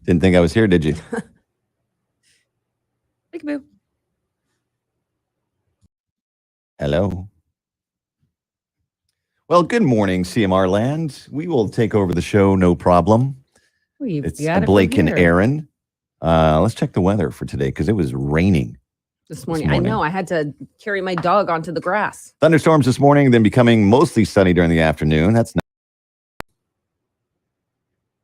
Didn't think I was here, did you? Peekaboo. Hello. Well, good morning, CMR land. We will take over the show, no problem. It's Blake and Aaron. Let's check the weather for today because it was raining this morning. I know. I had to carry my dog onto the grass. Thunderstorms this morning, then becoming mostly sunny during the afternoon. That's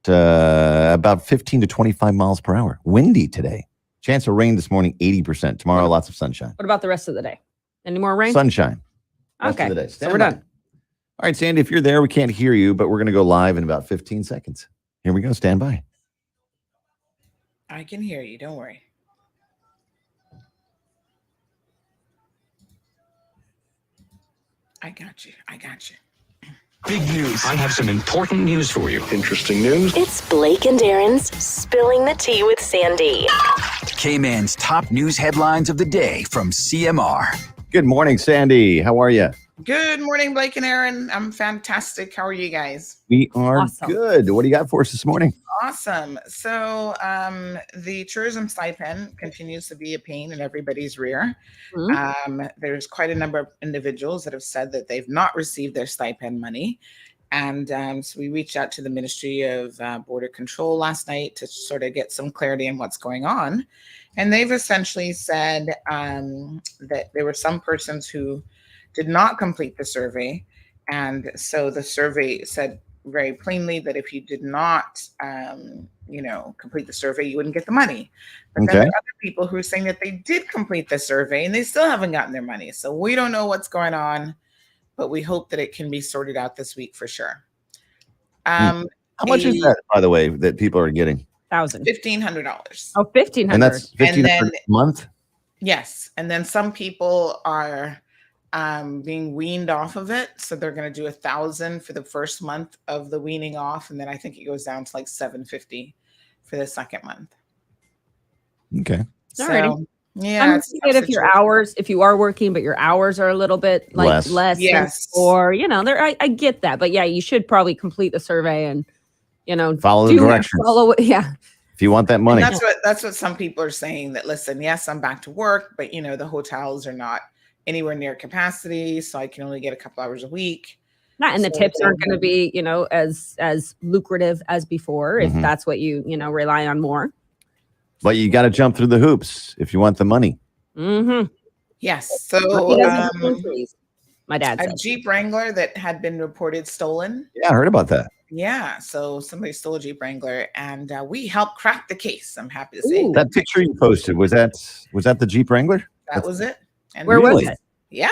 about 15 to 25 miles per hour. Windy today. Chance of rain this morning, 80%. Tomorrow, lots of sunshine. What about the rest of the day? Any more rain? Sunshine. Okay. So we're done. All right, Sandy, if you're there, we can't hear you, but we're going to go live in about 15 seconds. Here we go. Stand by. I can hear you. Don't worry. I got you. Big news. I have some important news for you. Interesting news. It's Blake and Aaron's Spilling the Tea with Sandy. K-Man's top news headlines of the day from CMR. Good morning, Sandy. How are you? Good morning, Blake and Aaron. I'm fantastic. How are you guys? We are good. What do you got for us this morning? Awesome. So the tourism stipend continues to be a pain in everybody's rear. Mm-hmm. There's quite a number of individuals that have said that they've not received their stipend money. And so we reached out to the Ministry of Border Control last night to sort of get some clarity on what's going on. And they've essentially said that there were some persons who did not complete the survey. And so the survey said very plainly that if you did not, complete the survey, you wouldn't get the money. But then there are other people who are saying that they did complete the survey and they still haven't gotten their money. So we don't know what's going on, but we hope that it can be sorted out this week for sure. How much is that, by the way, that people are getting? $1,500. Oh, $1,500. And that's $1,500 a month? Yes. And then some people are being weaned off of it, so they're going to do $1,000 for the first month of the weaning off, and then I think it goes down to like $750 for the second month. Okay. Alrighty. Yeah, I'm thinking if you are working, but your hours are a little bit like less, yes, or I get that, but yeah, you should probably complete the survey and follow the directions. If you want that money, and that's what some people are saying. That listen, yes, I'm back to work, but the hotels are not anywhere near capacity, so I can only get a couple hours a week. And the tips aren't going to be, as lucrative as before, if that's what you rely on more. But you got to jump through the hoops if you want the money. Mm-hmm. Yes. So my dad said. A Jeep Wrangler that had been reported stolen. Yeah, I heard about that. Yeah. So somebody stole a Jeep Wrangler, and we helped crack the case. I'm happy to say. That picture you posted, was that the Jeep Wrangler? That was it. And where was it? Yeah.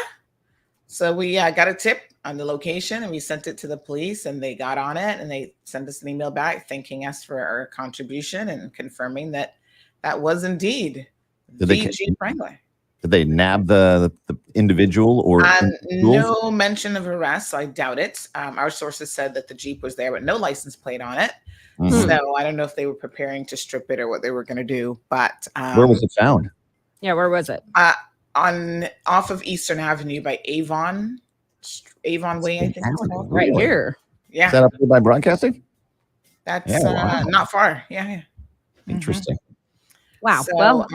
So we got a tip on the location, and we sent it to the police, and they got on it, and they sent us an email back thanking us for our contribution and confirming that was indeed the Jeep Wrangler. Did they nab the individual or no mention of arrest, so I doubt it. Our sources said that the Jeep was there, but no license plate on it. Mm-hmm. So I don't know if they were preparing to strip it or what they were going to do. But where was it found? Yeah, where was it? Off of Eastern Avenue by Avon Way, I think it's called. Right here. Yeah. Is that up there by Broadcasting? That's not far. Yeah. Interesting. Wow. So, well,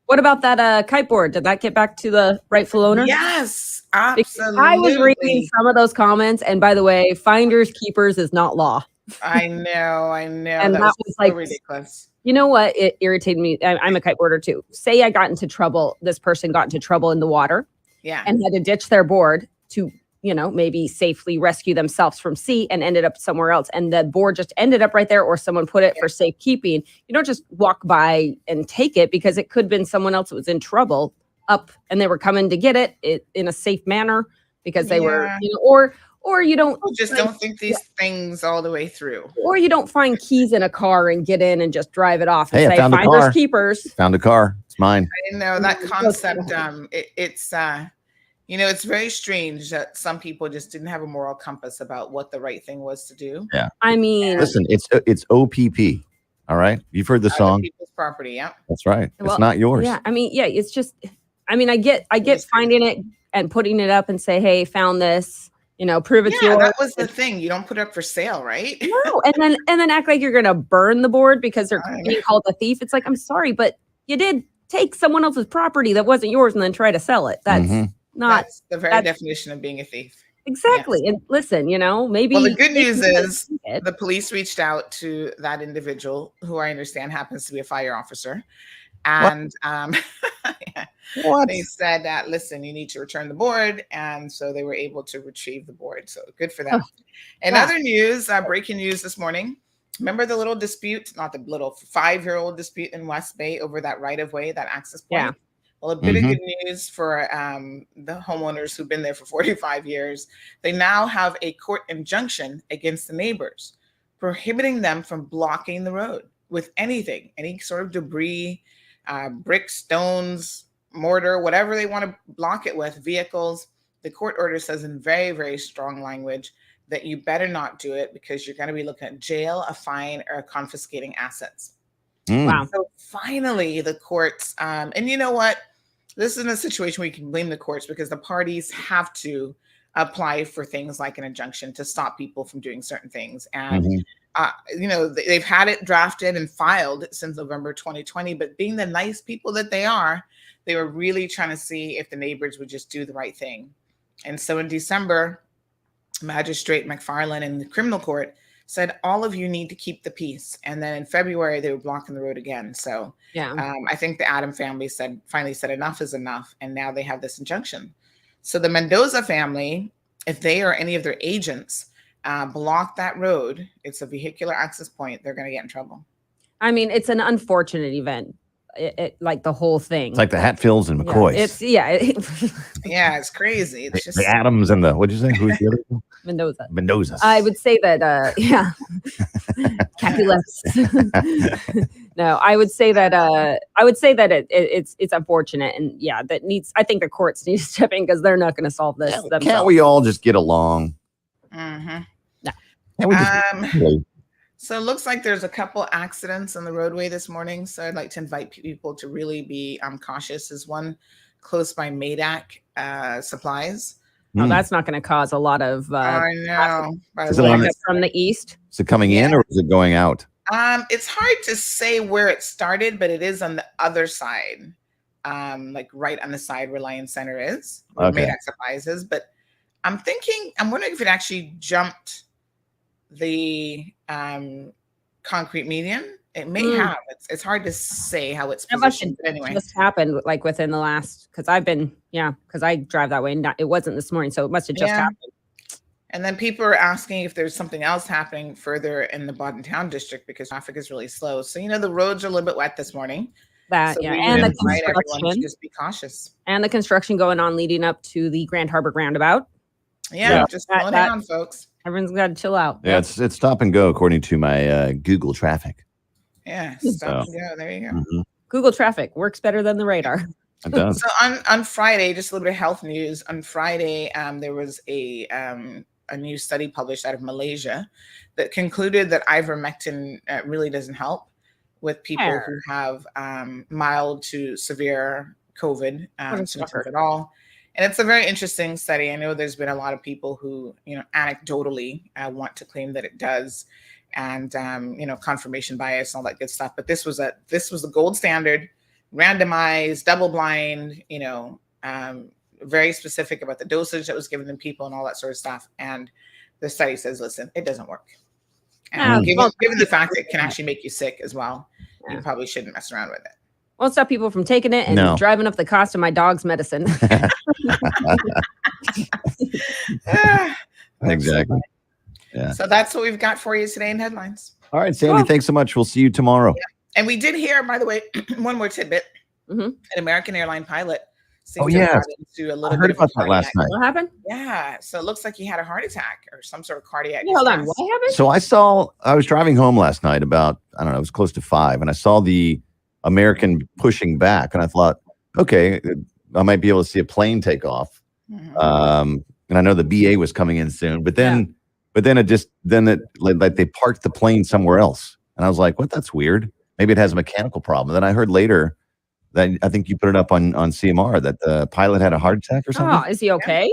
what about that kiteboard? Did that get back to the rightful owner? Yes, absolutely. I was reading some of those comments, and by the way, finders keepers is not law. I know. And that was so ridiculous. You know what? It irritated me. I'm a kiteboarder too. Say I got into trouble. This person got into trouble in the water. Yeah. And had to ditch their board to, maybe safely rescue themselves from sea and ended up somewhere else. And the board just ended up right there, or someone put it for safekeeping. You don't just walk by and take it, because it could have been someone else that was in trouble up and they were coming to get it in a safe manner because they were, or you don't don't think these things all the way through. Or you don't find keys in a car and get in and just drive it off and say, finders keepers. Found a car. It's mine. I know that concept. It's very strange that some people just didn't have a moral compass about what the right thing was to do. Yeah. I mean, listen, it's OPP. All right. You've heard the song. People's property. Yeah. That's right. It's not yours. Yeah. I mean, it's just, I get finding it and putting it up and say, hey, found this. prove it's yours. That was the thing. You don't put it up for sale, right? No, and then act like you're gonna burn the board because they're being called a thief. It's like, I'm sorry, but you did take someone else's property that wasn't yours and then try to sell it. That's that's the very definition of being a thief. Exactly. Yes. And listen, maybe. Well, the good news is the police reached out to that individual, who I understand happens to be a fire officer. And they said that, listen, you need to return the board. And so they were able to retrieve the board. So good for them. And other news, breaking news this morning. Remember the little dispute, not the little 5-year-old dispute in West Bay over that right-of-way, that access point? Yeah. Well, a bit of good news for the homeowners who've been there for 45 years. They now have a court injunction against the neighbors, prohibiting them from blocking the road with anything, any sort of debris, bricks, stones, mortar, whatever they want to block it with, vehicles. The court order says in very, very strong language that you better not do it because you're going to be looking at jail, a fine, or confiscating assets. Wow. So finally, the courts, and you know what? This isn't a situation where you can blame the courts because the parties have to apply for things like an injunction to stop people from doing certain things. And, they've had it drafted and filed since November 2020, but being the nice people that they are, they were really trying to see if the neighbors would just do the right thing. And so in December, Magistrate McFarland in the criminal court said, all of you need to keep the peace. And then in February, they were blocking the road again. So I think the Adam family finally said enough is enough. And now they have this injunction. So the Mendoza family, if they or any of their agents block that road, it's a vehicular access point, they're going to get in trouble. I mean, it's an unfortunate event. Like the whole thing. It's like the Hatfields and McCoys. It's crazy. It's just the Adams and the, what'd you say? Who's the other one? Mendoza. I would say that, Capulets. No, I would say that it's unfortunate, and I think the courts need to step in because they're not going to solve this themselves. Can't we all just get along? Mm-hmm. No. Can't we just So it looks like there's a couple accidents on the roadway this morning. So I'd like to invite people to really be cautious. There's one close by Madak Supplies. Oh, that's not going to cause a lot of I know. From the east. Is it coming in or is it going out? It's hard to say where it started, but it is on the other side. Like right on the side where Lion Center is, where Madak Supplies is. But I'm wondering if it actually jumped the concrete median. It may have. It's hard to say how it's positioned. But anyway, just happened like within the last, because I drive that way, and it wasn't this morning, so it must have just happened. And then people are asking if there's something else happening further in the Bodden Town district because traffic is really slow. So the roads are a little bit wet this morning. And the construction, just be cautious. And the construction going on leading up to the Grand Harbor roundabout. Just slow down, folks. Everyone's got to chill out. Yeah, it's stop and go according to my Google traffic. Yeah, stop and go. There you go. Mm-hmm. Google traffic works better than the radar. It does. So on Friday, just a little bit of health news. On Friday, there was a new study published out of Malaysia that concluded that ivermectin really doesn't help with people who have mild to severe COVID symptoms at all. And it's a very interesting study. I know there's been a lot of people who, anecdotally want to claim that it does, and confirmation bias and all that good stuff. But this was the gold standard, randomized, double blind, very specific about the dosage that was given to people and all that sort of stuff. And the study says, listen, it doesn't work. And given the fact that it can actually make you sick as well, you probably shouldn't mess around with it. Won't stop people from taking it and driving up the cost of my dog's medicine. Exactly. Yeah. So that's what we've got for you today in headlines. All right, Sandy, thanks so much. We'll see you tomorrow. Yeah. And we did hear, by the way, one more tidbit. An American airline pilot seems to have gotten into a little I heard about that last night. What happened? Yeah. So it looks like he had a heart attack or some sort of cardiac. Hold on. What happened? So I was driving home last night about, I don't know, it was close to 5, and I saw the American pushing back, and I thought, okay, I might be able to see a plane take off. And I know the BA was coming in soon, but then they parked the plane somewhere else, and I was like, what? That's weird. Maybe it has a mechanical problem. Then I heard later that I think you put it up on CMR that the pilot had a heart attack or something. Oh, is he okay?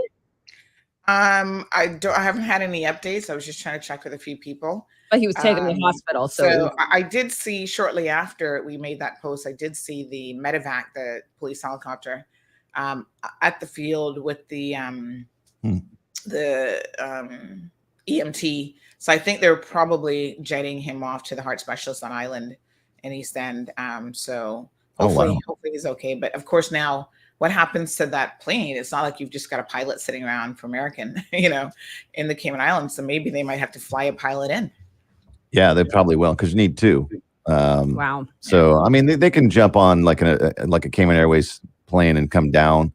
I haven't had any updates. I was just trying to check with a few people. But he was taken to the hospital. So I did see shortly after we made that post, I did see the medevac, the police helicopter, at the field with the EMT. So I think they're probably jetting him off to the heart specialist on Island in East End. So hopefully he's okay. But of course, now what happens to that plane? It's not like you've just got a pilot sitting around for American, in the Cayman Islands. So maybe they might have to fly a pilot in. Yeah, they probably will, because you need two. Wow. So I mean, they can jump on like a Cayman Airways plane and come down,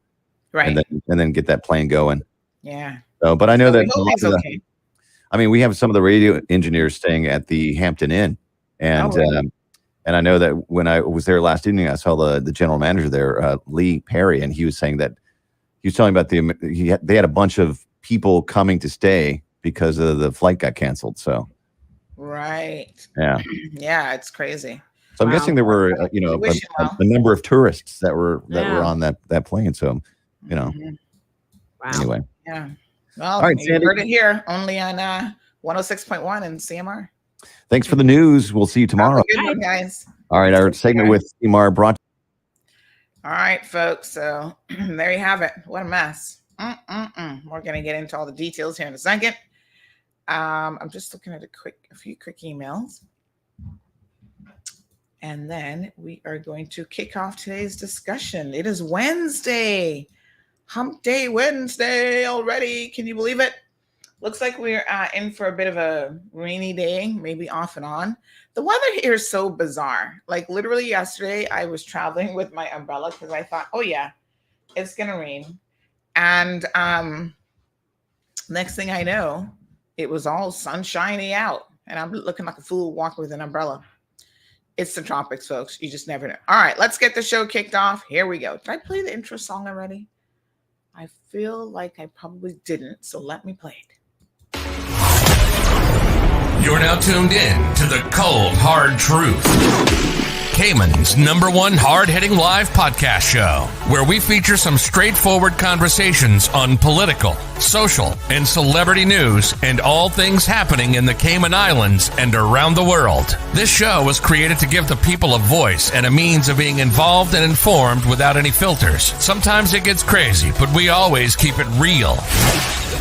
right, and then get that plane going. Yeah. So, but I know that he's okay. I mean, we have some of the radio engineers staying at the Hampton Inn, and I know that when I was there last evening, I saw the general manager there, Lee Perry, and he was saying that he was telling about they had a bunch of people coming to stay because of the flight got canceled. So, right, yeah, yeah, it's crazy. So I'm guessing there were a number of tourists that were on that plane. So, Wow. Anyway, yeah. Well, all right, you heard it here, only on 106.1 in CMR. Thanks for the news. We'll see you tomorrow. Good one, guys. All right, our segment with CMR brought. All right, folks. So there you have it. What a mess. We're going to get into all the details here in a second. I'm just looking at a few quick emails. And then we are going to kick off today's discussion. It is Wednesday. Hump Day Wednesday already. Can you believe it? Looks like we're in for a bit of a rainy day, maybe off and on. The weather here is so bizarre. Like literally yesterday, I was traveling with my umbrella because I thought, oh yeah, it's going to rain. And next thing I know, it was all sunshiny out. And I'm looking like a fool walking with an umbrella. It's the tropics, folks. You just never know. All right, let's get the show kicked off. Here we go. Did I play the intro song already? I feel like I probably didn't, so let me play it. You're now tuned in to the Cold Hard Truth, Cayman's #1 hard-hitting live podcast show, where we feature some straightforward conversations on political, social, and celebrity news and all things happening in the Cayman Islands and around the world. This show was created to give the people a voice and a means of being involved and informed without any filters. Sometimes it gets crazy, but we always keep it real.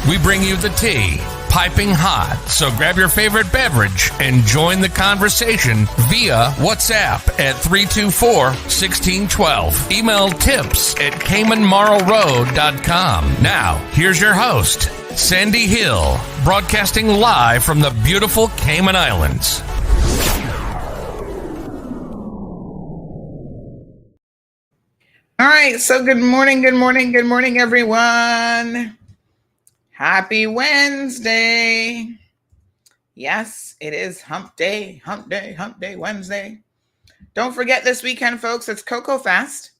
We bring you the tea, piping hot, so grab your favorite beverage and join the conversation via WhatsApp at 324-1612. Email tips@CaymanMarlRoad.com. Now, here's your host, Sandy Hill, broadcasting live from the beautiful Cayman Islands. All right, so good morning, everyone. Happy Wednesday. Yes, it is Hump Day Wednesday. Don't forget this weekend, folks, it's Cocoa Fest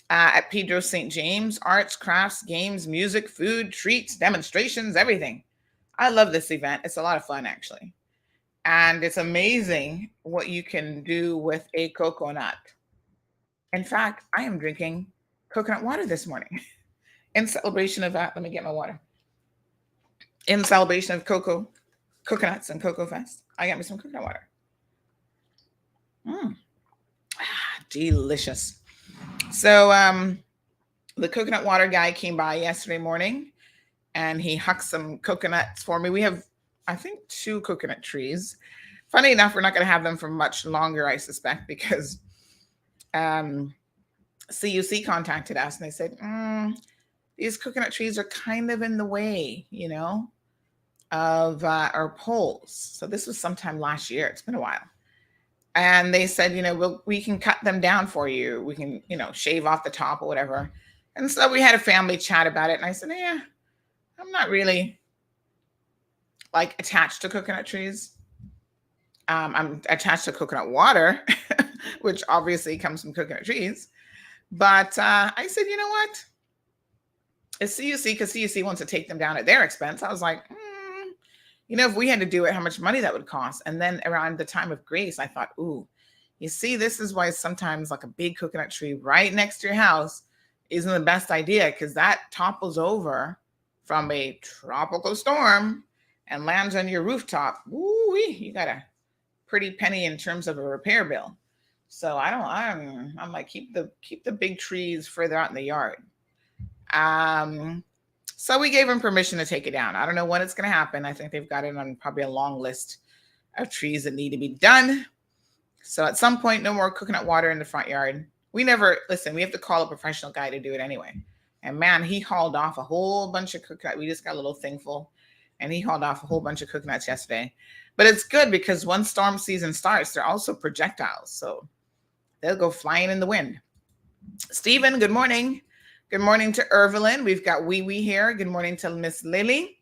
at Pedro St. James. Arts, crafts, games, music, food, treats, demonstrations, everything. I love this event. It's a lot of fun, actually. And it's amazing what you can do with a coconut. In fact, I am drinking coconut water this morning in celebration of that. Let me get my water. In celebration of coconuts and Cocoa Fest, I got me some coconut water. Delicious. So the coconut water guy came by yesterday morning and he hucked some coconuts for me. We have, I think, 2 coconut trees. Funny enough, we're not going to have them for much longer, I suspect, because CUC contacted us and they said, these coconut trees are kind of in the way, of our poles. So this was sometime last year. It's been a while. And they said, we can cut them down for you. We can, shave off the top or whatever. And so we had a family chat about it. And I said, yeah, I'm not really attached to coconut trees. I'm attached to coconut water, which obviously comes from coconut trees. But I said, you know what? It's CUC, because CUC wants to take them down at their expense. I was like, if we had to do it, how much money that would cost. And then around the time of grace, I thought, ooh, you see, this is why sometimes a big coconut tree right next to your house isn't the best idea, because that topples over from a tropical storm and lands on your rooftop, woo-wee, you got a pretty penny in terms of a repair bill. So I'm like, keep the big trees further out in the yard. So we gave them permission to take it down. I don't know when it's going to happen. I think they've got it on probably a long list of trees that need to be done. So at some point, no more coconut water in the front yard. We have to call a professional guy to do it anyway. And man, he hauled off a whole bunch of coconut. We just got a little thing full, and he hauled off a whole bunch of coconuts yesterday. But it's good because once storm season starts, they're also projectiles. So they'll go flying in the wind. Stephen, good morning. Good morning to Irvelyn. We've got Wee Wee here. Good morning to Miss Lily.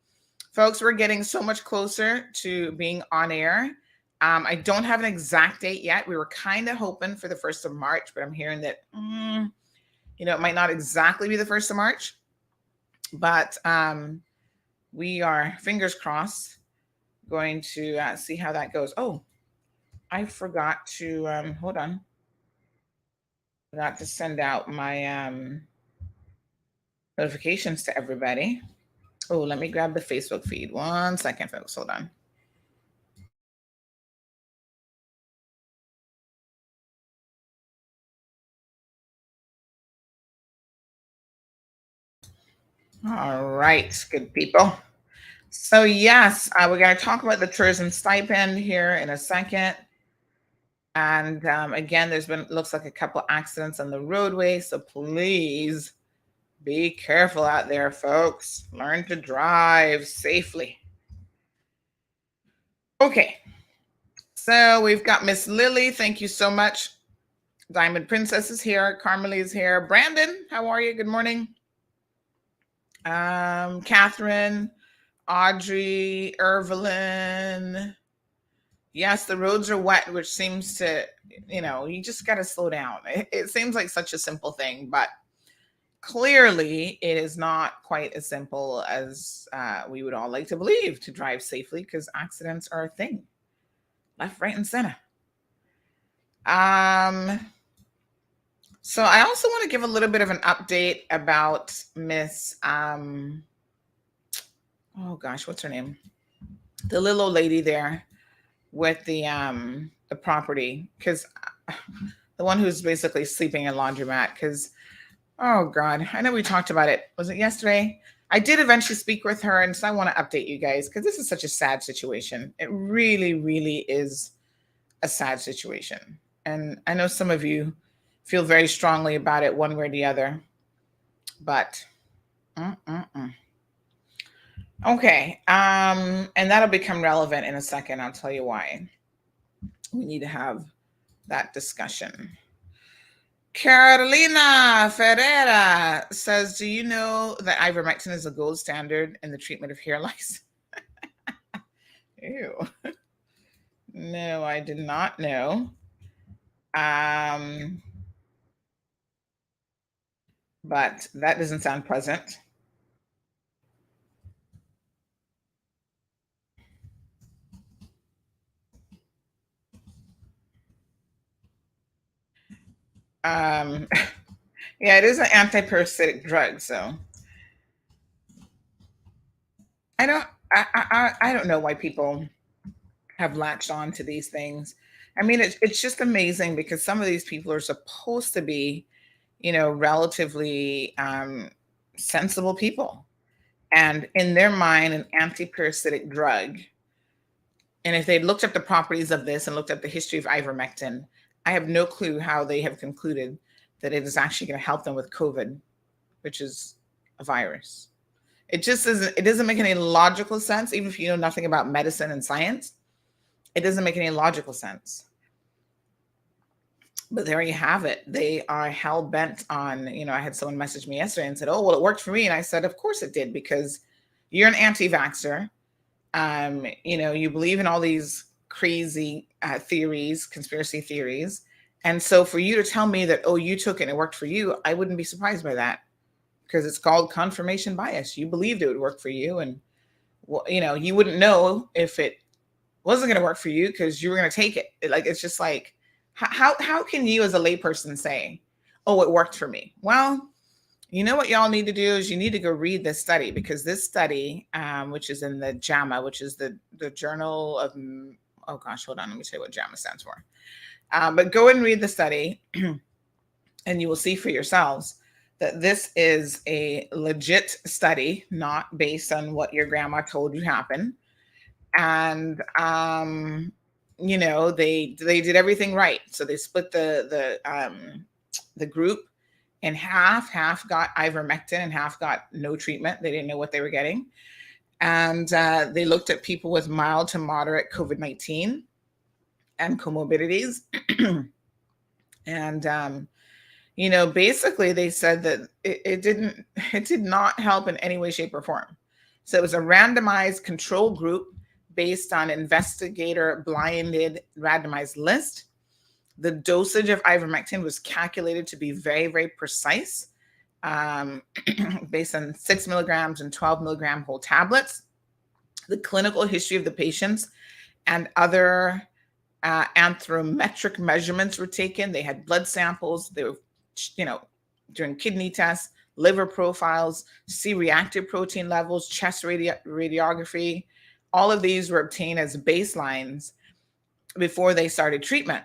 Folks, we're getting so much closer to being on air. I don't have an exact date yet. We were kind of hoping for the 1st of March, but I'm hearing that, it might not exactly be the 1st of March. But we are, fingers crossed, going to see how that goes. Oh, I forgot to, hold on. Forgot to send out my notifications to everybody. Oh, let me grab the Facebook feed. 1 second, folks. Hold on. All right, good people. So yes, we're going to talk about the tourism stipend here in a second. And again, looks like a couple accidents on the roadway. So please be careful out there, folks. Learn to drive safely. Okay. So we've got Miss Lily. Thank you so much. Diamond Princess is here. Carmelie is here. Brandon, how are you? Good morning. Catherine, Audrey, Irvelyn. Yes, the roads are wet, which seems to, you just got to slow down. It seems like such a simple thing, but clearly it is not quite as simple as we would all like to believe to drive safely, because accidents are a thing, left, right, and center. So I also want to give a little bit of an update about Miss, oh gosh, what's her name? The little old lady there with the property, because the one who's basically sleeping in a laundromat, because, oh God, I know we talked about it. Was it yesterday? I did eventually speak with her, and so I want to update you guys, because this is such a sad situation. It really, really is a sad situation. And I know some of you feel very strongly about it one way or the other, but okay. And that'll become relevant in a second. I'll tell you why. We need to have that discussion. Carolina Ferreira says, do you know that ivermectin is a gold standard in the treatment of hair lice? Ew. No, I did not know. But that doesn't sound pleasant. Yeah, it is an antiparasitic drug, so I don't know why people have latched on to these things. I mean, it's just amazing, because some of these people are supposed to be, relatively sensible people. And in their mind, an antiparasitic drug, and if they looked up the properties of this and looked up the history of ivermectin, I have no clue how they have concluded that it is actually going to help them with COVID, which is a virus. It doesn't make any logical sense. Even if you know nothing about medicine and science, it doesn't make any logical sense. But there you have it. They are hell bent on, I had someone message me yesterday and said, oh, well, it worked for me. And I said, of course it did, because you're an anti-vaxxer. You believe in all these crazy theories, conspiracy theories. And so for you to tell me that, oh, you took it and it worked for you, I wouldn't be surprised by that, because it's called confirmation bias. You believed it would work for you. And, you wouldn't know if it wasn't going to work for you, because you were going to take it. It's just like, how can you as a layperson say, oh, it worked for me? Well, You know what y'all need to do is you need to go read this study, because this study, which is in the JAMA, which is the Journal of, oh gosh, hold on, let me tell you what JAMA stands for. But go and read the study and you will see for yourselves that this is a legit study, not based on what your grandma told you happened. And you know, they did everything right. So they split the group in half. Half got ivermectin and half got no treatment. They didn't know what they were getting. And they looked at people with mild to moderate COVID-19 and comorbidities. And you know, basically they said that it did not help in any way, shape, or form. So it was a randomized control group based on investigator blinded randomized list. The dosage of ivermectin was calculated to be very, very precise, based on 6 milligrams and 12 milligram whole tablets. The clinical history of the patients and other anthropometric measurements were taken. They had blood samples. They were, you know, doing kidney tests, liver profiles, C-reactive protein levels, chest radiography. All of these were obtained as baselines before they started treatment.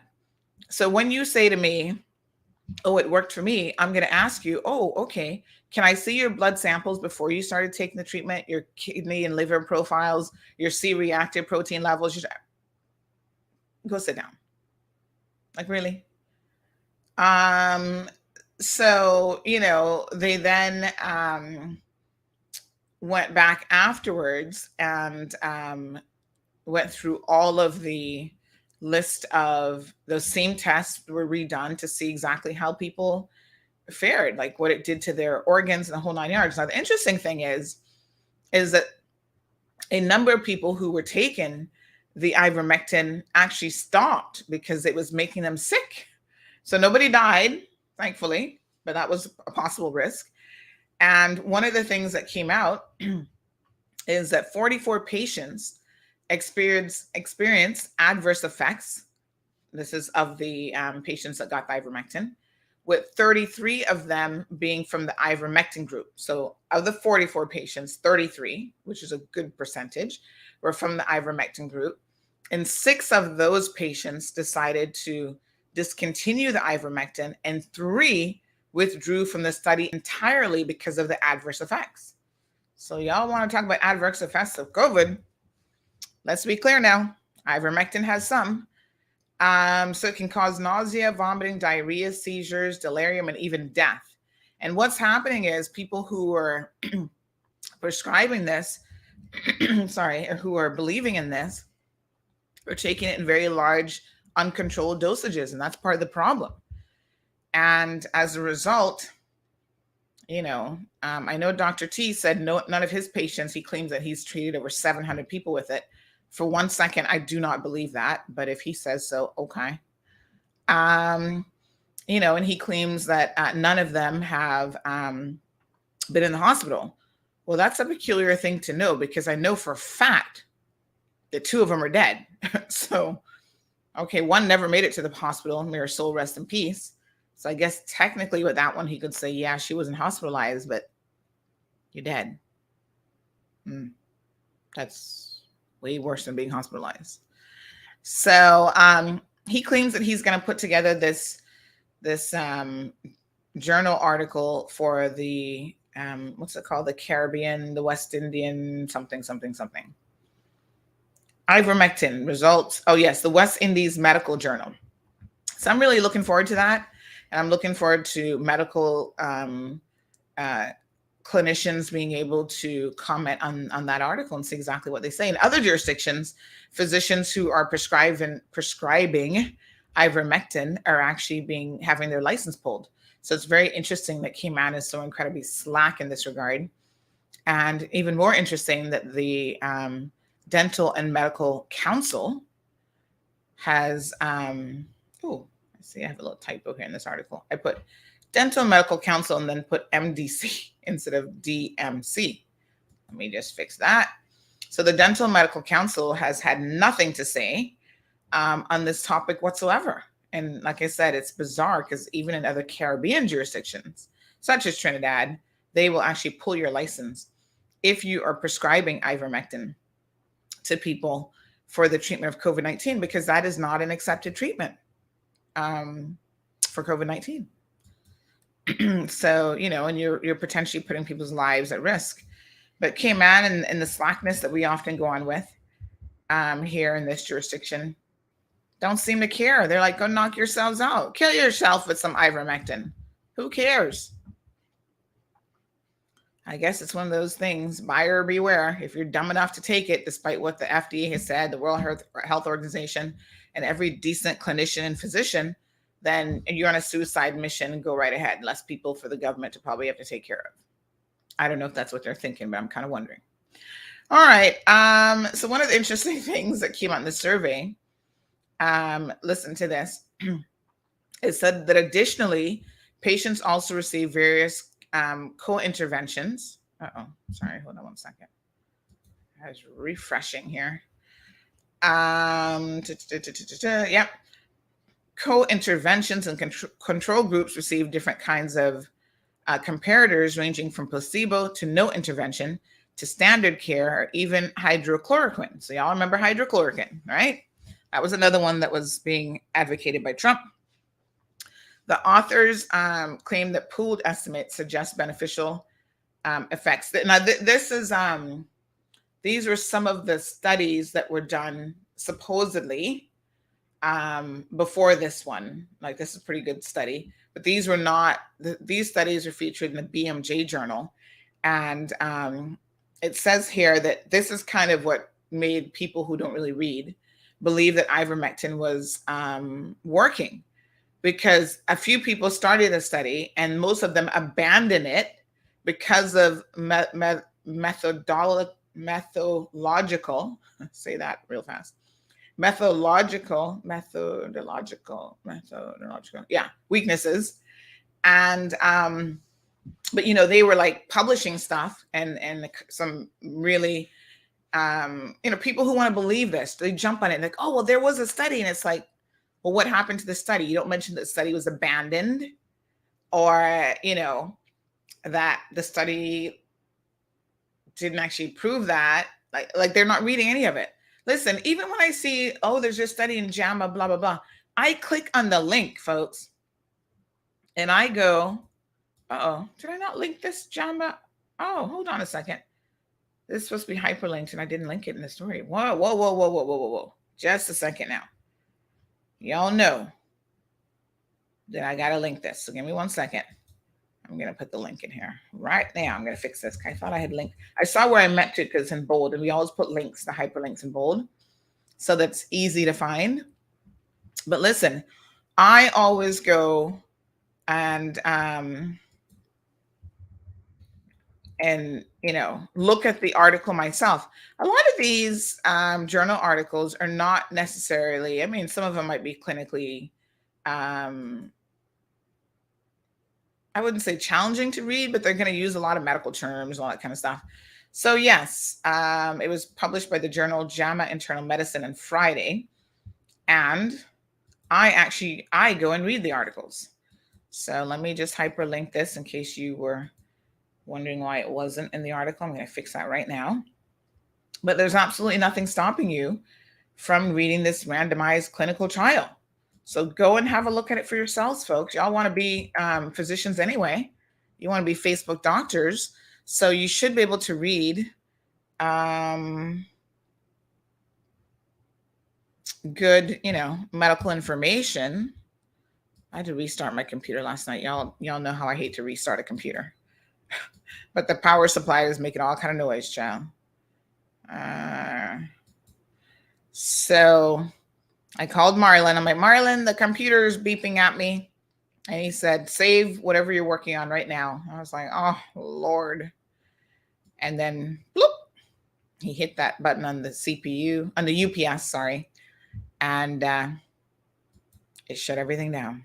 So when you say to me, oh, it worked for me, I'm going to ask you, oh, okay, can I see your blood samples before you started taking the treatment, your kidney and liver profiles, your C-reactive protein levels? Go sit down. Like, really? So, you know, they then went back afterwards and went through all of the list of those same tests were redone to see exactly how people fared, like what it did to their organs and the whole 9 yards. Now, the interesting thing is that a number of people who were taking the ivermectin actually stopped because it was making them sick. So nobody died, thankfully, but that was a possible risk. And one of the things that came out is that 44 patients experience adverse effects. This is of the patients that got the ivermectin, with 33 of them being from the ivermectin group. So of the 44 patients, 33, which is a good percentage, were from the ivermectin group. And 6 of those patients decided to discontinue the ivermectin, and 3 withdrew from the study entirely because of the adverse effects. So y'all want to talk about adverse effects of COVID? Let's be clear now. Ivermectin has some. So it can cause nausea, vomiting, diarrhea, seizures, delirium, and even death. And what's happening is people who are prescribing this, or who are believing in this, are taking it in very large, uncontrolled dosages. And that's part of the problem. And as a result, you know, I know Dr. T said none of his patients, he claims that he's treated over 700 people with it. For 1 second, I do not believe that, but if he says so, okay. You know, and he claims that none of them have been in the hospital. Well, that's a peculiar thing to know, because I know for a fact that 2 of them are dead. So, okay, 1 never made it to the hospital. May her soul rest in peace. So I guess technically with that one, he could say, yeah, she wasn't hospitalized, but you're dead. That's way worse than being hospitalized. So he claims that he's going to put together this journal article for the, what's it called? The Caribbean, the West Indian, something. Ivermectin results. Oh, yes, the West Indies Medical Journal. So I'm really looking forward to that. And I'm looking forward to medical clinicians being able to comment on that article and see exactly what they say. In other jurisdictions, physicians who are prescribing ivermectin are actually having their license pulled. So it's very interesting that Cayman is so incredibly slack in this regard. And even more interesting that the Dental and Medical Council has, see, I have a little typo here in this article. I put Dental Medical Council and then put MDC instead of DMC. Let me just fix that. So the Dental Medical Council has had nothing to say on this topic whatsoever. And like I said, it's bizarre because even in other Caribbean jurisdictions, such as Trinidad, they will actually pull your license if you are prescribing ivermectin to people for the treatment of COVID-19, because that is not an accepted treatment for COVID-19. So, and you're potentially putting people's lives at risk. But Cayman and the slackness that we often go on with here in this jurisdiction don't seem to care. They're like, go knock yourselves out. Kill yourself with some ivermectin. Who cares? I guess it's one of those things, buyer beware. If you're dumb enough to take it, despite what the FDA has said, the World Health Organization, and every decent clinician and physician, then you're on a suicide mission and go right ahead. Less people for the government to probably have to take care of. I don't know if that's what they're thinking, but I'm kind of wondering. All right. So one of the interesting things that came out in the survey, listen to this. It said that additionally, patients also receive various co-interventions. Sorry, hold on one second. I was refreshing here. Yep. Co-interventions and control groups receive different kinds of comparators ranging from placebo to no intervention to standard care or even hydrochloroquine. So y'all remember hydrochloroquine, right? That was another one that was being advocated by Trump. The authors claim that pooled estimates suggest beneficial effects. Now, these were some of the studies that were done supposedly before this one. Like, this is a pretty good study, but these were not. These studies are featured in the BMJ journal, and it says here that this is kind of what made people who don't really read believe that ivermectin was working. Because a few people started a study and most of them abandoned it because of methodological, say that real fast, methodological, weaknesses. And, but, they were like publishing stuff and some really, people who want to believe this, they jump on it like, oh, well, there was a study. And it's like, well, what happened to the study? You don't mention that the study was abandoned or, that the study didn't actually prove that. Like they're not reading any of it. Listen, even when I see, oh, there's a study in JAMA, blah, blah, blah, I click on the link, folks. And I go, did I not link this JAMA? Oh, hold on a second. This is supposed to be hyperlinked and I didn't link it in the story. Whoa. Just a second now. Y'all know that I got to link this. So give me 1 second. I'm going to put the link in here right now. I'm going to fix this. I thought I had linked. I saw where I meant to because it's in bold. And we always put links, the hyperlinks in bold. So that's easy to find. But listen, I always go and look at the article myself. A lot of these journal articles are not necessarily, some of them might be clinically, I wouldn't say challenging to read, but they're going to use a lot of medical terms and all that kind of stuff. So yes, it was published by the journal JAMA Internal Medicine on Friday. And I go and read the articles. So let me just hyperlink this in case you were wondering why it wasn't in the article. I'm going to fix that right now. But there's absolutely nothing stopping you from reading this randomized clinical trial. So go and have a look at it for yourselves, folks. Y'all want to be physicians anyway. You want to be Facebook doctors. So you should be able to read good, medical information. I had to restart my computer last night. Y'all know how I hate to restart a computer. But the power supply is making all kind of noise, child. So I called Marlon. I'm like, Marlon, the computer is beeping at me. And he said, save whatever you're working on right now. I was like, oh, Lord. And then, bloop, he hit that button on the CPU, on the UPS, sorry. And it shut everything down.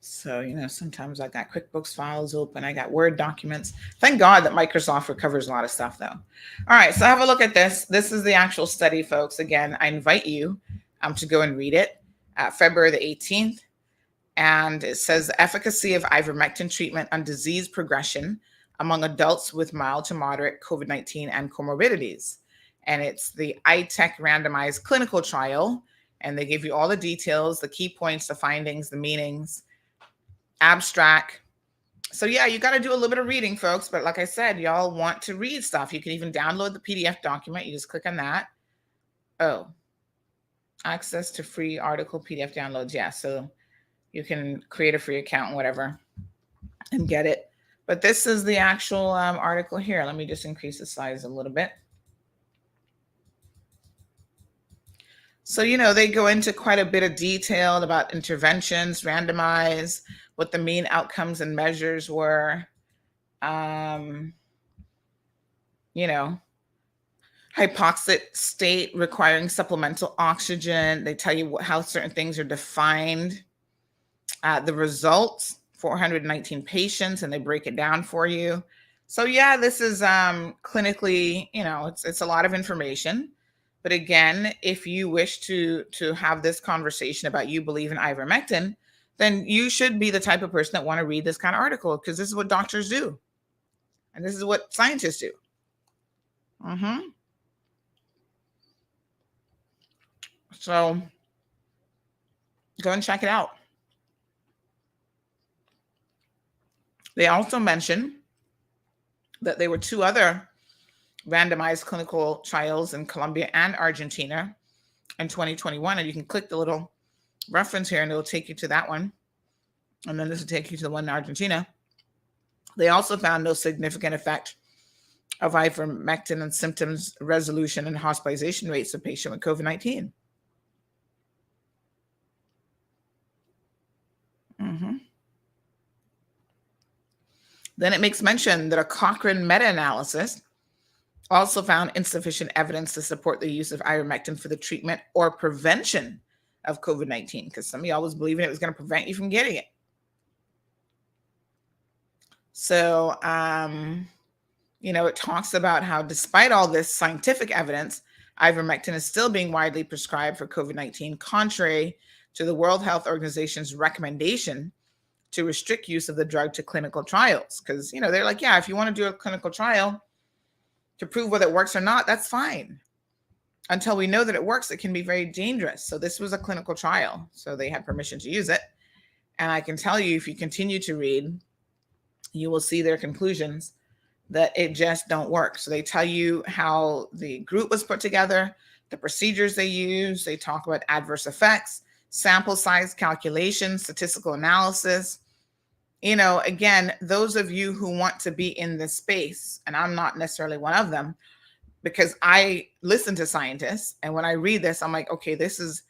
So, sometimes I got QuickBooks files open. I got Word documents. Thank God that Microsoft recovers a lot of stuff, though. All right, so have a look at this. This is the actual study, folks. Again, I invite you to go and read it. February the 18th. And it says the efficacy of ivermectin treatment on disease progression among adults with mild to moderate COVID-19 and comorbidities. And it's the ITEC randomized clinical trial. And they give you all the details, the key points, the findings, the meanings, abstract. So yeah, you got to do a little bit of reading, folks. But like I said, y'all want to read stuff. You can even download the PDF document. You just click on that. Oh, access to free article PDF downloads. Yeah, so you can create a free account and whatever and get it. But this is the actual article here. Let me just increase the size a little bit. So, they go into quite a bit of detail about interventions, randomized, what the mean outcomes and measures were. Hypoxic state requiring supplemental oxygen. They tell you how certain things are defined. The results, 419 patients, and they break it down for you. So yeah, this is clinically, it's a lot of information. But again, if you wish to have this conversation about you believe in ivermectin, then you should be the type of person that want to read this kind of article, because this is what doctors do. And this is what scientists do. So go and check it out. They also mention that there were 2 other randomized clinical trials in Colombia and Argentina in 2021. And you can click the little reference here and it'll take you to that one. And then this will take you to the one in Argentina. They also found no significant effect of ivermectin on symptoms resolution and hospitalization rates of patients with COVID-19. Then it makes mention that a Cochrane meta-analysis also found insufficient evidence to support the use of ivermectin for the treatment or prevention of COVID-19, because some of y'all was believing it was going to prevent you from getting it. So, it talks about how despite all this scientific evidence, ivermectin is still being widely prescribed for COVID-19, contrary to the World Health Organization's recommendation to restrict use of the drug to clinical trials. Because, they're like, yeah, if you want to do a clinical trial to prove whether it works or not, that's fine. Until we know that it works, it can be very dangerous. So this was a clinical trial. So they had permission to use it. And I can tell you, if you continue to read, you will see their conclusions that it just don't work. So they tell you how the group was put together, the procedures they use. They talk about adverse effects, sample size calculation, statistical analysis. Again, those of you who want to be in this space, and I'm not necessarily one of them, because I listen to scientists, and when I read this, I'm like, okay, this is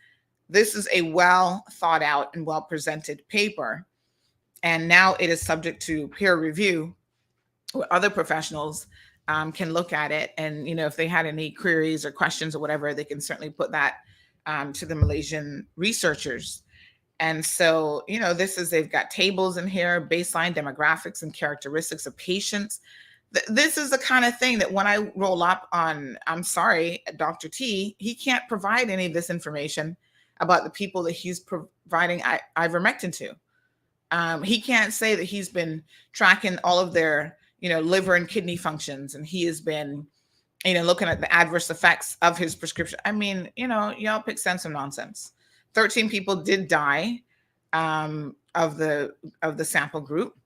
a well thought out and well presented paper, and now it is subject to peer review, where other professionals can look at it, and if they had any queries or questions or whatever, they can certainly put that to the Malaysian researchers. And so, they've got tables in here, baseline demographics and characteristics of patients. This is the kind of thing that when I roll up on, I'm sorry, Dr. T, he can't provide any of this information about the people that he's providing ivermectin to. He can't say that he's been tracking all of their, liver and kidney functions, and he has been, looking at the adverse effects of his prescription. I mean, y'all pick sense of nonsense. 13 people did die of the sample group.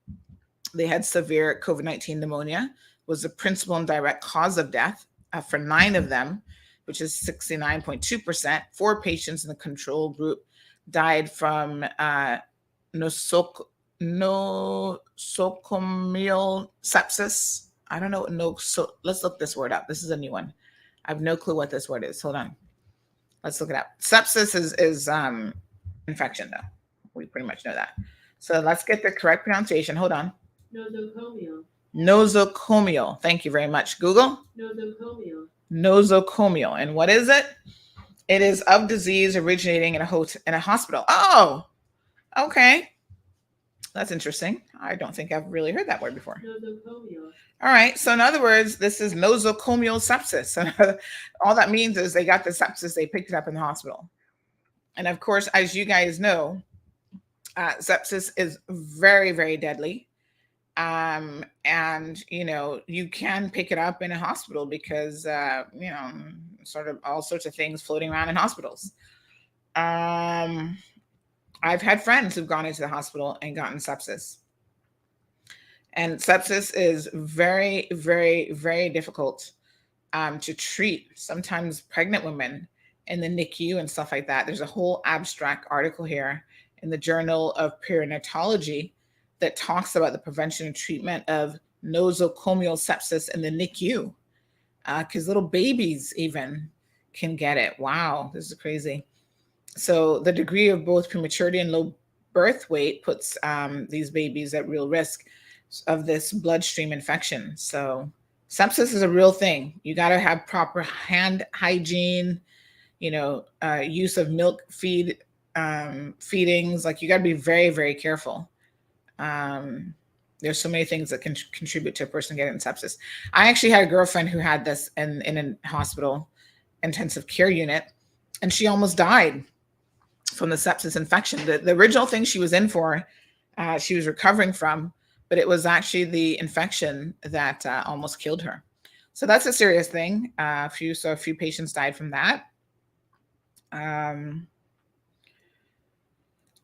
They had severe COVID-19 pneumonia, was the principal and direct cause of death for 9 of them, which is 69.2%. 4 patients in the control group died from nosocomial sepsis. I don't know. Let's look this word up. This is a new one. I have no clue what this word is. Hold on. Let's look it up. Sepsis is infection, though. We pretty much know that. So let's get the correct pronunciation. Hold on. Nosocomial. Nosocomial. Thank you very much, Google. Nosocomial. Nosocomial. And what is it? It is of disease originating in a hospital. Oh, okay. That's interesting. I don't think I've really heard that word before. Nosocomial. All right. So in other words, this is nosocomial sepsis. So all that means is they got the sepsis, they picked it up in the hospital. And of course, as you guys know, Sepsis is very, very deadly. And, you can pick it up in a hospital because, sort of all sorts of things floating around in hospitals. I've had friends who've gone into the hospital and gotten sepsis. And sepsis is very, very, very difficult to treat. Sometimes pregnant women in the NICU and stuff like that. There's a whole abstract article here in the Journal of Perinatology that talks about the prevention and treatment of nosocomial sepsis in the NICU, because little babies even can get it. Wow, this is crazy. So the degree of both prematurity and low birth weight puts these babies at real risk of this bloodstream infection. So sepsis is a real thing. You got to have proper hand hygiene, use of milk feedings. Like, you got to be very, very careful. There's so many things that can contribute to a person getting sepsis. I actually had a girlfriend who had this in a hospital intensive care unit, and she almost died from the sepsis infection. The original thing she was in for, she was recovering from, but it was actually the infection that almost killed her. So that's a serious thing. A few patients died from that.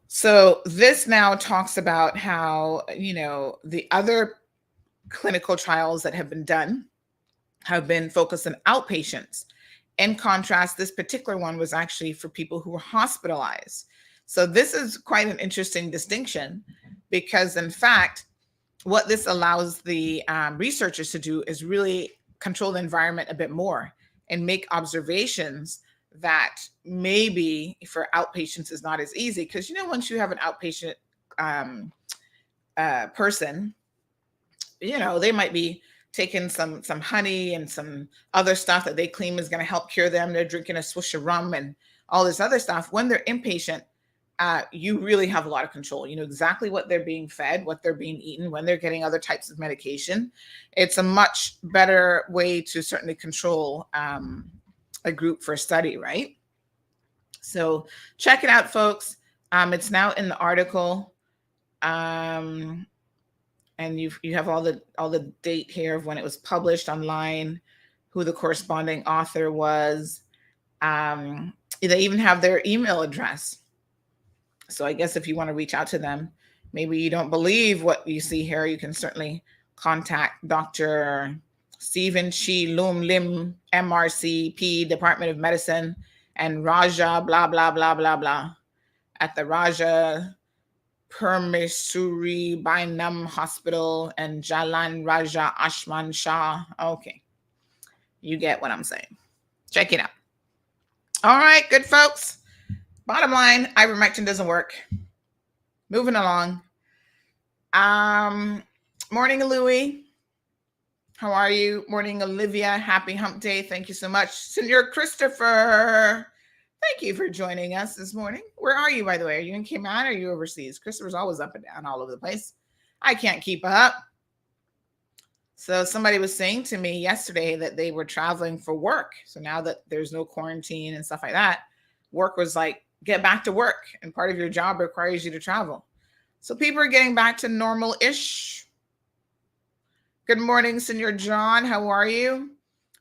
So this now talks about how, the other clinical trials that have been done have been focused on outpatients. In contrast, this particular one was actually for people who were hospitalized. So this is quite an interesting distinction, because in fact, what this allows the researchers to do is really control the environment a bit more and make observations that maybe for outpatients is not as easy. Because, once you have an outpatient person, they might be taking some honey and some other stuff that they claim is going to help cure them. They're drinking a swish of rum and all this other stuff. When they're inpatient, you really have a lot of control. You know exactly what they're being fed, what they're being eaten, when they're getting other types of medication. It's a much better way to certainly control a group for a study, right? So check it out, folks. It's now in the article. And you have all the date here of when it was published online, who the corresponding author was. They even have their email address. So I guess if you want to reach out to them, maybe you don't believe what you see here, you can certainly contact Dr. Stephen Chi Lum Lim, MRCP, Department of Medicine, and Raja, blah, blah, blah, blah, blah, at the Raja Permaisuri Bainam Hospital and Jalan Raja Ashman Shah. Okay. You get what I'm saying. Check it out. All right, good folks. Bottom line, ivermectin doesn't work. Moving along. Morning, Louie. How are you? Morning, Olivia. Happy hump day. Thank you so much. Senor Christopher, thank you for joining us this morning. Where are you, by the way? Are you in Cayman or are you overseas? Christopher's always up and down all over the place. I can't keep up. So somebody was saying to me yesterday that they were traveling for work. So now that there's no quarantine and stuff like that, work was like, get back to work. And part of your job requires you to travel. So people are getting back to normal-ish. Good morning, Senor John. How are you?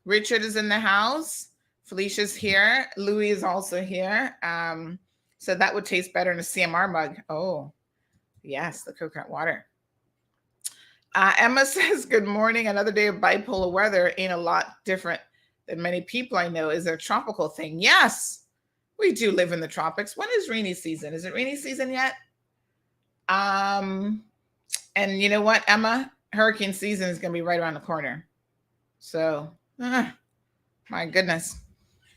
Richard is in the house. Felicia's here. Louis is also here. So that would taste better in a CMR mug. Oh, yes, the coconut water. Emma says, good morning. Another day of bipolar weather ain't a lot different than many people I know. Is it a tropical thing? Yes, we do live in the tropics. When is rainy season? Is it rainy season yet? And you know what, Emma? Hurricane season is going to be right around the corner. So, my goodness.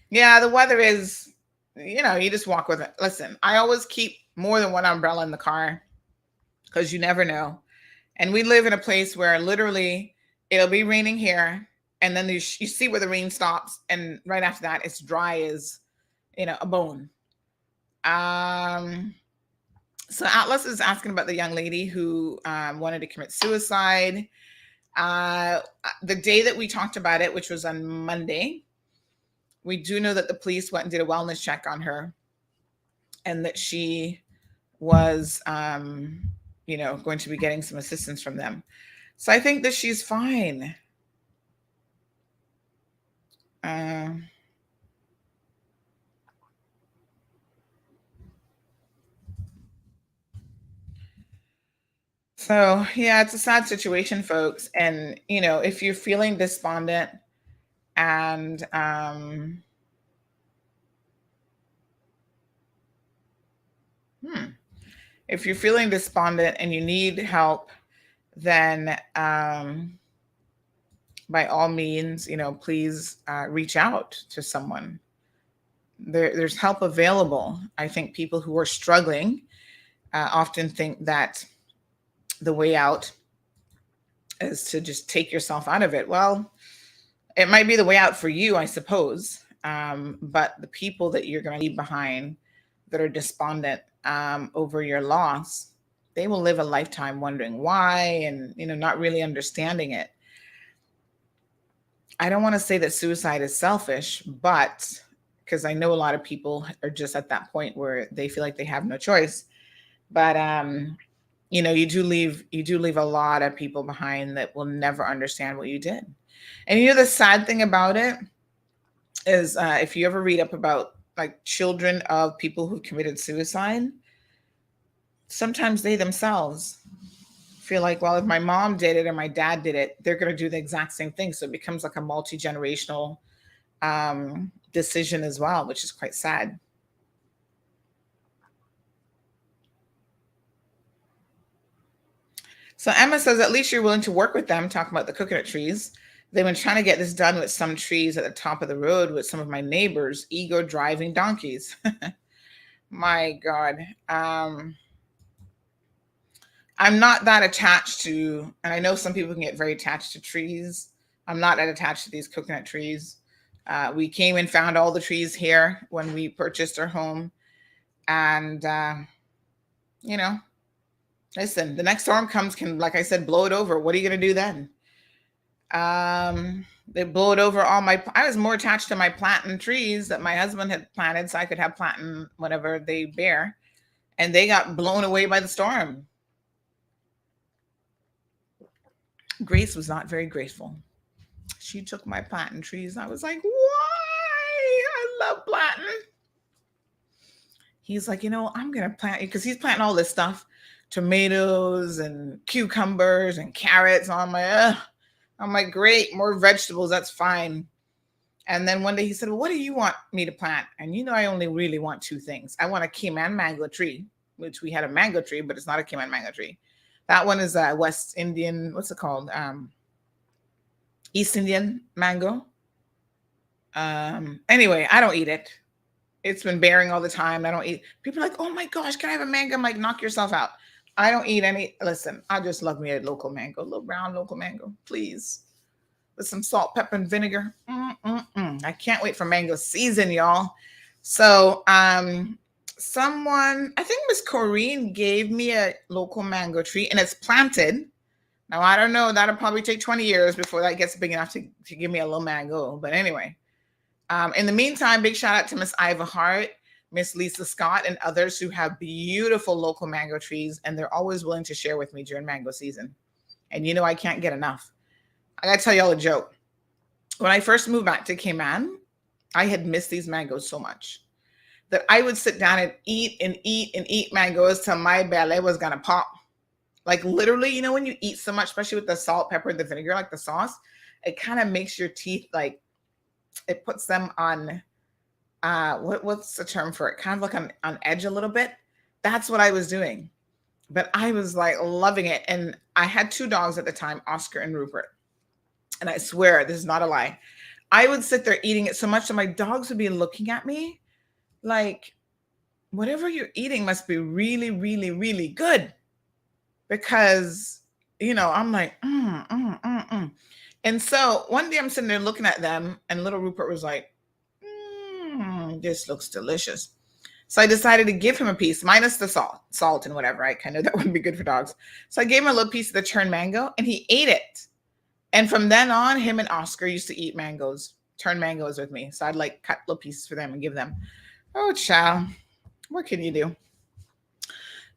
Yeah, the weather is, you just walk with it. Listen, I always keep more than one umbrella in the car because you never know. And we live in a place where literally it'll be raining here. And then you see where the rain stops. And right after that, it's dry as, a bone. So Atlas is asking about the young lady who wanted to commit suicide. The day that we talked about it, which was on Monday, we do know that the police went and did a wellness check on her and that she was, going to be getting some assistance from them. So I think that she's fine. So yeah, it's a sad situation, folks. And if you're feeling despondent and if you're feeling despondent and you need help, then by all means, please reach out to someone. There's help available. I think people who are struggling often think that the way out is to just take yourself out of it. Well, it might be the way out for you, I suppose. But the people that you're going to leave behind that are despondent over your loss, they will live a lifetime wondering why and, not really understanding it. I don't want to say that suicide is selfish, but because I know a lot of people are just at that point where they feel like they have no choice. But you do leave a lot of people behind that will never understand what you did. And the sad thing about it is if you ever read up about like children of people who committed suicide, sometimes they themselves feel like, well, if my mom did it or my dad did it, they're going to do the exact same thing. So it becomes like a multi-generational decision as well, which is quite sad. So Emma says, at least you're willing to work with them, talking about the coconut trees. They've been trying to get this done with some trees at the top of the road with some of my neighbors, ego driving donkeys. My God. I'm not that attached to, and I know some people can get very attached to trees. I'm not that attached to these coconut trees. We came and found all the trees here when we purchased our home. And, listen, the next storm comes, can, like I said, blow it over. What are you going to do then? They blow it over I was more attached to my plantain trees that my husband had planted so I could have plantain whenever they bear. And they got blown away by the storm. Grace was not very graceful. She took my plantain trees. And I was like, why? I love plantain. He's like, I'm going to plant, because he's planting all this stuff, tomatoes and cucumbers and carrots. I'm like, great, more vegetables. That's fine. And then one day he said, well, what do you want me to plant? And I only really want two things. I want a Cayman mango tree, which we had a mango tree, but it's not a Cayman mango tree. That one is a West Indian, what's it called? East Indian mango. Anyway, I don't eat it. It's been bearing all the time. I don't eat. People are like, oh my gosh, can I have a mango? I'm like, knock yourself out. I don't eat any. Listen, I just love me a local mango, a little brown local mango, please. With some salt, pepper, and vinegar. I can't wait for mango season, y'all. So, someone, I think Miss Corrine gave me a local mango tree and it's planted. Now, I don't know. That'll probably take 20 years before that gets big enough to give me a little mango. But anyway, in the meantime, big shout out to Miss Iva Hart, Miss Lisa Scott, and others who have beautiful local mango trees. And they're always willing to share with me during mango season. And I can't get enough. I got to tell y'all a joke. When I first moved back to Cayman, I had missed these mangoes so much that I would sit down and eat mangoes till my belly was going to pop. Like literally, when you eat so much, especially with the salt, pepper, and the vinegar, like the sauce, it kind of makes your teeth, like it puts them on, what's the term for it? Kind of like on edge a little bit. That's what I was doing. But I was like loving it. And I had two dogs at the time, Oscar and Rupert. And I swear, this is not a lie. I would sit there eating it so much that my dogs would be looking at me like, whatever you're eating must be really, really, really good. Because, I'm like, And so one day I'm sitting there looking at them and little Rupert was like, this looks delicious. So I decided to give him a piece, minus the salt and whatever. I kind of, that wouldn't be good for dogs. So I gave him a little piece of the turned mango and he ate it. And from then on, him and Oscar used to eat turned mangoes with me. So I'd like cut little pieces for them and give them. Oh, child, what can you do?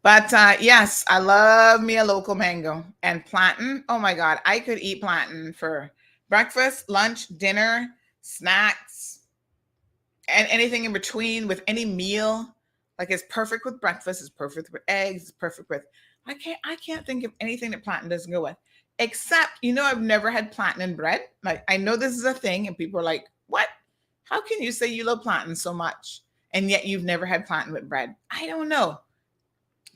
But yes, I love me a local mango and plantain. Oh my God, I could eat plantain for breakfast, lunch, dinner, snacks, and anything in between with any meal. Like it's perfect with breakfast, it's perfect with eggs, it's perfect with I can't think of anything that plantain doesn't go with. Except, I've never had plantain in bread. Like I know this is a thing, and people are like, what? How can you say you love plantain so much? And yet you've never had plantain with bread? I don't know.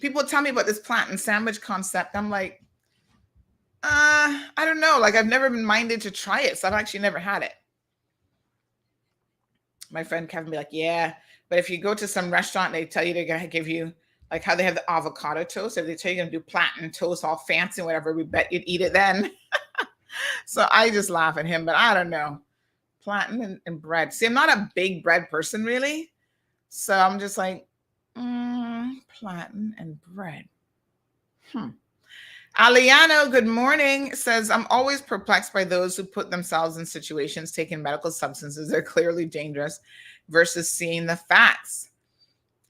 People tell me about this plantain sandwich concept. I'm like, I don't know. Like I've never been minded to try it, so I've actually never had it. My friend Kevin be like, yeah, but if you go to some restaurant, they tell you they're gonna give you like how they have the avocado toast. If they tell you you're gonna do plantain toast, all fancy and whatever, we bet you'd eat it then. So I just laugh at him, but I don't know. Plantain and bread. See, I'm not a big bread person really, so I'm just like, plantain and bread. Aliano, good morning, says, I'm always perplexed by those who put themselves in situations taking medical substances that are clearly dangerous versus seeing the facts.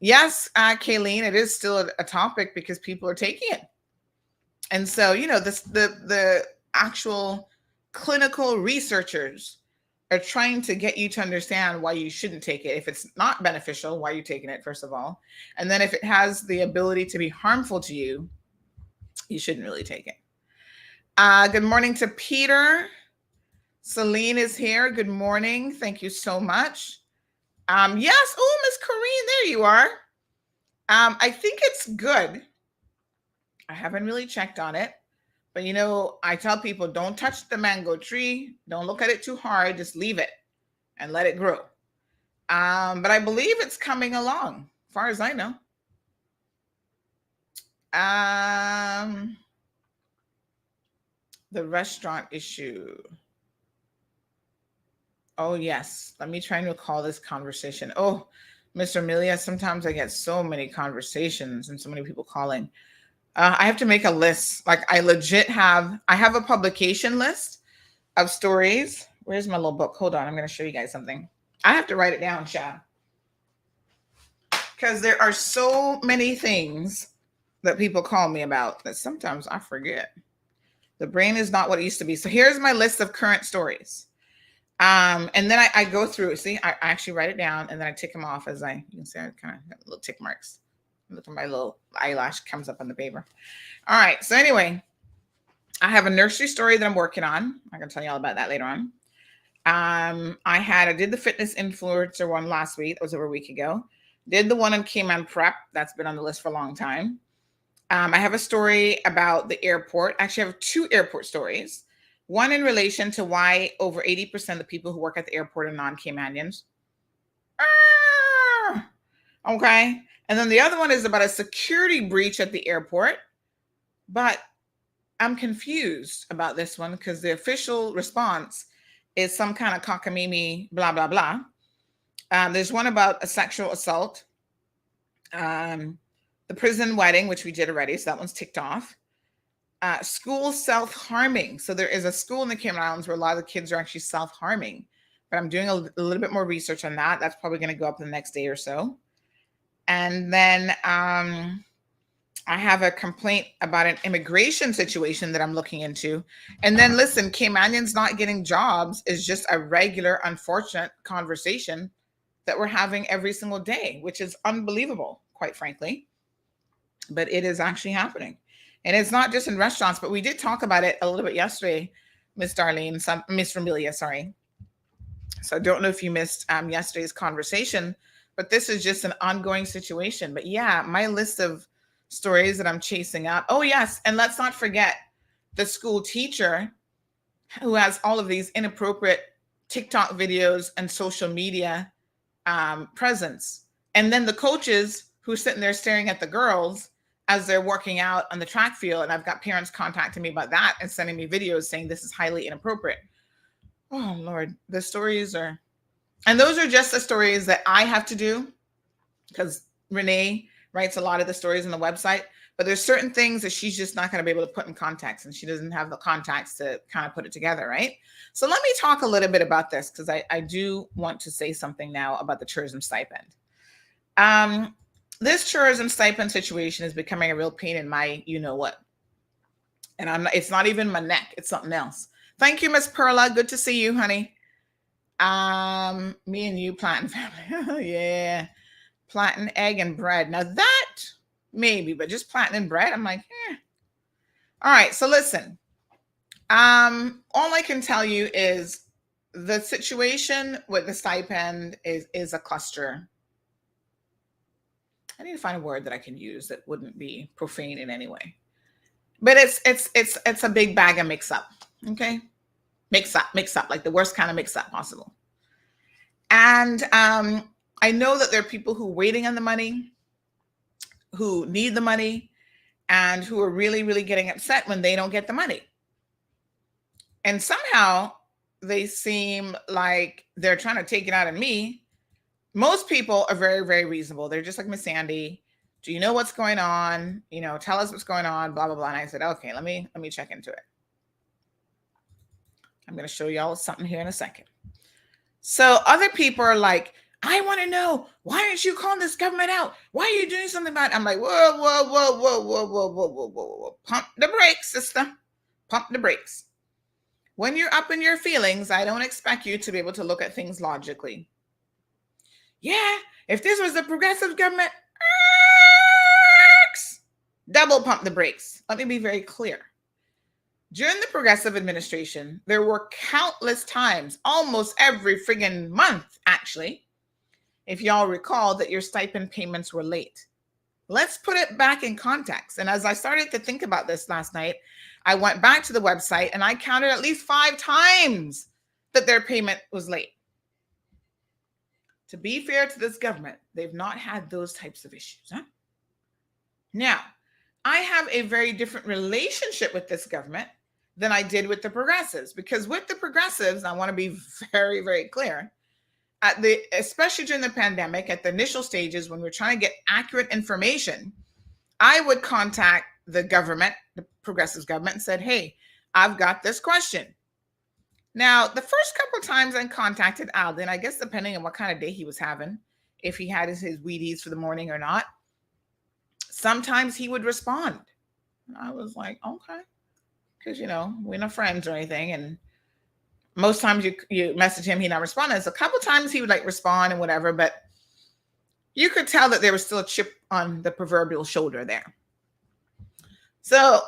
Yes, Kayleen, it is still a topic because people are taking it. And so, the actual clinical researchers are trying to get you to understand why you shouldn't take it. If it's not beneficial, why are you taking it, first of all? And then if it has the ability to be harmful to you, you shouldn't really take it. Good morning to Peter. Celine is here. Good morning. Thank you so much. Yes. Oh, Miss Corrine, there you are. I think it's good. I haven't really checked on it, but I tell people don't touch the mango tree. Don't look at it too hard. Just leave it and let it grow. But I believe it's coming along, as far as I know. The restaurant issue. Oh, yes. Let me try and recall this conversation. Oh, Mr. Amelia, sometimes I get so many conversations and so many people calling. I have to make a list. Like I have a publication list of stories. Where's my little book? Hold on. I'm going to show you guys something. I have to write it down, Chad. Because there are so many things that people call me about that sometimes I forget. The brain is not what it used to be. So here's my list of current stories. And then I go through it. See, I actually write it down and then I tick them off you can see I kind of have little tick marks. Look at my little eyelash comes up on the paper. All right. So anyway, I have a nursery story that I'm working on. I can tell you all about that later on. I did the fitness influencer one last week. It was over a week ago. Did the one on Cayman Prep. That's been on the list for a long time. I have a story about the airport. Actually, I have 2 airport stories. One in relation to why over 80% of the people who work at the airport are non-Caymanians. Okay. And then the other one is about a security breach at the airport. But I'm confused about this one because the official response is some kind of cockamamie, blah, blah, blah. There's one about a sexual assault. The prison wedding, which we did already. So that one's ticked off. School self-harming. So there is a school in the Cayman Islands where a lot of the kids are actually self-harming. But I'm doing a little bit more research on that. That's probably going to go up in the next day or so. And then I have a complaint about an immigration situation that I'm looking into. And then listen, Caymanians not getting jobs is just a regular, unfortunate conversation that we're having every single day, which is unbelievable, quite frankly. But it is actually happening. And it's not just in restaurants, but we did talk about it a little bit yesterday, Miss Amelia, sorry. So I don't know if you missed yesterday's conversation, but this is just an ongoing situation. But yeah, my list of stories that I'm chasing up. Oh, yes. And let's not forget the school teacher who has all of these inappropriate TikTok videos and social media presence. And then the coaches who are sitting there staring at the girls as they're working out on the track field. And I've got parents contacting me about that and sending me videos saying this is highly inappropriate. Oh, Lord, the stories are, and those are just the stories that I have to do because Renee writes a lot of the stories on the website, but there's certain things that she's just not going to be able to put in context and she doesn't have the contacts to kind of put it together, right? So let me talk a little bit about this because I do want to say something now about the tourism stipend. this tourism stipend situation is becoming a real pain in my you-know-what. And it's not even my neck. It's something else. Thank you, Miss Perla. Good to see you, honey. Me and you, Plantain family. Yeah. Plantain, egg, and bread. Now that maybe, but just plantain and bread. I'm like, All right. So listen, all I can tell you is the situation with the stipend is a cluster. I need to find a word that I can use that wouldn't be profane in any way. But it's a big bag of mix up. Okay. Mix up, like the worst kind of mix up possible. And I know that there are people who are waiting on the money, who need the money, and who are really, really getting upset when they don't get the money. And somehow they seem like they're trying to take it out of me. Most people are very, very reasonable. They're just like Miss Sandy. Do you know what's going on? Tell us what's going on, blah, blah, blah. And I said, okay, let me check into it. I'm going to show y'all something here in a second. So other people are like, I want to know, why aren't you calling this government out? Why are you doing something about it? I'm like, whoa, whoa, whoa, whoa, whoa, whoa, whoa, whoa, whoa, whoa. Pump the brakes, sister. Pump the brakes. When you're up in your feelings, I don't expect you to be able to look at things logically. Yeah, if this was the progressive government, double pump the brakes. Let me be very clear. During the progressive administration, there were countless times, almost every friggin' month, actually, if y'all recall, that your stipend payments were late. Let's put it back in context. And as I started to think about this last night, I went back to the website and I counted at least 5 times that their payment was late. To be fair to this government, they've not had those types of issues. Huh? Now, I have a very different relationship with this government than I did with the progressives, because with the progressives, I want to be very, very clear, especially during the pandemic, at the initial stages when we're trying to get accurate information, I would contact the government, the progressives government, and said, hey, I've got this question. Now, the first couple of times I contacted Alden, I guess depending on what kind of day he was having, if he had his Wheaties for the morning or not, sometimes he would respond. And I was like, okay, because, we're not friends or anything. And most times you message him, he not responding. So a couple of times he would respond and whatever, but you could tell that there was still a chip on the proverbial shoulder there. So,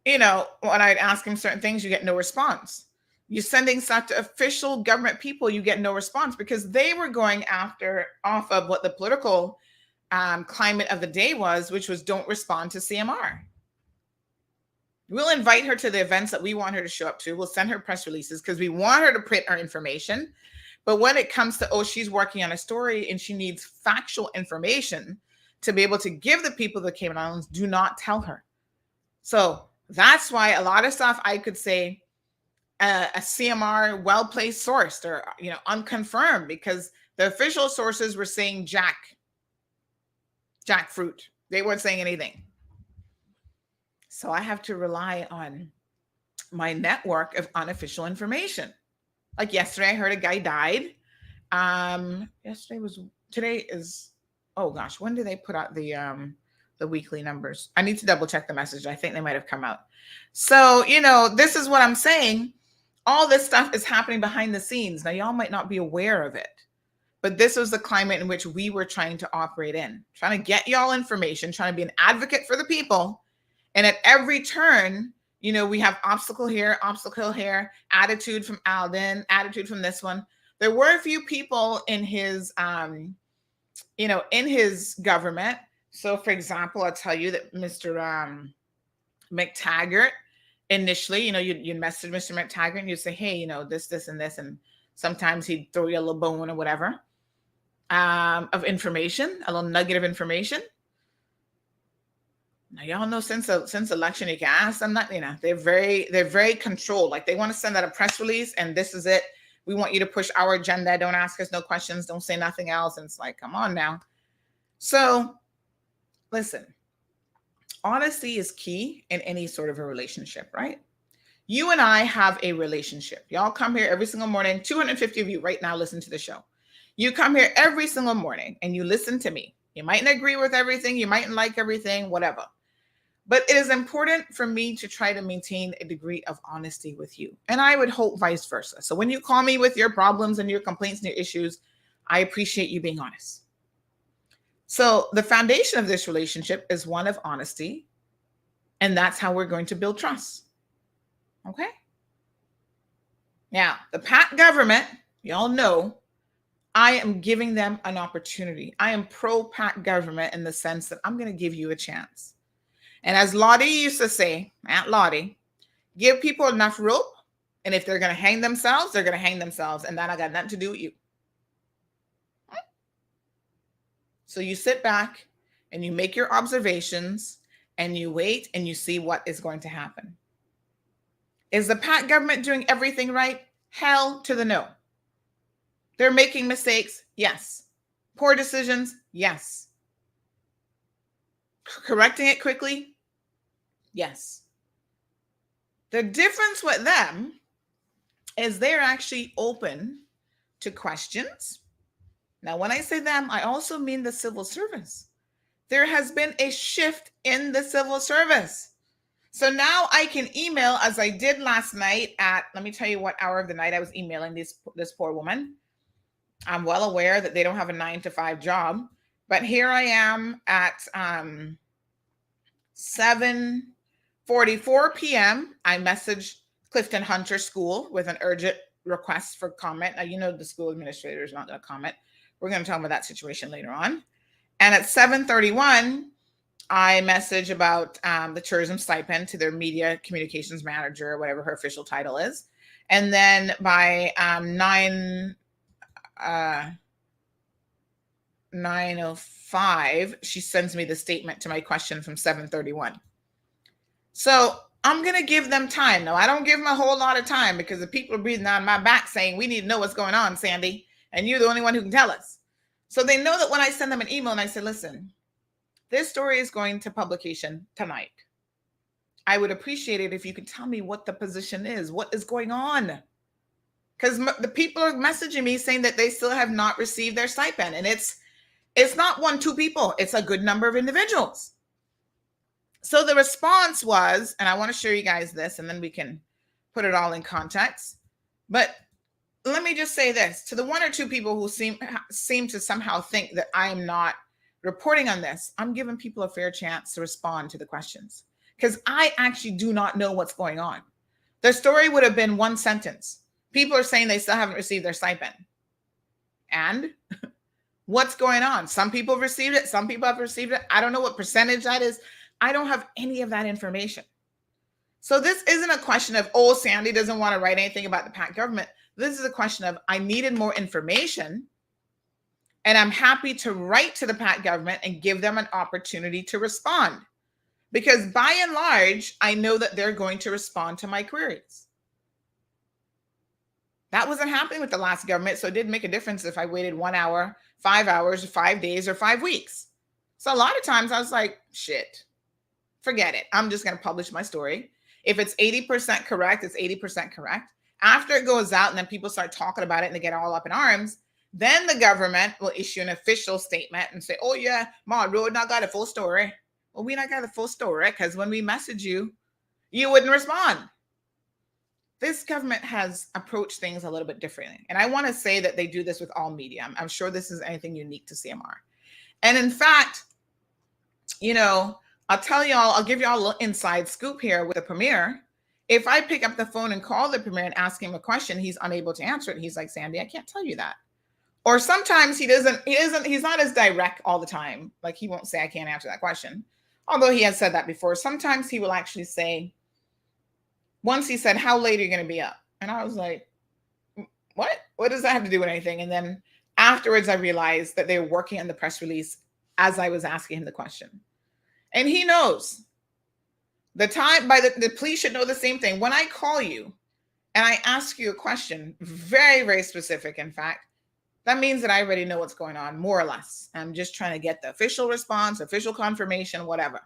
when I'd ask him certain things, you get no response. You're sending stuff to official government people, you get no response, because they were going off of what the political climate of the day was, which was don't respond to CMR. We'll invite her to the events that we want her to show up to. We'll send her press releases because we want her to print our information. But when it comes to, she's working on a story and she needs factual information to be able to give the people of the Cayman Islands, do not tell her. So that's why a lot of stuff I could say a CMR well-placed sourced or, unconfirmed, because the official sources were saying jackfruit. They weren't saying anything. So I have to rely on my network of unofficial information. Like yesterday, I heard a guy died. Today is, oh gosh, when do they put out the weekly numbers? I need to double check the message. I think they might have come out. So, this is what I'm saying. All this stuff is happening behind the scenes. Now, y'all might not be aware of it, but this was the climate in which we were trying to operate in, trying to get y'all information, trying to be an advocate for the people. And at every turn, we have obstacle here, attitude from Alden, attitude from this one. There were a few people in his, in his government. So, for example, I'll tell you that Mr. McTaggart, initially, you'd message Mr. McTaggart and you'd say, hey, this, and this. And sometimes he'd throw you a little bone or whatever of information, a little nugget of information. Now, y'all know since election, you can ask them that, they're very controlled. Like they want to send out a press release and this is it. We want you to push our agenda. Don't ask us no questions. Don't say nothing else. And it's like, come on now. So listen, honesty is key in any sort of a relationship, right? You and I have a relationship. Y'all come here every single morning. 250 of you right now listen to the show. You come here every single morning and you listen to me. You mightn't agree with everything. You mightn't like everything, whatever. But it is important for me to try to maintain a degree of honesty with you. And I would hope vice versa. So when you call me with your problems and your complaints and your issues, I appreciate you being honest. So the foundation of this relationship is one of honesty. And that's how we're going to build trust. Okay? Now, the PACT government, y'all know, I am giving them an opportunity. I am pro-PACT government in the sense that I'm going to give you a chance. And as Lottie used to say, Aunt Lottie, give people enough rope, and if they're going to hang themselves, they're going to hang themselves, and that I got nothing to do with you. So you sit back and you make your observations and you wait and you see what is going to happen. Is the PACT government doing everything right? Hell to the no. They're making mistakes? Yes. Poor decisions? Yes. Correcting it quickly? Yes. The difference with them is they're actually open to questions. Now, when I say them, I also mean the civil service. There has been a shift in the civil service. So now I can email as I did last night at, let me tell you what hour of the night I was emailing this poor woman. I'm well aware that they don't have a 9-to-5 job, but here I am at 7:44 p.m. I messaged Clifton Hunter School with an urgent request for comment. Now, you know, the school administrator is not going to comment. We're going to talk about that situation later on. And at 7:31, I message about the tourism stipend to their media communications manager, whatever her official title is. And then by 9:05, she sends me the statement to my question from 7:31. So I'm going to give them time. Now, I don't give them a whole lot of time because the people are breathing on my back saying, we need to know what's going on, Sandy. And you're the only one who can tell us. So they know that when I send them an email and I say, listen, this story is going to publication tonight. I would appreciate it if you could tell me what the position is, what is going on. Because the people are messaging me saying that they still have not received their stipend. And it's not 1-2 people. It's a good number of individuals. So the response was, and I want to show you guys this, and then we can put it all in context. But let me just say this. To the 1 or 2 people who seem to somehow think that I am not reporting on this, I'm giving people a fair chance to respond to the questions. Because I actually do not know what's going on. The story would have been 1 sentence. People are saying they still haven't received their stipend. And what's going on? Some people have received it. Some people have received it. I don't know what percentage that is. I don't have any of that information. So this isn't a question of, oh, Sandy doesn't want to write anything about the PACT government. This is a question of, I needed more information. And I'm happy to write to the PACT government and give them an opportunity to respond. Because by and large, I know that they're going to respond to my queries. That wasn't happening with the last government, so it didn't make a difference if I waited 1 hour, 5 hours, 5 days, or 5 weeks. So a lot of times I was like, shit, forget it. I'm just going to publish my story. If it's 80% correct, it's 80% correct. After it goes out and then people start talking about it and they get all up in arms, then the government will issue an official statement and say, oh yeah, Ma Road not got a full story. Well, we not got a full story because when we message you, you wouldn't respond. This government has approached things a little bit differently. And I want to say that they do this with all media. I'm sure this is anything unique to CMR. And in fact, you know, I'll give y'all a little inside scoop here with the premier. If I pick up the phone and call the premier and ask him a question, he's unable to answer it. He's like, Sandy, I can't tell you that. Or sometimes he's not as direct all the time. Like he won't say, I can't answer that question. Although he has said that before. Sometimes he will actually say, once he said, how late are you going to be up? And I was like, what? What does that have to do with anything? And then afterwards, I realized that they were working on the press release as I was asking him the question. And he knows the police should know the same thing. When I call you and I ask you a question, very, very specific, in fact, that means that I already know what's going on, more or less. I'm just trying to get the official response, official confirmation, whatever.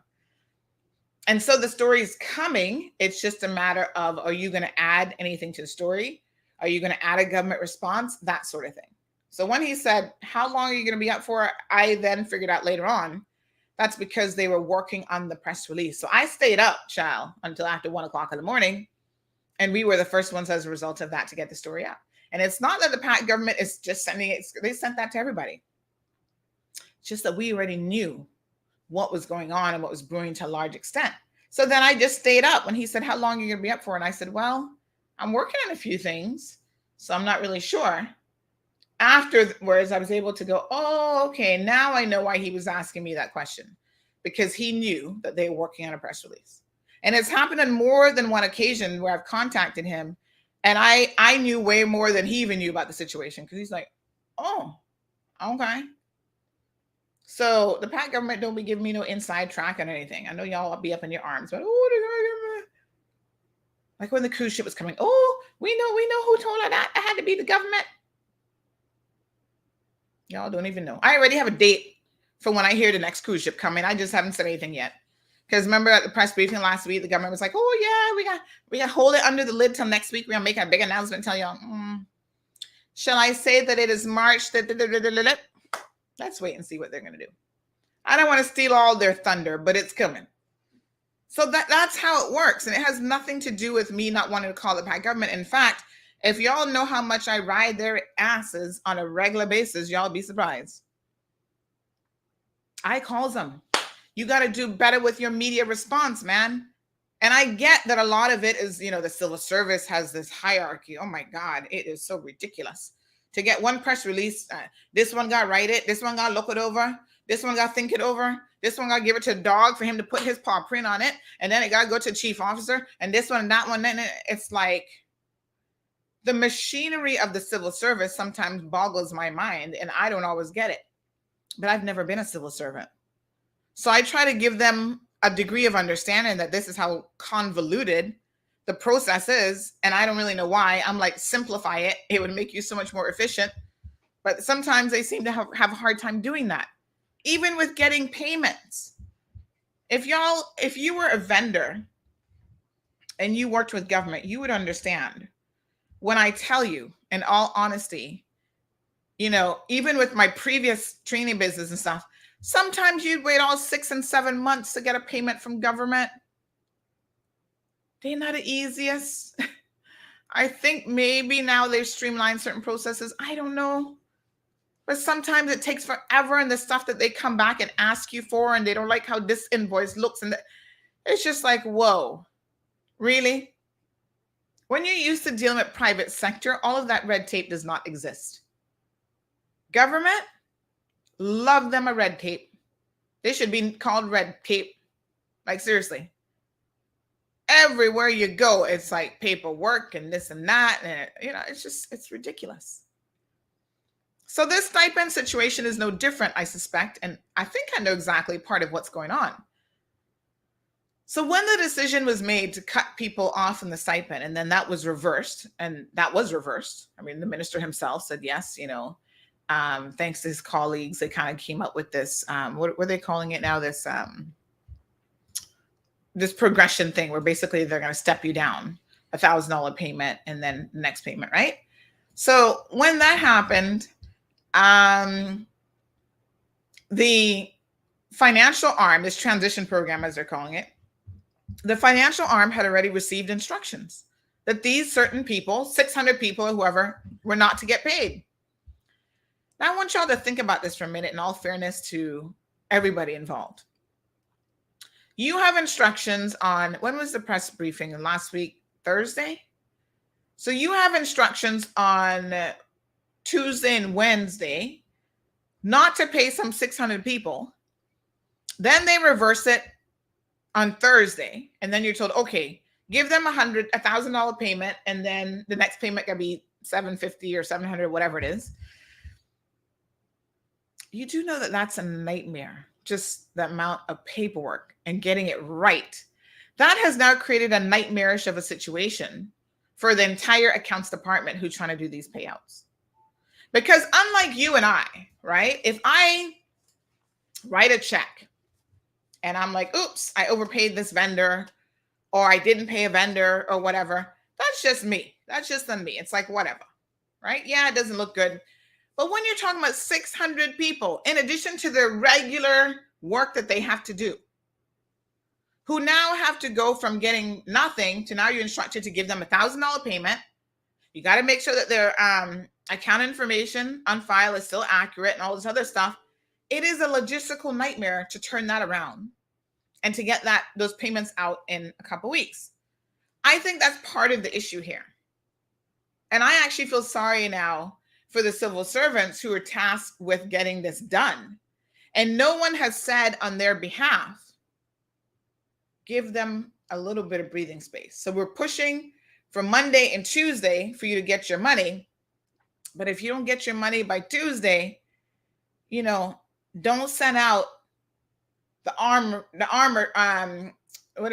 And so the story is coming. It's just a matter of, are you going to add anything to the story? Are you going to add a government response? That sort of thing. So when he said, how long are you going to be up for? I then figured out later on, that's because they were working on the press release. So I stayed up, child, until after 1 o'clock in the morning. And we were the first ones as a result of that to get the story out. And it's not that the PACT government is just sending it. They sent that to everybody. It's just that we already knew what was going on and what was brewing to a large extent. So then I just stayed up when he said, how long are you going to be up for? And I said, well, I'm working on a few things, so I'm not really sure. Afterwards, I was able to go, oh, okay, now I know why he was asking me that question, because he knew that they were working on a press release. And it's happened on more than one occasion where I've contacted him, and I knew way more than he even knew about the situation, because he's like, oh, okay. So the PACT government don't be giving me no inside track on anything. I know y'all will be up in your arms, but like when the cruise ship was coming, oh, we know who told her that. It had to be the government. Y'all don't even know. I already have a date for when I hear the next cruise ship coming. I just haven't said anything yet. Because remember at the press briefing last week, the government was like, oh yeah, we got to hold it under the lid till next week. We're gonna make a big announcement, tell y'all. Shall I say that it is March? Let's wait and see what they're gonna do. I don't want to steal all their thunder, but it's coming. So that's how it works. And it has nothing to do with me not wanting to call the PACT government. In fact, if y'all know how much I ride their asses on a regular basis, y'all be surprised. I calls them. You got to do better with your media response, man. And I get that a lot of it is, the civil service has this hierarchy. Oh my God, it is so ridiculous. To get one press release, this one got to write it, this one got to look it over, this one got to think it over, this one got to give it to a dog for him to put his paw print on it, and then it got to go to the chief officer, and this one and that one. Then it's like the machinery of the civil service sometimes boggles my mind, and I don't always get it. But I've never been a civil servant. So I try to give them a degree of understanding that this is how convoluted the process is. And I don't really know why. I'm like, simplify it. It would make you so much more efficient. But sometimes they seem to have a hard time doing that. Even with getting payments. If you were a vendor and you worked with government, you would understand when I tell you, in all honesty, even with my previous training business and stuff, sometimes you'd wait all 6 and 7 months to get a payment from government. They're not the easiest. I think maybe now they've streamlined certain processes. I don't know. But sometimes it takes forever, and the stuff that they come back and ask you for, and they don't like how this invoice looks. And it's just like, whoa, really? When you're used to dealing with private sector, all of that red tape does not exist. Government, love them a red tape. They should be called red tape. Like, seriously. Everywhere you go, it's like paperwork and this and that. And, it's ridiculous. So this stipend situation is no different, I suspect. And I think I know exactly part of what's going on. So when the decision was made to cut people off in the stipend, and then that was reversed, I mean, the minister himself said, yes, thanks to his colleagues, they kind of came up with this, what were they calling it now? This progression thing where basically they're going to step you down $1,000 payment and then the next payment, right? So when that happened, the financial arm, this transition program, as they're calling it, the financial arm had already received instructions that these certain people, 600 people or whoever, were not to get paid. Now, I want y'all to think about this for a minute, in all fairness to everybody involved. You have instructions on, when was the press briefing? Last week, Thursday? So you have instructions on Tuesday and Wednesday not to pay some 600 people. Then they reverse it on Thursday. And then you're told, okay, give them $1,000 payment. And then the next payment can be $750 or $700, whatever it is. You do know that that's a nightmare. Just the amount of paperwork and getting it right. That has now created a nightmarish of a situation for the entire accounts department who's trying to do these payouts. Because unlike you and I, right? If I write a check and I'm like, oops, I overpaid this vendor, or I didn't pay a vendor or whatever, that's just me. That's just on me. It's like, whatever, right? Yeah, it doesn't look good. But when you're talking about 600 people, in addition to their regular work that they have to do, who now have to go from getting nothing to now you're instructed to give them $1,000 payment. You got to make sure that their account information on file is still accurate and all this other stuff. It is a logistical nightmare to turn that around and to get those payments out in a couple weeks. I think that's part of the issue here. And I actually feel sorry now for the civil servants who are tasked with getting this done. And no one has said on their behalf, give them a little bit of breathing space. So we're pushing for Monday and Tuesday for you to get your money. But if you don't get your money by Tuesday, don't send out the armor, don't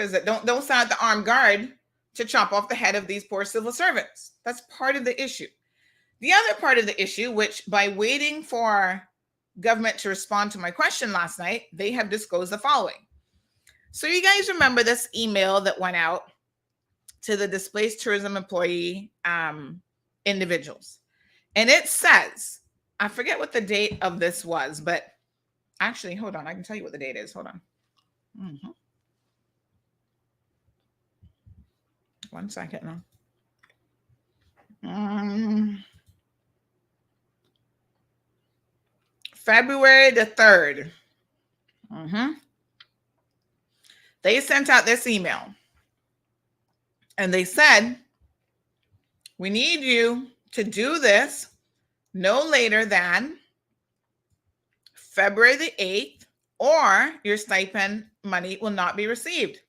send out the armed guard to chop off the head of these poor civil servants. That's part of the issue. The other part of the issue, which by waiting for government to respond to my question last night, they have disclosed the following. So you guys remember this email that went out to the displaced tourism employee individuals. And it says, I forget what the date of this was, but actually, hold on. I can tell you what the date is. Hold on. One second now. February the 3rd. They sent out this email. And they said, we need you to do this no later than February the 8th, or your stipend money will not be received.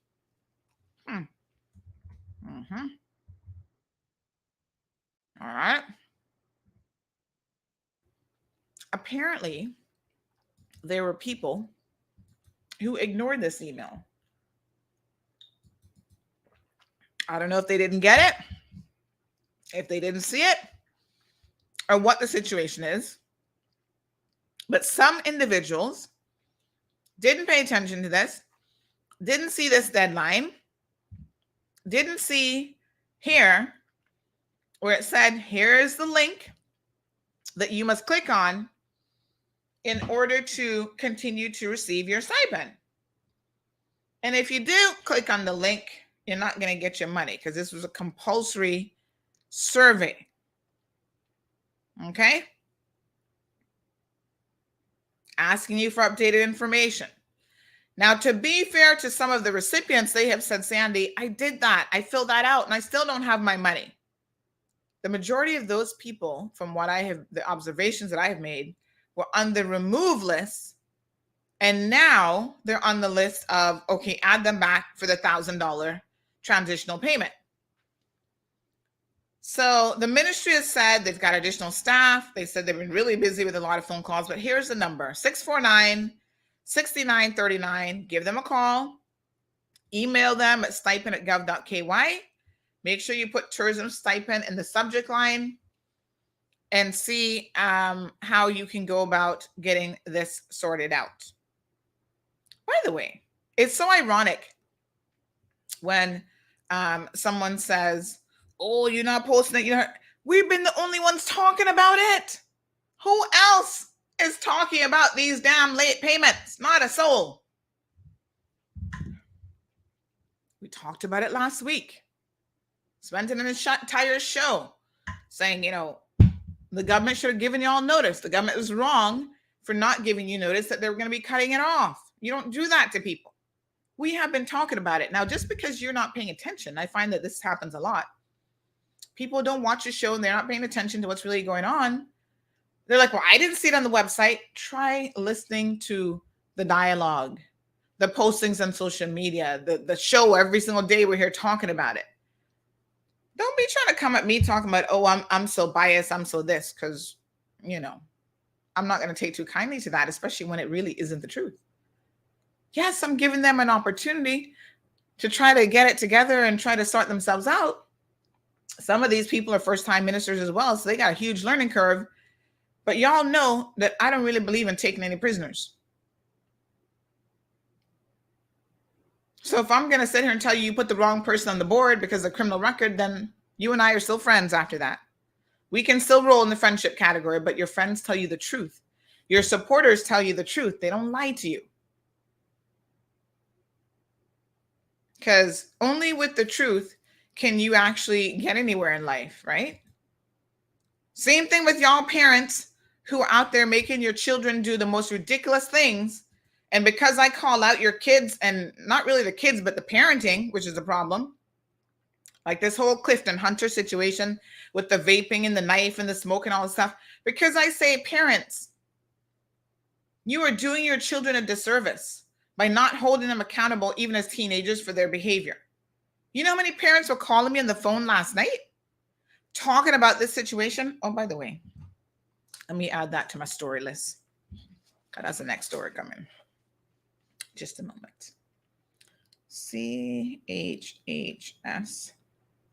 All right. Apparently, there were people who ignored this email. I don't know if they didn't get it, if they didn't see it, or what the situation is. But some individuals didn't pay attention to this, didn't see this deadline, didn't see here where it said, here's the link that you must click on in order to continue to receive your stipend. And if you do click on the link, you're not going to get your money because this was a compulsory survey. Okay? Asking you for updated information. Now, to be fair to some of the recipients, they have said, Sandy, I did that. I filled that out and I still don't have my money. The majority of those people, from what the observations that I have made, were on the remove list. And now they're on the list of, okay, add them back for the $1,000 transitional payment. So the ministry has said they've got additional staff. They said they've been really busy with a lot of phone calls, but here's the number, 649-6939. Give them a call. Email them at stipend@gov.ky. Make sure you put tourism stipend in the subject line and see how you can go about getting this sorted out. By the way, it's so ironic when someone says, oh, you're not posting it. We've been the only ones talking about it. Who else is talking about these damn late payments? Not a soul. We talked about it last week. Spent an entire show saying, the government should have given you all notice. The government was wrong for not giving you notice that they were going to be cutting it off. You don't do that to people. We have been talking about it. Now, just because you're not paying attention, I find that this happens a lot. People don't watch the show and they're not paying attention to what's really going on. They're like, well, I didn't see it on the website. Try listening to the dialogue, the postings on social media, the show every single day we're here talking about it. Don't be trying to come at me talking about, oh, I'm so biased, I'm so this, because, I'm not going to take too kindly to that, especially when it really isn't the truth. Yes, I'm giving them an opportunity to try to get it together and try to sort themselves out. Some of these people are first-time ministers as well, so they got a huge learning curve. But y'all know that I don't really believe in taking any prisoners. So if I'm going to sit here and tell you put the wrong person on the board because of criminal record, then you and I are still friends after that. We can still roll in the friendship category, but your friends tell you the truth. Your supporters tell you the truth. They don't lie to you. Because only with the truth can you actually get anywhere in life, right? Same thing with y'all parents who are out there making your children do the most ridiculous things. And because I call out your kids, and not really the kids, but the parenting, which is a problem, like this whole Clifton Hunter situation with the vaping and the knife and the smoke and all this stuff, because I say, parents, you are doing your children a disservice by not holding them accountable, even as teenagers, for their behavior. You know how many parents were calling me on the phone last night talking about this situation? Oh, by the way, let me add that to my story list. God, that's the next story coming. Just a moment. CHHS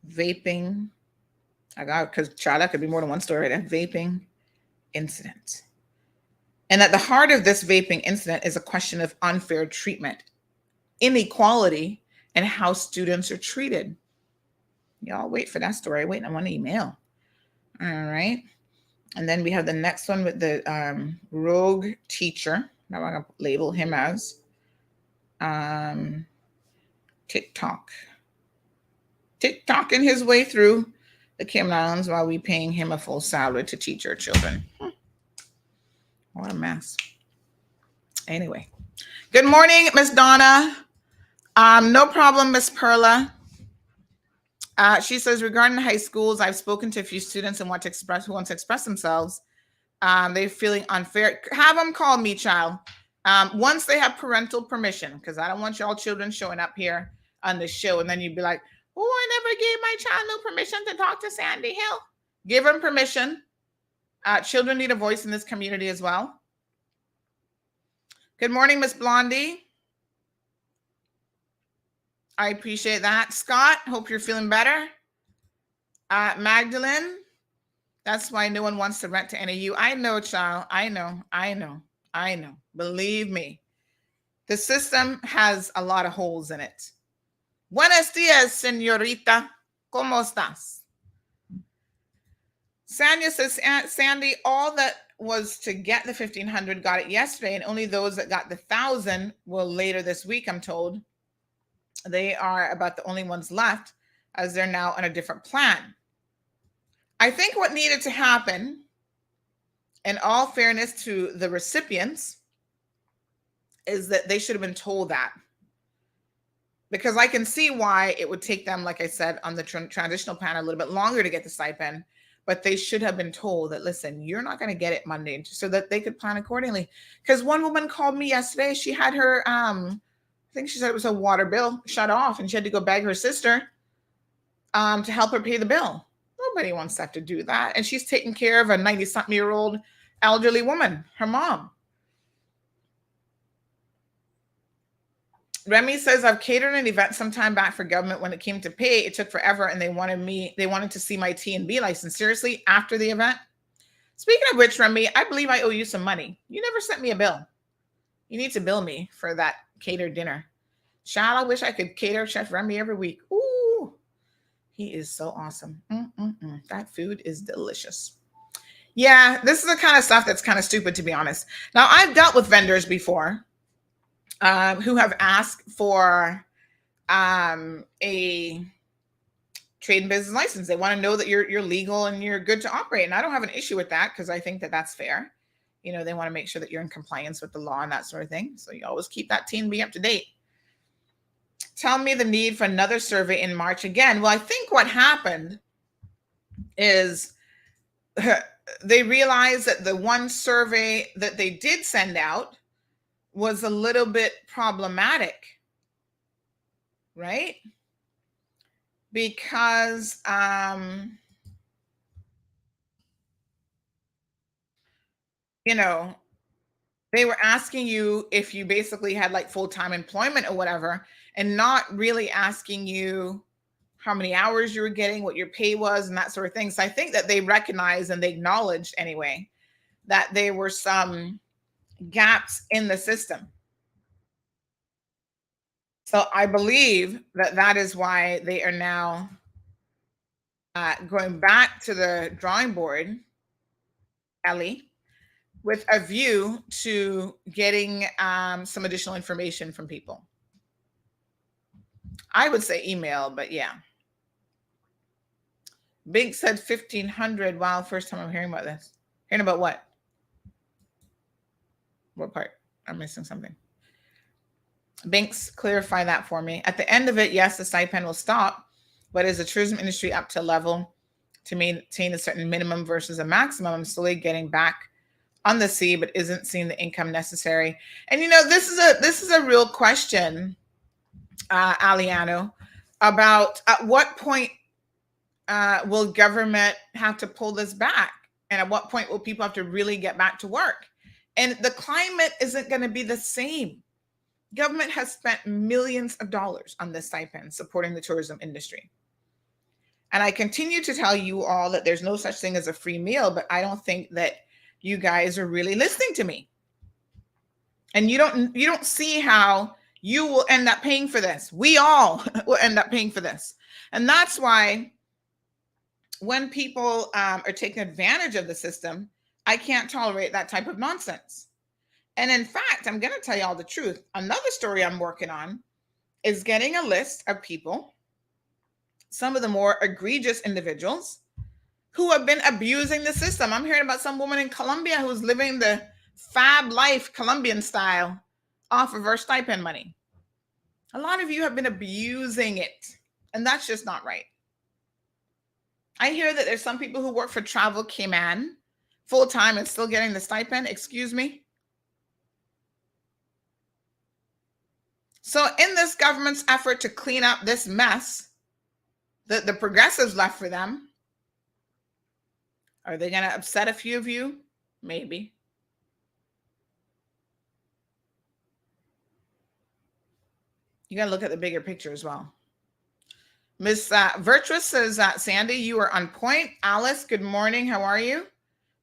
vaping. I got, because child, that could be more than one story. That vaping incident. And at the heart of this vaping incident is a question of unfair treatment, inequality, and how students are treated. Y'all wait for that story. Wait, I want an email. All right. And then we have the next one with the rogue teacher. Now I'm going to label him as TikTok. TikToking his way through the Cayman Islands while we paying him a full salary to teach our children. What a mess. Anyway. Good morning, Miss Donna. No problem, Miss Perla. She says, regarding high schools, I've spoken to a few students and who want to express themselves. They're feeling unfair. Have them call me, child. Once they have parental permission, because I don't want y'all children showing up here on the show and then you'd be like, oh, I never gave my child no permission to talk to Sandy Hill. Give them permission. Children need a voice in this community as well. Good morning, Miss Blondie. I appreciate that. Scott, hope you're feeling better. Magdalene, that's why no one wants to rent to NAU. I know, child. I know. Believe me. The system has a lot of holes in it. Buenos dias, señorita. ¿Cómo estás? Sanya says, Sandy, all that was to get the 1,500 got it yesterday, and only those that got the 1,000 will later this week, I'm told. They are about the only ones left, as they're now on a different plan. I think what needed to happen, in all fairness to the recipients, is that they should have been told that. Because I can see why it would take them, like I said, on the transitional plan a little bit longer to get the stipend, but they should have been told that, listen, you're not going to get it Monday, so that they could plan accordingly. Because one woman called me yesterday. She had her, I think she said it was a water bill shut off, and she had to go beg her sister to help her pay the bill. Nobody wants to have to do that. And she's taking care of a 90-something-year-old elderly woman, her mom. Remy says, I've catered an event some time back for government. When it came to pay, it took forever, and they wanted to see my T&B license. Seriously, after the event? Speaking of which, Remy, I believe I owe you some money. You never sent me a bill. You need to bill me for that catered dinner. Child, I wish I could cater Chef Remy every week. Ooh, he is so awesome. That food is delicious. Yeah, this is the kind of stuff that's kind of stupid, to be honest. Now, I've dealt with vendors before who have asked for a trade and business license. They want to know that you're legal and you're good to operate. And I don't have an issue with that, because I think that that's fair. You know, they want to make sure that you're in compliance with the law and that sort of thing. So you always keep that T&B up to date. Tell me the need for another survey in March again. Well, I think what happened is they realized that the one survey that they did send out was a little bit problematic, right? Because you know, they were asking you if you basically had like full-time employment or whatever, and not really asking you how many hours you were getting, what your pay was, and that sort of thing. So I think that they recognized, and they acknowledged anyway, that there were some gaps in the system. So I believe that that is why they are now going back to the drawing board, Ellie, with a view to getting some additional information from people. I would say email, but yeah. Big said 1,500. Wow, first time I'm hearing about this. Hearing about what? What part? I'm missing something. Binks, clarify that for me. At the end of it, yes, the stipend will stop, but is the tourism industry up to level to maintain a certain minimum versus a maximum? I'm slowly getting back on the sea, but isn't seeing the income necessary. And this is a real question, Aliano, about at what point will government have to pull this back, and at what point will people have to really get back to work? And the climate isn't going to be the same. Government has spent millions of dollars on this stipend supporting the tourism industry. And I continue to tell you all that there's no such thing as a free meal, but I don't think that you guys are really listening to me. And you don't see how you will end up paying for this. We all will end up paying for this. And that's why when people are taking advantage of the system, I can't tolerate that type of nonsense. And in fact, I'm going to tell you all the truth. Another story I'm working on is getting a list of people, some of the more egregious individuals who have been abusing the system. I'm hearing about some woman in Colombia who's living the fab life, Colombian style, off of her stipend money. A lot of you have been abusing it, and that's just not right. I hear that there's some people who work for Travel Cayman full-time and still getting the stipend. Excuse me. So in this government's effort to clean up this mess that the progressives left for them, are they going to upset a few of you? Maybe. You got to look at the bigger picture as well. Miss Virtuous says, Sandy, you are on point. Alice, good morning. How are you?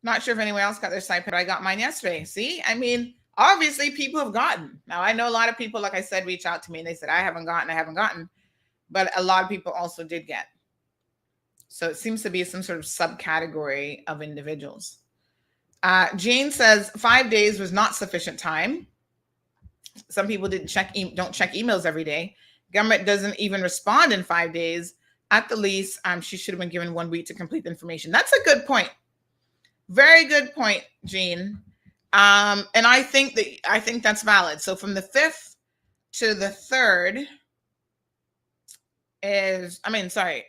Not sure if anyone else got their stipend. I got mine yesterday. See, I mean, obviously people have gotten. Now, I know a lot of people, like I said, reach out to me and they said, I haven't gotten. But a lot of people also did get. So it seems to be some sort of subcategory of individuals. Jane says 5 days was not sufficient time. Some people don't check emails every day. Government doesn't even respond in 5 days. At the least, she should have been given 1 week to complete the information. That's a good point. Very good point, Jean. And I think that's valid. So from the 5th to the 3rd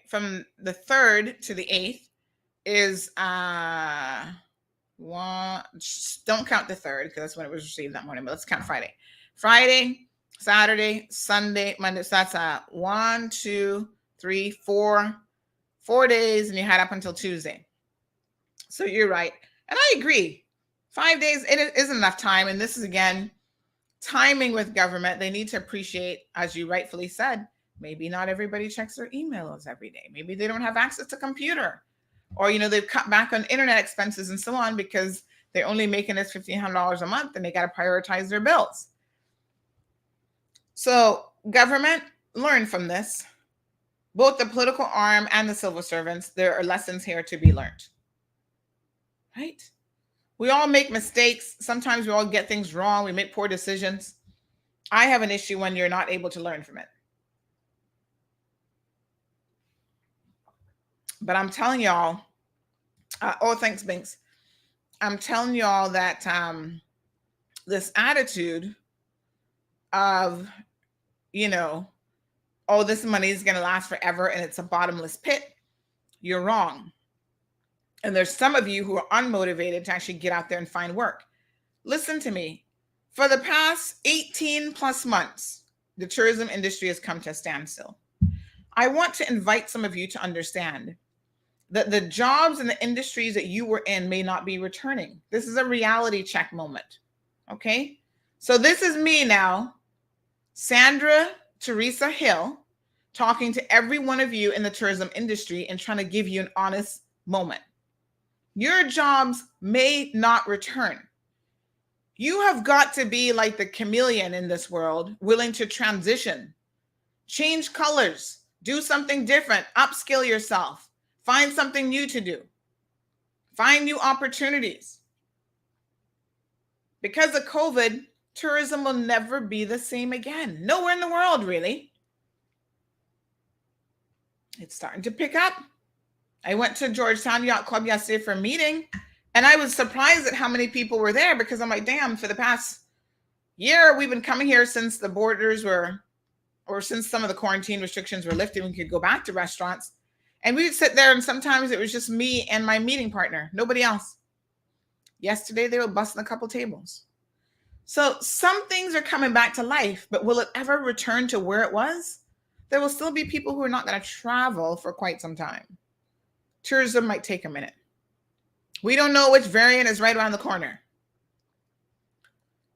from the 3rd to the 8th is don't count the 3rd because that's when it was received that morning, but let's count Friday. Friday, Saturday, Sunday, Monday. So that's 1, 2, 3, 4 days, and you had up until Tuesday. So you're right. And I agree. 5 days, it isn't enough time. And this is, again, timing with government. They need to appreciate, as you rightfully said, maybe not everybody checks their emails every day. Maybe they don't have access to computer. Or, they've cut back on internet expenses and so on because they're only making this $1,500 a month and they got to prioritize their bills. So government, learn from this. Both the political arm and the civil servants, there are lessons here to be learned. Right? We all make mistakes. Sometimes we all get things wrong. We make poor decisions. I have an issue when you're not able to learn from it. But I'm telling y'all, thanks, Binks. I'm telling y'all that this attitude of, this money is going to last forever and it's a bottomless pit, you're wrong. And there's some of you who are unmotivated to actually get out there and find work. Listen to me. For the past 18 plus months, the tourism industry has come to a standstill. I want to invite some of you to understand that the jobs and the industries that you were in may not be returning. This is a reality check moment. Okay? So this is me now, Sandra Teresa Hill, talking to every one of you in the tourism industry and trying to give you an honest moment. Your jobs may not return. You have got to be like the chameleon in this world, willing to transition, change colors, do something different, upskill yourself, Find something new to do. Find new opportunities. Because of COVID, tourism will never be the same again. Nowhere in the world, really. It's starting to pick up. I went to Georgetown Yacht Club yesterday for a meeting, and I was surprised at how many people were there, because I'm like, damn, for the past year, we've been coming here since the borders were, or since some of the quarantine restrictions were lifted, we could go back to restaurants. And we would sit there, and sometimes it was just me and my meeting partner, nobody else. Yesterday, they were busting a couple tables. So some things are coming back to life, but will it ever return to where it was? There will still be people who are not going to travel for quite some time. Tourism might take a minute. We don't know which variant is right around the corner.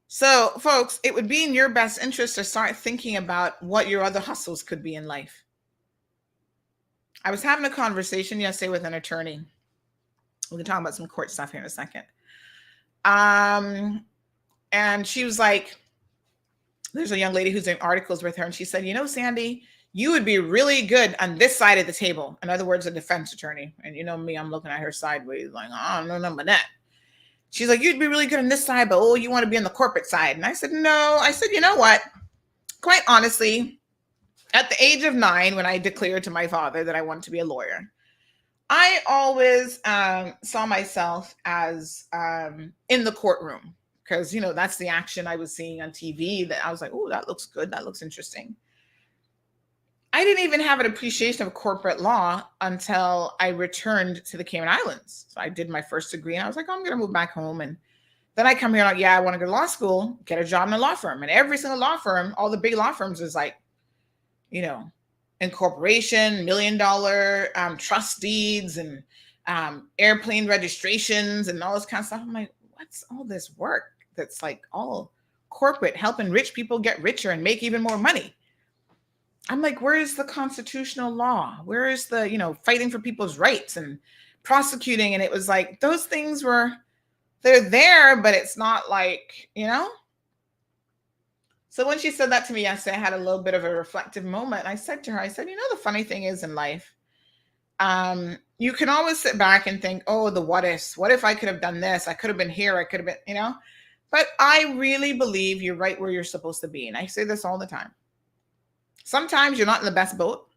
So, folks, it would be in your best interest to start thinking about what your other hustles could be in life. I was having a conversation yesterday with an attorney. We can talk about some court stuff here in a second. And she was like, there's a young lady who's doing articles with her, and she said, you know, Sandy, you would be really good on this side of the table. In other words, a defense attorney. And you know me, I'm looking at her sideways like, I don't know nothing about that. She's like, you'd be really good on this side, but oh, you want to be on the corporate side. And I said, no. I said, you know what? Quite honestly, at the age of 9, when I declared to my father that I wanted to be a lawyer, I always saw myself as in the courtroom, because, you know, that's the action I was seeing on TV that I was like, oh, that looks good. That looks interesting. I didn't even have an appreciation of corporate law until I returned to the Cayman Islands. So I did my first degree, and I was like, oh, I'm going to move back home. And then I come here, like, yeah, I want to go to law school, get a job in a law firm. And every single law firm, all the big law firms is like, you know, incorporation, $1 million trust deeds, and airplane registrations and all this kind of stuff. I'm like, what's all this work that's like all corporate, helping rich people get richer and make even more money? I'm like, where is the constitutional law? Where is the, you know, fighting for people's rights and prosecuting? And it was like, those things they're there, but it's not like, you know? So when she said that to me yesterday, I had a little bit of a reflective moment. I said to her, I said, you know, the funny thing is in life, you can always sit back and think, oh, the what ifs. What if I could have done this? I could have been here. I could have been, you know? But I really believe you're right where you're supposed to be. And I say this all the time. Sometimes you're not in the best boat,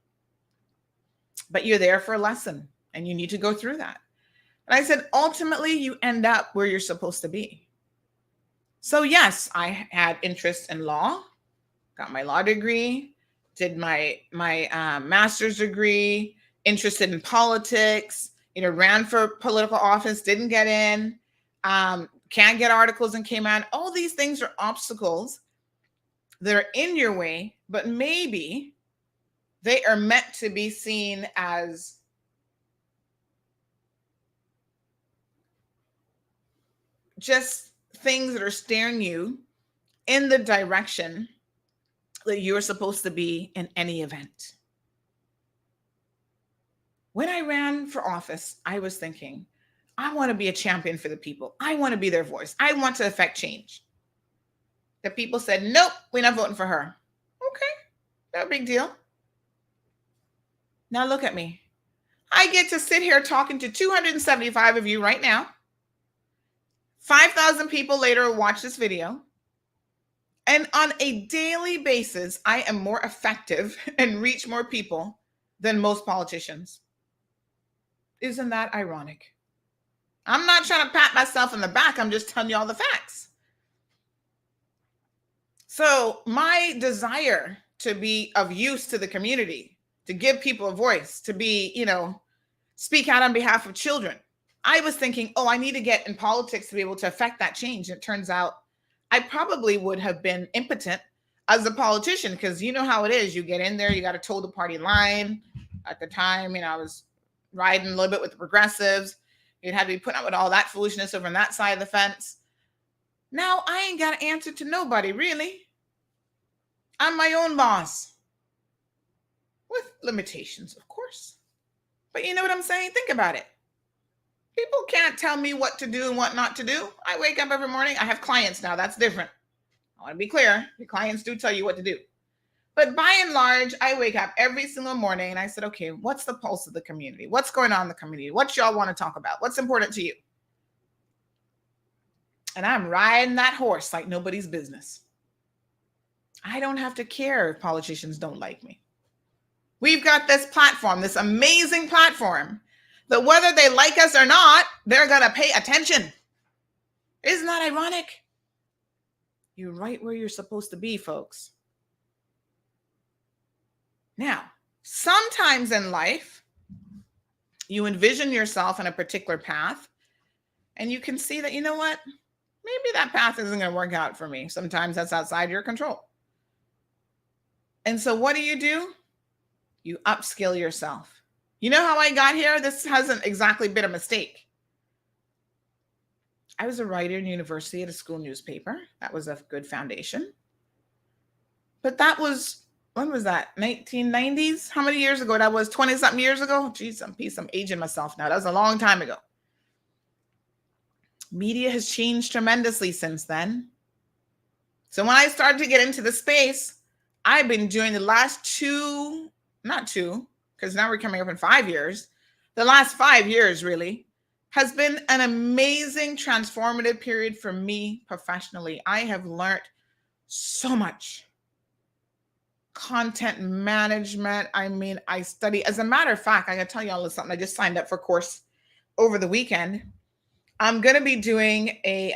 but you're there for a lesson, and you need to go through that. And I said, ultimately, you end up where you're supposed to be. So yes, I had interest in law, got my law degree, did my master's degree, interested in politics, you know, ran for political office, didn't get in, can't get articles in Cayman. All these things are obstacles that are in your way, but maybe they are meant to be seen as just things that are steering you in the direction that you're supposed to be in any event. When I ran for office, I was thinking, I want to be a champion for the people. I want to be their voice. I want to affect change. The people said, nope, we're not voting for her. Okay, no big deal. Now look at me. I get to sit here talking to 275 of you right now. 5,000 people later watch this video. And on a daily basis, I am more effective and reach more people than most politicians. Isn't that ironic? I'm not trying to pat myself on the back. I'm just telling you all the facts. So my desire to be of use to the community, to give people a voice, to be, you know, speak out on behalf of children. I was thinking, oh, I need to get in politics to be able to affect that change. And it turns out I probably would have been impotent as a politician, because you know how it is. You get in there, you got to toe the party line. At the time, you know, I was riding a little bit with the progressives. You'd have to be putting up with all that foolishness over on that side of the fence. Now I ain't got to answer to nobody, really. I'm my own boss. With limitations, of course. But you know what I'm saying? Think about it. People can't tell me what to do and what not to do. I wake up every morning. I have clients now. That's different. I want to be clear. Your clients do tell you what to do. But by and large, I wake up every single morning and I said, okay, what's the pulse of the community? What's going on in the community? What y'all want to talk about? What's important to you? And I'm riding that horse like nobody's business. I don't have to care if politicians don't like me. We've got this platform, this amazing platform, that whether they like us or not, they're going to pay attention. Isn't that ironic? You're right where you're supposed to be, folks. Now, sometimes in life, you envision yourself in a particular path, and you can see that, you know what? Maybe that path isn't going to work out for me. Sometimes that's outside your control. And so what do? You upskill yourself. You know how I got here? This hasn't exactly been a mistake. I was a writer in university at a school newspaper. That was a good foundation. But that was, when was that? 1990s? How many years ago? That was 20-something years ago? Geez, I'm aging myself now. That was a long time ago. Media has changed tremendously since then. So when I started to get into the space, I've been doing the last not two, because now we're coming up in 5 years. The last 5 years really has been an amazing transformative period for me professionally. I have learned so much. Content management. I mean, I study. As a matter of fact, I gotta tell you all something. I just signed up for a course over the weekend. I'm gonna be doing a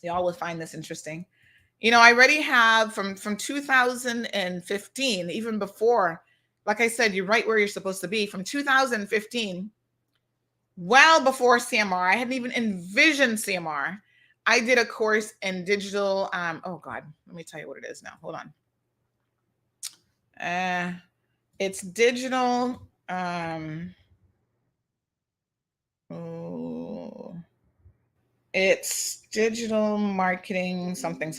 y'all will find this interesting. You know, I already have from 2015, even before, like I said, you're right where you're supposed to be. From 2015, well before CMR, I hadn't even envisioned CMR. I did a course in digital. Oh God, let me tell you what it is now. Hold on. It's digital. It's digital marketing, something.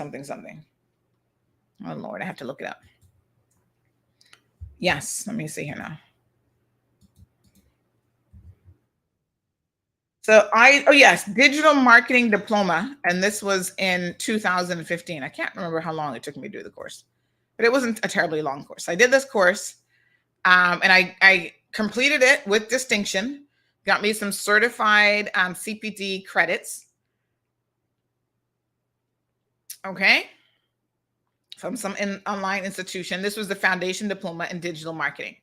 Oh Lord, I have to look it up. Yes, let me see here now. So yes, digital marketing diploma. And this was in 2015. I can't remember how long it took me to do the course, but it wasn't a terribly long course. I did this course and I completed it with distinction, got me some certified CPD credits. Okay. From some online institution. This was the foundation diploma in digital marketing.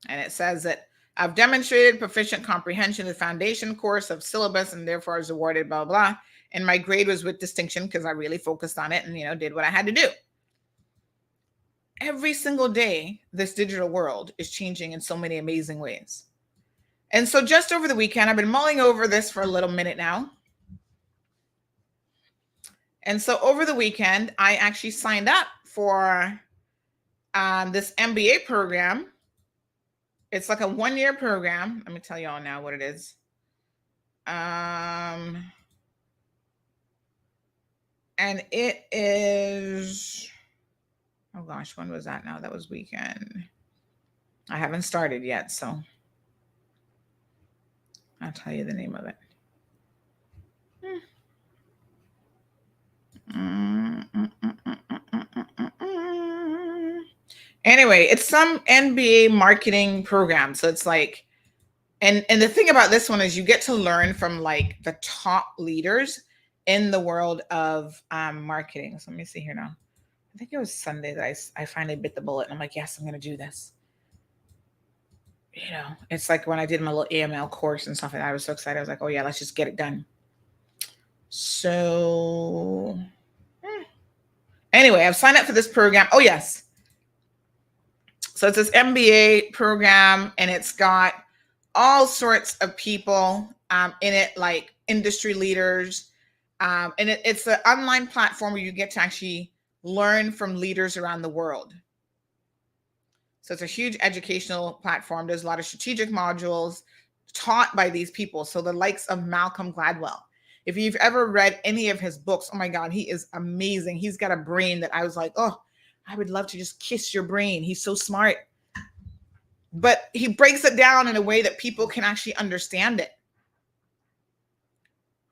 And it says that I've demonstrated proficient comprehension of the foundation course of syllabus and therefore I was awarded blah, blah, blah. And my grade was with distinction because I really focused on it and, did what I had to do. Every single day, this digital world is changing in so many amazing ways. And so just over the weekend, I've been mulling over this for a little minute now. And so over the weekend, I actually signed up for this MBA program. It's like a 1-year program. Let me tell you all now what it is. And it is, oh gosh, when was that now? That was weekend. I haven't started yet, so I'll tell you the name of it. Anyway, it's some NBA marketing program. So it's like, and the thing about this one is you get to learn from like the top leaders in the world of marketing. So let me see here now. I think it was Sunday that I finally bit the bullet and I'm like, yes, I'm going to do this. It's like when I did my little AML course and stuff like that, I was so excited. I was like, oh yeah, let's just get it done. So anyway, I've signed up for this program. Oh yes. So it's this MBA program and it's got all sorts of people in it, like industry leaders. And it's an online platform where you get to actually learn from leaders around the world. So it's a huge educational platform. There's a lot of strategic modules taught by these people. So the likes of Malcolm Gladwell. If you've ever read any of his books, oh my God, he is amazing. He's got a brain that I was like, oh, I would love to just kiss your brain. He's so smart. But he breaks it down in a way that people can actually understand it.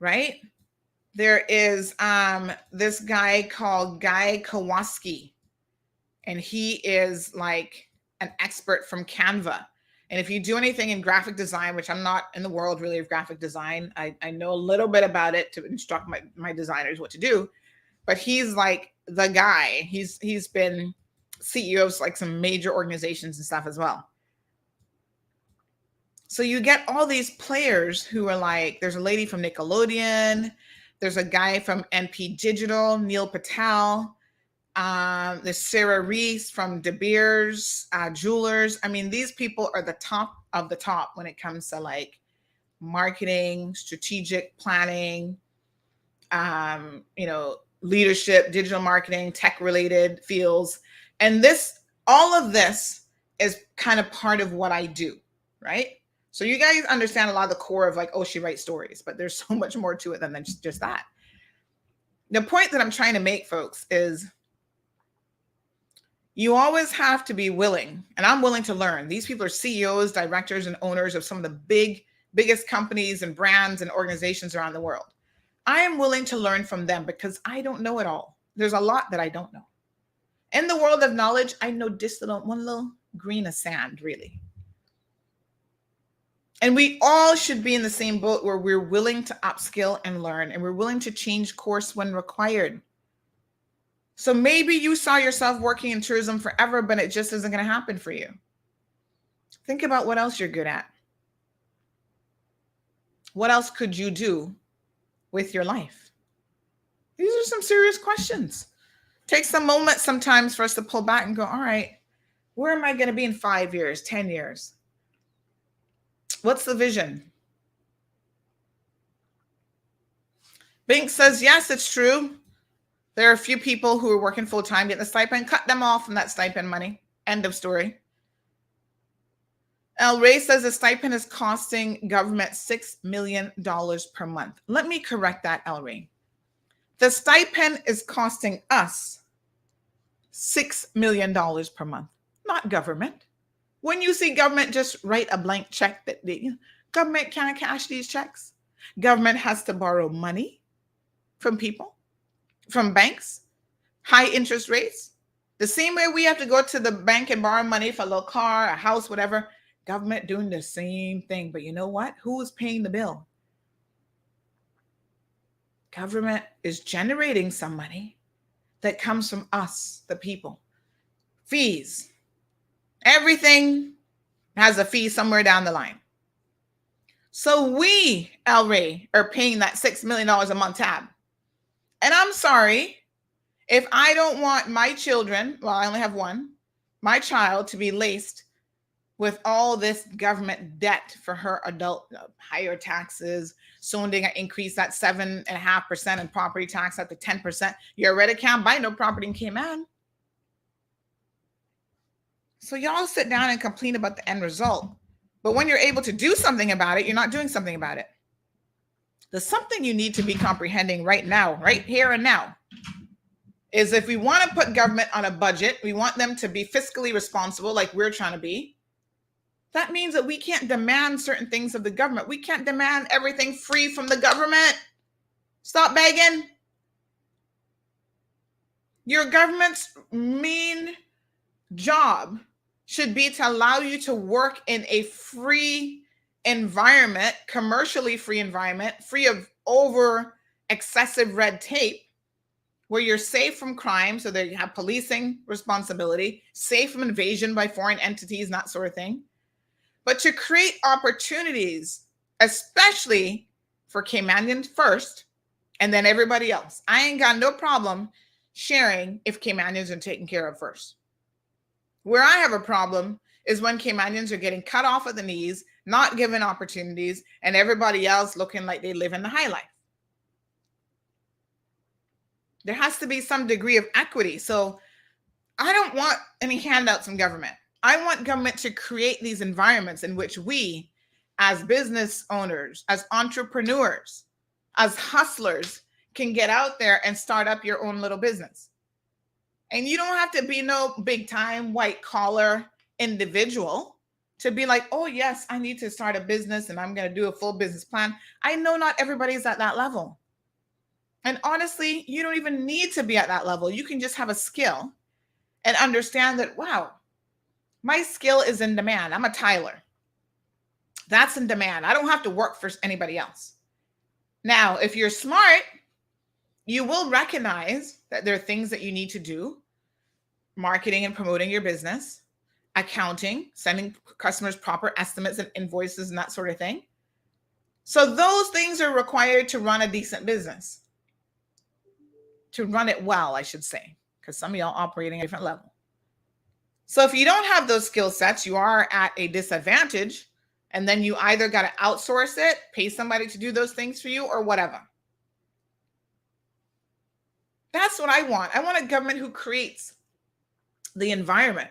Right? There is this guy called Guy Kowalski, and he is like an expert from Canva. And if you do anything in graphic design, which I'm not in the world really of graphic design, I know a little bit about it to instruct my designers what to do. But he's like the guy. He's been CEO of like some major organizations and stuff as well. So you get all these players who are like, there's a lady from Nickelodeon, there's a guy from NP Digital, Neil Patel, there's Sarah Reese from De Beers, Jewelers. I mean, these people are the top of the top when it comes to like marketing, strategic planning, leadership, digital marketing, tech related fields. And all of this is kind of part of what I do, right? So you guys understand a lot of the core of like, oh, she writes stories, but there's so much more to it than just that. The point that I'm trying to make, folks, is you always have to be willing, and I'm willing to learn. These people are CEOs, directors, and owners of some of the biggest companies and brands and organizations around the world. I am willing to learn from them because I don't know it all. There's a lot that I don't know. In the world of knowledge, I know just one little grain of sand, really. And we all should be in the same boat where we're willing to upskill and learn, and we're willing to change course when required. So maybe you saw yourself working in tourism forever, but it just isn't going to happen for you. Think about what else you're good at. What else could you do with your life? These are some serious questions. Take some moments sometimes for us to pull back and go, all right, where am I going to be in 5 years, 10 years? What's the vision? Bink says, yes, it's true. There are a few people who are working full-time, getting the stipend, cut them off from that stipend money. End of story. El Rey says the stipend is costing government $6 million per month. Let me correct that, El Rey. The stipend is costing us $6 million per month, not government. When you see government just write a blank check, government can't cash these checks. Government has to borrow money from people, from banks, high interest rates. The same way we have to go to the bank and borrow money for a little car, a house, whatever. Government doing the same thing. But you know what? Who is paying the bill? Government is generating some money that comes from us, the people. Fees. Everything has a fee somewhere down the line. So we, El Rey, are paying that $6 million a month tab. And I'm sorry, if I don't want my children, well, I only have one, my child to be laced with all this government debt for her adult, higher taxes. Soon they're going to increase that 7.5% in property tax up to 10%. You already can't buy no property in Cayman. So y'all sit down and complain about the end result. But when you're able to do something about it, you're not doing something about it. There's something you need to be comprehending right now, right here and now, is if we want to put government on a budget, we want them to be fiscally responsible like we're trying to be. That means that we can't demand certain things of the government. We can't demand everything free from the government. Stop begging. Your government's main job should be to allow you to work in a free environment, commercially free environment, free of over excessive red tape, where you're safe from crime, so that you have policing responsibility, safe from invasion by foreign entities, that sort of thing. But to create opportunities, especially for Caymanians first, and then everybody else. I ain't got no problem sharing if Caymanians are taken care of first. Where I have a problem is when Caymanians are getting cut off at the knees, not given opportunities, and everybody else looking like they live in the high life. There has to be some degree of equity. So I don't want any handouts from government. I want government to create these environments in which we, as business owners, as entrepreneurs, as hustlers, can get out there and start up your own little business. And you don't have to be no big time white collar individual to be like, oh yes, I need to start a business and I'm going to do a full business plan. I know not everybody's at that level. And honestly, you don't even need to be at that level. You can just have a skill and understand that, wow, my skill is in demand. I'm a Tyler. That's in demand. I don't have to work for anybody else. Now, if you're smart, you will recognize that there are things that you need to do, marketing and promoting your business, accounting, sending customers proper estimates and invoices and that sort of thing. So those things are required to run a decent business, to run it well, I should say, because some of y'all operating at a different level. So if you don't have those skill sets, you are at a disadvantage, and then you either got to outsource it, pay somebody to do those things for you, or whatever. That's what I want. I want a government who creates the environment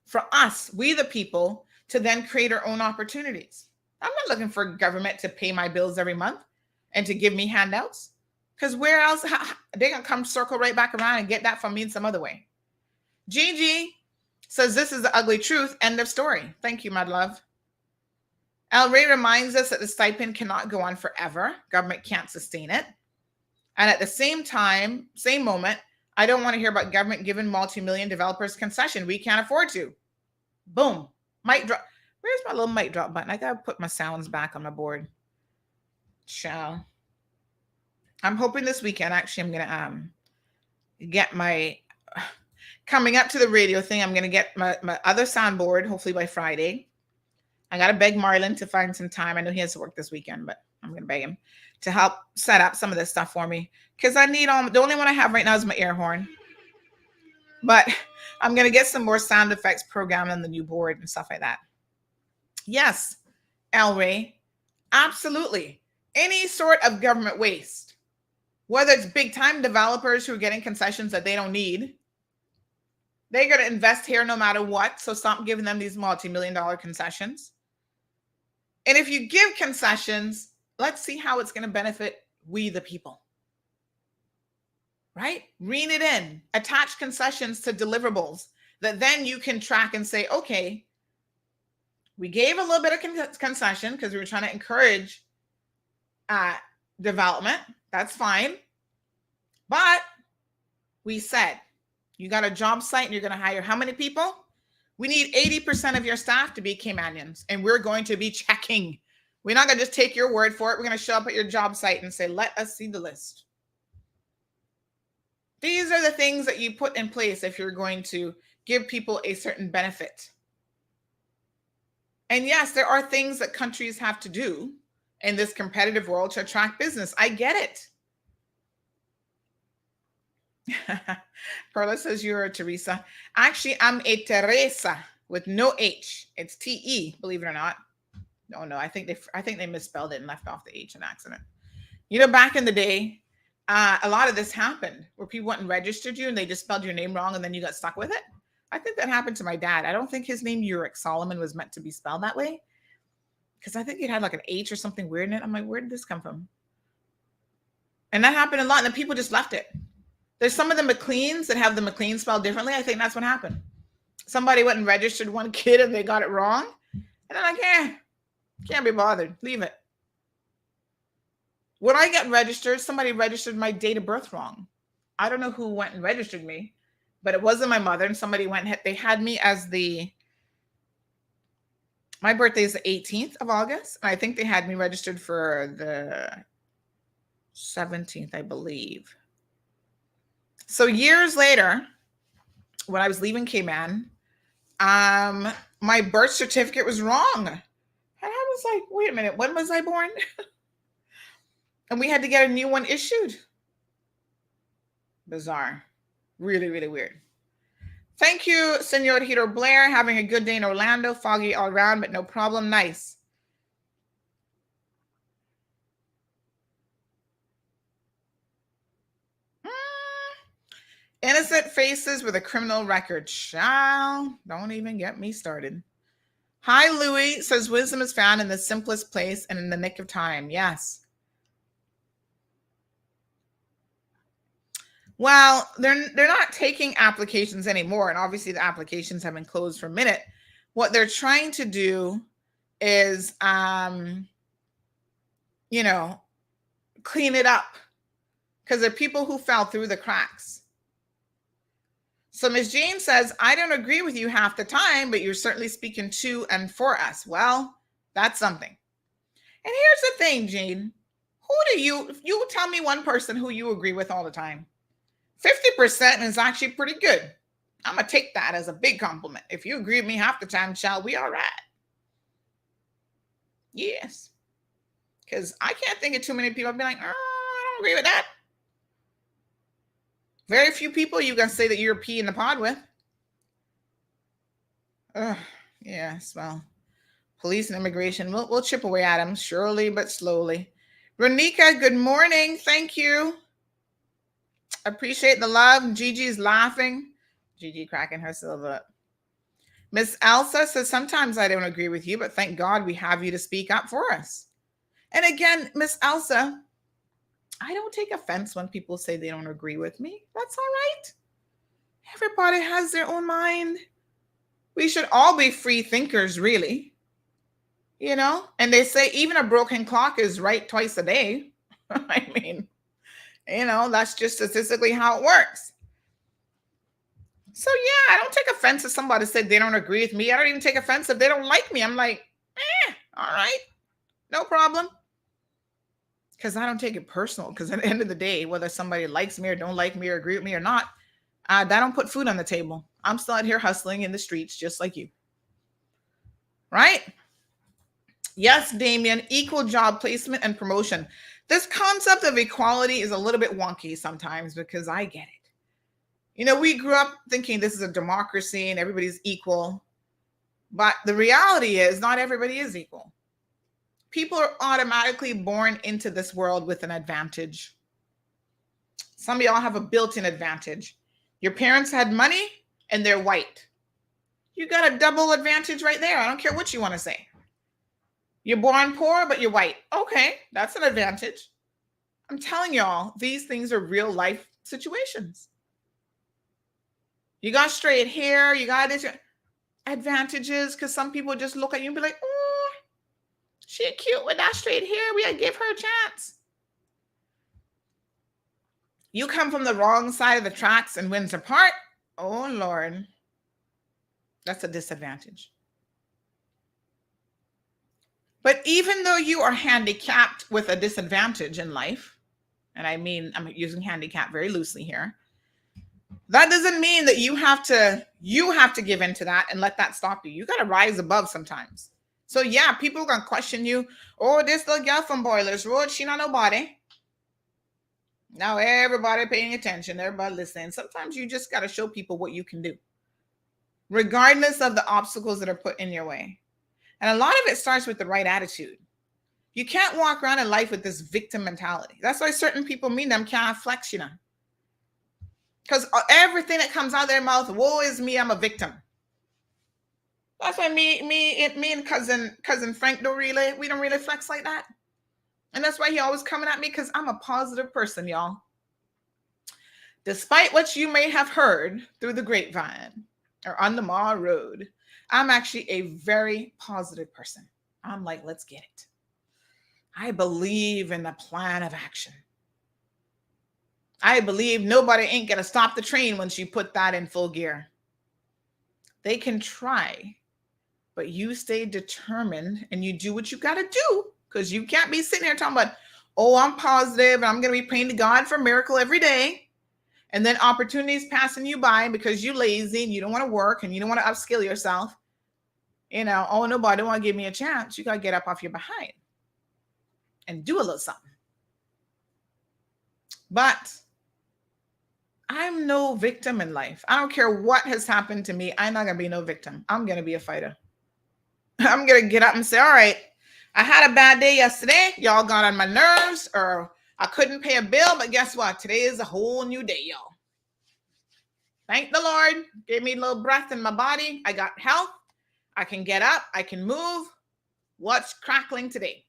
for us, we the people, to then create our own opportunities. I'm not looking for government to pay my bills every month and to give me handouts, because where else? They're going to come circle right back around and get that from me in some other way. Gigi says, this is the ugly truth. End of story. Thank you, my love. El Rey reminds us that the stipend cannot go on forever. Government can't sustain it. And at the same time, same moment, I don't want to hear about government giving multi-million developers concession. We can't afford to. Boom. Mic drop. Where's my little mic drop button? I got to put my sounds back on my board. Ciao. I'm hoping this weekend, actually, I'm going to get my, coming up to the radio thing, I'm going to get my other soundboard, hopefully by Friday. I got to beg Marlon to find some time. I know he has to work this weekend, but I'm going to beg him to help set up some of this stuff for me, because I need the only one I have right now is my air horn. But I'm going to get some more sound effects programmed on the new board and stuff like that. Yes, El Rey, absolutely. Any sort of government waste, whether it's big time developers who are getting concessions that they don't need, they're going to invest here no matter what. So stop giving them these multi-million-dollar concessions. And if you give concessions, let's see how it's going to benefit we the people. Right? Rein it in. Attach concessions to deliverables that then you can track and say, okay, we gave a little bit of concession because we were trying to encourage development. That's fine. But we said, you got a job site and you're going to hire how many people? We need 80% of your staff to be Caymanians, and we're going to be checking. We're not going to just take your word for it. We're going to show up at your job site and say, let us see the list. These are the things that you put in place if you're going to give people a certain benefit. And yes, there are things that countries have to do in this competitive world to attract business. I get it. Perla says you're a Teresa. Actually, I'm a Teresa with no H. It's T-E, believe it or not. No, I think they misspelled it and left off the H in accident. You know, back in the day, a lot of this happened where people went and registered you and they just spelled your name wrong and then you got stuck with it. I think that happened to my dad. I don't think his name, Uric Solomon, was meant to be spelled that way, because I think it had like an H or something weird in it. I'm like, where did this come from? And that happened a lot, and then people just left it. There's some of the McLeans that have the McLean spelled differently. I think that's what happened. Somebody went and registered one kid and they got it wrong. And they're like, can't be bothered. Leave it. When I got registered, somebody registered my date of birth wrong. I don't know who went and registered me, but it wasn't my mother. And somebody went, they had me as my birthday is the 18th of August. And I think they had me registered for the 17th, I believe. So years later, when I was leaving Cayman, my birth certificate was wrong. And I was like, wait a minute, when was I born? And we had to get a new one issued. Bizarre. Really, really weird. Thank you, Senor Hito Blair. Having a good day in Orlando. Foggy all around, but no problem. Nice. Innocent faces with a criminal record. Child, don't even get me started. Hi, Louie. Says wisdom is found in the simplest place and in the nick of time. Yes. Well, they're not taking applications anymore. And obviously the applications have been closed for a minute. What they're trying to do is, clean it up. because they're people who fell through the cracks. So Ms. Jane says, I don't agree with you half the time, but you're certainly speaking to and for us. Well, that's something. And here's the thing, Jane. You tell me one person who you agree with all the time. 50% is actually pretty good. I'm going to take that as a big compliment. If you agree with me half the time, child, we all right. Yes. Because I can't think of too many people. I'll be like, oh, I don't agree with that. Very few people you can say that you're a pea in the pod with. Yes, well, police and immigration, we'll chip away at them, surely but slowly. Renika, good morning. Thank you. Appreciate the love. Gigi's laughing. Gigi cracking herself up. Miss Elsa says, sometimes I don't agree with you, but thank God we have you to speak up for us. And again, Miss Elsa, I don't take offense when people say they don't agree with me. That's all right. Everybody has their own mind. We should all be free thinkers, really. You know, and they say even a broken clock is right twice a day. I mean, you know, that's just statistically how it works. So yeah, I don't take offense if somebody said they don't agree with me. I don't even take offense if they don't like me. I'm like, all right, no problem. Because I don't take it personal. Because at the end of the day, whether somebody likes me or don't like me or agree with me or not, that don't put food on the table. I'm still out here hustling in the streets just like you. Right? Yes, Damien, equal job placement and promotion. This concept of equality is a little bit wonky sometimes because I get it. You know, we grew up thinking this is a democracy and everybody's equal. But the reality is not everybody is equal. People are automatically born into this world with an advantage. Some of y'all have a built-in advantage. Your parents had money and they're white. You got a double advantage right there. I don't care what you want to say. You're born poor, but you're white. Okay, that's an advantage. I'm telling y'all, these things are real life situations. You got straight hair, you got this advantages because some people just look at you and be like, oh, she cute with that straight hair. We gotta give her a chance. You come from the wrong side of the tracks and Windsor Park. Oh, Lord. That's a disadvantage. But even though you are handicapped with a disadvantage in life, and I mean, I'm using handicap very loosely here, that doesn't mean that you have to give in to that and let that stop you. You got to rise above sometimes. So yeah, people are going to question you. Oh, this little girl from Boilers Road, she not nobody. Now everybody paying attention, everybody listening. Sometimes you just got to show people what you can do, regardless of the obstacles that are put in your way. And a lot of it starts with the right attitude. You can't walk around in life with this victim mentality. That's why certain people mean them can't flex, you know. Because everything that comes out of their mouth, woe is me, I'm a victim. That's why me and cousin Frank we don't really flex like that. And that's why he always coming at me, because I'm a positive person, y'all. Despite what you may have heard through the grapevine or on the Mall Road, I'm actually a very positive person. I'm like, let's get it. I believe in the plan of action. I believe nobody ain't going to stop the train once you put that in full gear. They can try, but you stay determined and you do what you got to do, because you can't be sitting here talking about, oh, I'm positive and I'm going to be praying to God for a miracle every day. And then opportunities passing you by because you're lazy and you don't want to work and you don't want to upskill yourself. You know, oh, nobody don't want to give me a chance. You got to get up off your behind and do a little something. But I'm no victim in life. I don't care what has happened to me. I'm not going to be no victim. I'm going to be a fighter. I'm going to get up and say, all right, I had a bad day yesterday. Y'all got on my nerves, or I couldn't pay a bill, but guess what? Today is a whole new day, y'all. Thank the Lord. Gave me a little breath in my body. I got health. I can get up. I can move. What's crackling today?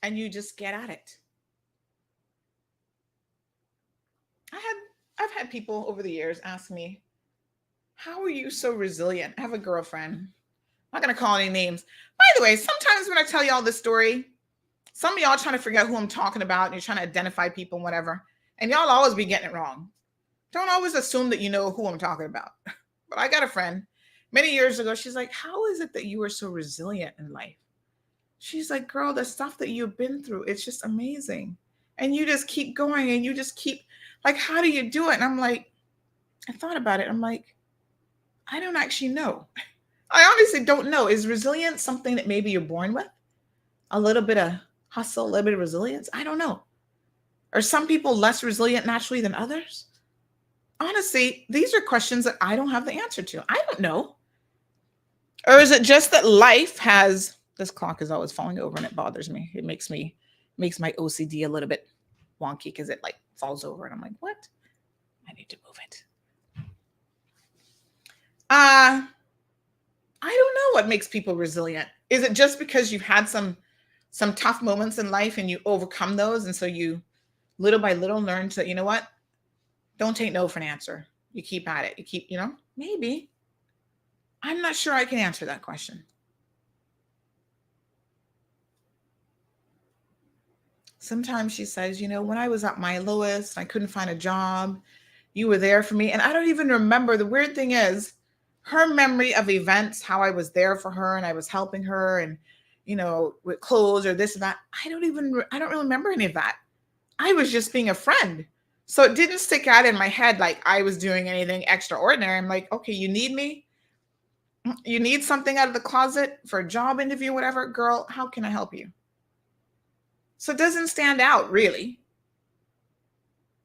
And you just get at it. I've had people over the years ask me, how are you so resilient? I have a girlfriend. I'm not going to call any names. By the way, sometimes when I tell y'all this story, Some of y'all trying to figure out who I'm talking about, and you're trying to identify people and whatever, and y'all always be getting it wrong. Don't always assume that you know who I'm talking about. But I got a friend many years ago. She's like, how is it that you were so resilient in life? She's like, girl, the stuff that you've been through, it's just amazing. And you just keep going, and you just keep, like, how do you do it? And I'm like, I thought about it. I'm like, I don't actually know. I honestly don't know. Is resilience something that maybe you're born with? A little bit of hustle, a little bit of resilience? I don't know. Are some people less resilient naturally than others? Honestly, these are questions that I don't have the answer to. I don't know. Or is it just that life has, this clock is always falling over and it bothers me. It makes my OCD a little bit wonky because it like falls over and I'm like, what? I need to move it. I don't know what makes people resilient. Is it just because you've had some tough moments in life and you overcome those, and so you little by little learn to, you know what? Don't take no for an answer. You keep at it. You keep, maybe. I'm not sure I can answer that question. Sometimes she says, when I was at my lowest, I couldn't find a job, you were there for me. And I don't even remember. The weird thing is, her memory of events, how I was there for her and I was helping her and, with clothes or this and that. I don't really remember any of that. I was just being a friend. So it didn't stick out in my head like I was doing anything extraordinary. I'm like, okay, you need me? You need something out of the closet for a job interview, whatever. Girl, how can I help you? So it doesn't stand out really.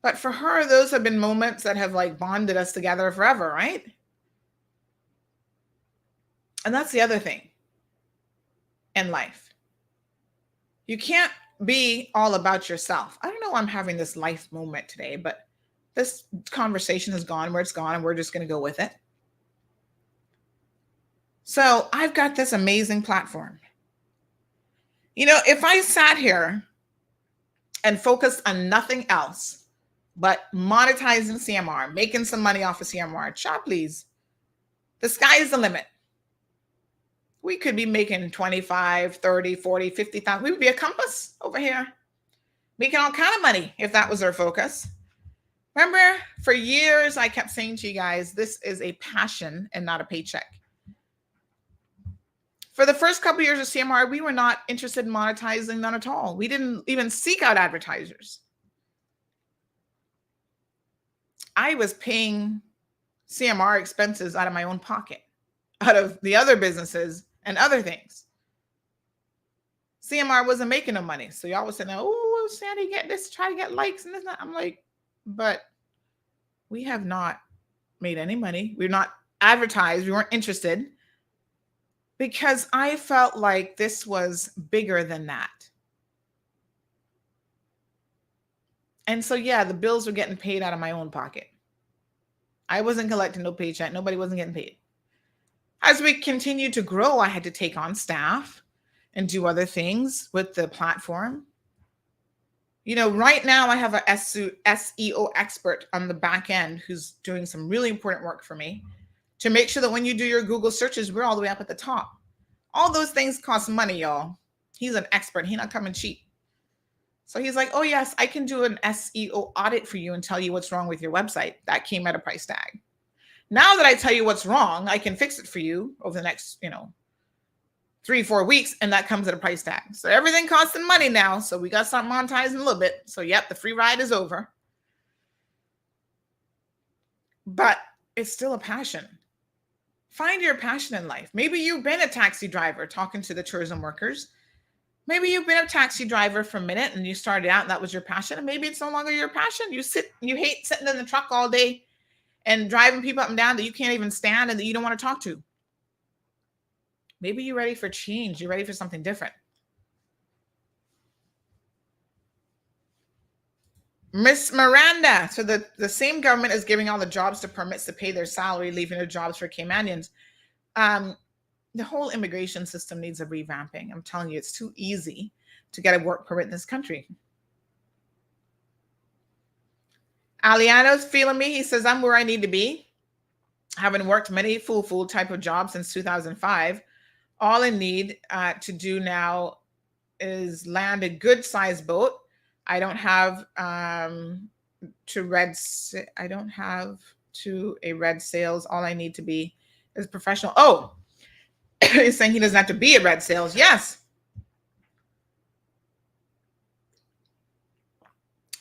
But for her, those have been moments that have like bonded us together forever, right? And that's the other thing in life. You can't be all about yourself. I don't know why I'm having this life moment today, but this conversation has gone where it's gone and we're just going to go with it. So I've got this amazing platform. If I sat here and focused on nothing else but monetizing CMR, making some money off of CMR, child, please, the sky is the limit. We could be making 25, 30, 40, 50,000. We would be a compass over here, making all kind of money if that was our focus. Remember, for years, I kept saying to you guys, this is a passion and not a paycheck. For the first couple of years of CMR, we were not interested in monetizing, none at all. We didn't even seek out advertisers. I was paying CMR expenses out of my own pocket, out of the other businesses and other things. CMR wasn't making no money. So y'all was saying, oh, Sandy, get this, try to get likes and this. And that. I'm like, but we have not made any money. We're not advertised. We weren't interested because I felt like this was bigger than that. And so, yeah, the bills were getting paid out of my own pocket. I wasn't collecting no paycheck. Nobody wasn't getting paid. As we continued to grow, I had to take on staff and do other things with the platform. Right now I have a SEO expert on the back end who's doing some really important work for me to make sure that when you do your Google searches, we're all the way up at the top. All those things cost money, y'all. He's an expert. He's not coming cheap. So he's like, oh, yes, I can do an SEO audit for you and tell you what's wrong with your website. That came at a price tag. Now that I tell you what's wrong, I can fix it for you over the next, 3-4 weeks, and that comes at a price tag. So everything costing money now. So we got to start monetizing a little bit. So, yep, the free ride is over. But it's still a passion. Find your passion in life. Maybe you've been a taxi driver talking to the tourism workers. Maybe you've been a taxi driver for a minute and you started out and that was your passion. And maybe it's no longer your passion. You hate sitting in the truck all day and driving people up and down that you can't even stand and that you don't want to talk to. Maybe you're ready for change. You're ready for something different. Miss Miranda. So the same government is giving all the jobs to permits to pay their salary, leaving their jobs for Caymanians. The whole immigration system needs a revamping. I'm telling you, it's too easy to get a work permit in this country. Aliano's feeling me. He says, I'm where I need to be. Having worked many full type of jobs since 2005. All I need to do now is land a good sized boat. I don't have I don't have to a red sails. All I need to be is professional. Oh, he's saying he doesn't have to be at red sails. Yes.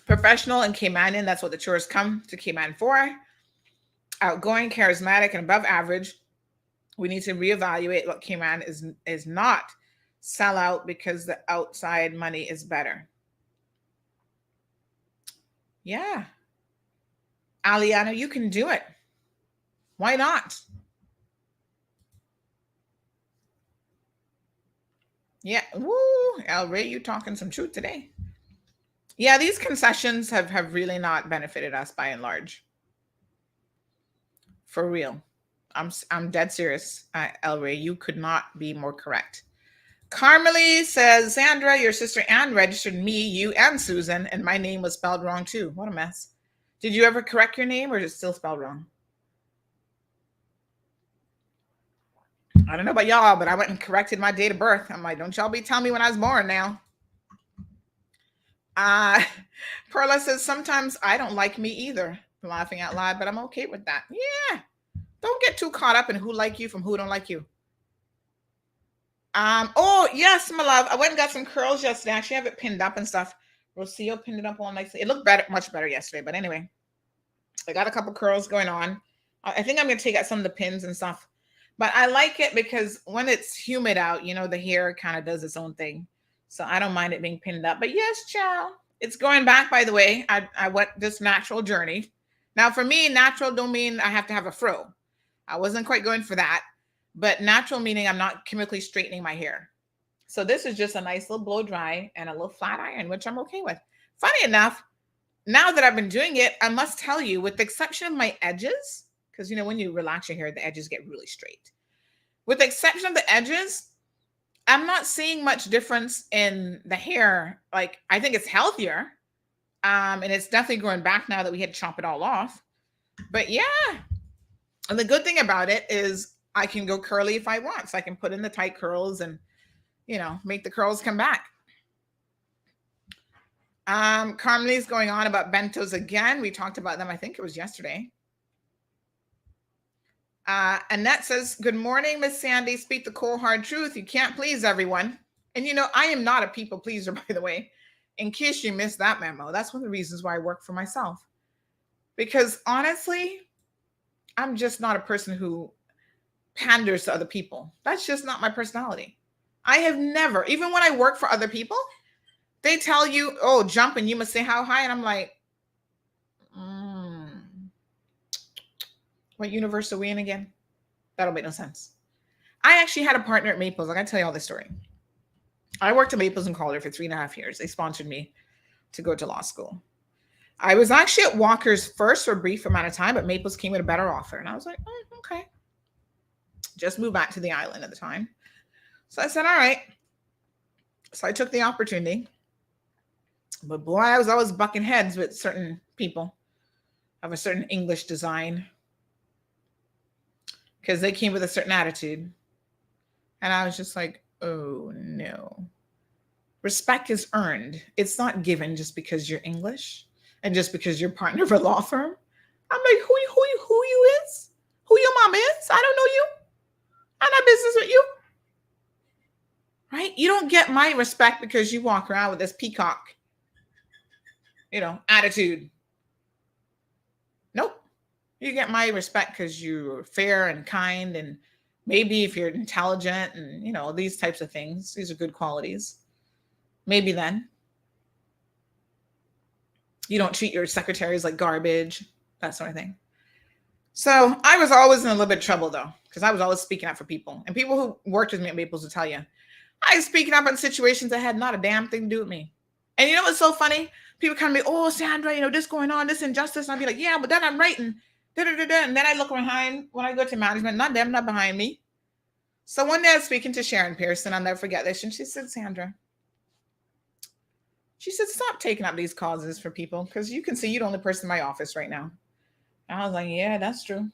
Professional and Caymanian, that's what the tourists come to Cayman for. Outgoing, charismatic, and above average. We need to reevaluate what Cayman is not. Sell out because the outside money is better. Yeah. Aliana, you can do it. Why not? Yeah. Woo. El Ray, you talking some truth today. Yeah, these concessions have really not benefited us by and large. For real. I'm dead serious. El Ray, you could not be more correct. Carmelie says, Sandra, your sister Ann registered me, you, and Susan, and my name was spelled wrong too. What a mess. Did you ever correct your name, or is it still spelled wrong? I don't know about y'all, but I went and corrected my date of birth. I'm like, don't y'all be telling me when I was born now. Perla says, sometimes I don't like me either. Laughing out loud, but I'm okay with that. Yeah. Don't get too caught up in who like you from who don't like you. Oh, yes, my love. I went and got some curls yesterday. I actually have it pinned up and stuff. Rocio pinned it up all nicely. It looked better, much better yesterday. But anyway, I got a couple curls going on. I think I'm going to take out some of the pins and stuff. But I like it because when it's humid out, you know, the hair kind of does its own thing. So I don't mind it being pinned up. But yes, child, it's going back, by the way. I went this natural journey. Now, for me, natural don't mean I have to have a fro. I wasn't quite going for that. But natural meaning I'm not chemically straightening my hair. So this is just a nice little blow dry and a little flat iron, which I'm okay with. Funny enough, now that I've been doing it, I must tell you, with the exception of my edges, because, you know, when you relax your hair, the edges get really straight. With the exception of the edges, I'm not seeing much difference in the hair. Like, I think it's healthier. And it's definitely growing back now that we had to chop it all off. But yeah. And the good thing about it is I can go curly if I want. So I can put in the tight curls and, you know, make the curls come back. Carmelie's going on about bentos again. We talked about them. I think it was yesterday. Annette says, good morning, Miss Sandy. Speak the cold, hard truth. You can't please everyone. And, you know, I am not a people pleaser, by the way, in case you missed that memo. That's one of the reasons why I work for myself. Because honestly, I'm just not a person who panders to other people. That's just not my personality. I have never, even when I work for other people, they tell you, oh, jump and you must say how high. And I'm like, what universe are we in again? That'll make no sense. I actually had a partner at Maples. I got to tell you all this story. I worked at Maples in Calder for 3.5 years. They sponsored me to go to law school. I was actually at Walker's first for a brief amount of time, but Maples came with a better offer. And I was like, okay. Just moved back to the island at the time. So I said, all right. So I took the opportunity. But boy, I was always bucking heads with certain people of a certain English design because they came with a certain attitude. And I was just like, oh no. Respect is earned. It's not given just because you're English and just because you're partner of a law firm. I'm like, who you is? Who your mom is? I don't know you. I'm not business with you. Right? You don't get my respect because you walk around with this peacock, you know, attitude. Nope. You get my respect because you're fair and kind, and maybe if you're intelligent and, you know, these types of things, these are good qualities. Maybe then. You don't treat your secretaries like garbage, that sort of thing. So I was always in a little bit of trouble, though, because I was always speaking up for people. And people who worked with me at Maples will tell you, I was speaking up in situations that had not a damn thing to do with me. And you know what's so funny? People come to me, oh, Sandra, you know, this going on, this injustice. And I'll be like, yeah, but then I'm writing. And then I look behind when I go to management, not them, not behind me. So one day I was speaking to Sharon Pearson. I'll never forget this. And she said, Sandra, she said, stop taking up these causes for people because you can see you're the only person in my office right now. And I was like, yeah, that's true.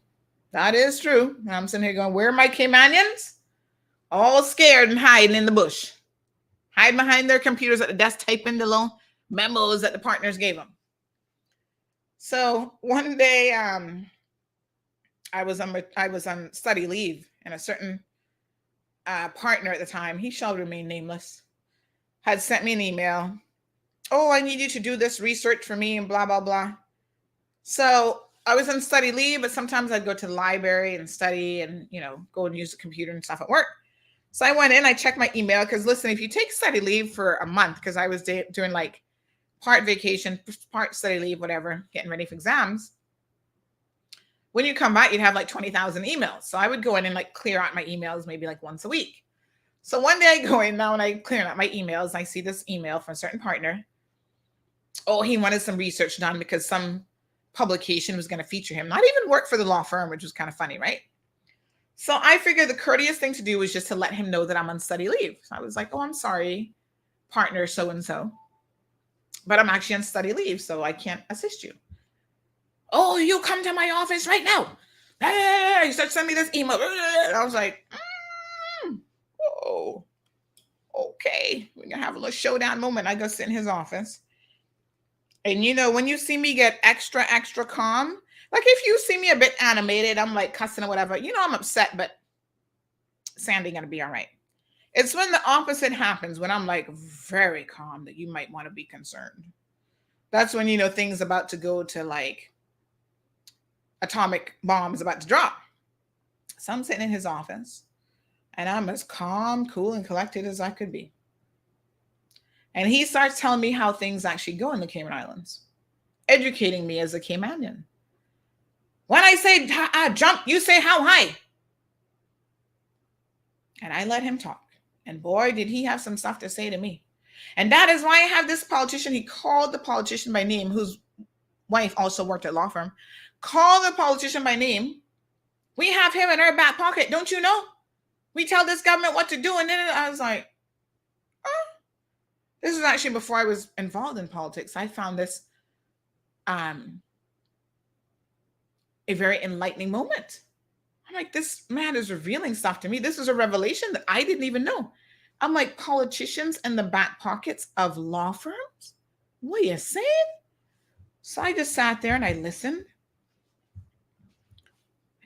That is true. And I'm sitting here going, where are my Caymanians? All scared and hiding in the bush. hide behind their computers at the desk, typing the little memos that the partners gave them. So one day, I was on study leave, and a certain partner at the time, he shall remain nameless, had sent me an email. Oh, I need you to do this research for me and blah, blah, blah. So I was on study leave, but sometimes I'd go to the library and study and, go and use the computer and stuff at work. So I went in, I checked my email, because listen, if you take study leave for a month, because I was doing like part vacation, part study leave, whatever, getting ready for exams, when you come back, you'd have like 20,000 emails. So I would go in and like clear out my emails maybe like once a week. So one day I go in now and I clear out my emails. I see this email from a certain partner. Oh, he wanted some research done because some publication was going to feature him. Not even work for the law firm, which was kind of funny, right? So I figured the courteous thing to do was just to let him know that I'm on study leave. So I was like, oh, I'm sorry, partner so-and-so, but I'm actually on study leave, so I can't assist you. Oh, you come to my office right now. He started sending me this email. I was like, whoa, okay. We're going to have a little showdown moment. I go sit in his office. And when you see me get extra, extra calm, like if you see me a bit animated, I'm like cussing or whatever, I'm upset, but Sandy going to be all right. It's when the opposite happens, when I'm like very calm, that you might want to be concerned. That's when, things about to go to like atomic bombs about to drop. So I'm sitting in his office and I'm as calm, cool, and collected as I could be. And he starts telling me how things actually go in the Cayman Islands, educating me as a Caymanian. When I say jump, you say how high. And I let him talk. And boy, did he have some stuff to say to me. And that is why I have this politician. He called the politician by name, whose wife also worked at law firm. Call the politician by name. We have him in our back pocket. Don't you know? We tell this government what to do. And then I was like, oh. This was actually before I was involved in politics. I found this a very enlightening moment. I'm like, this man is revealing stuff to me. This is a revelation that I didn't even know. I'm like, politicians in the back pockets of law firms? What are you saying? So I just sat there and I listened.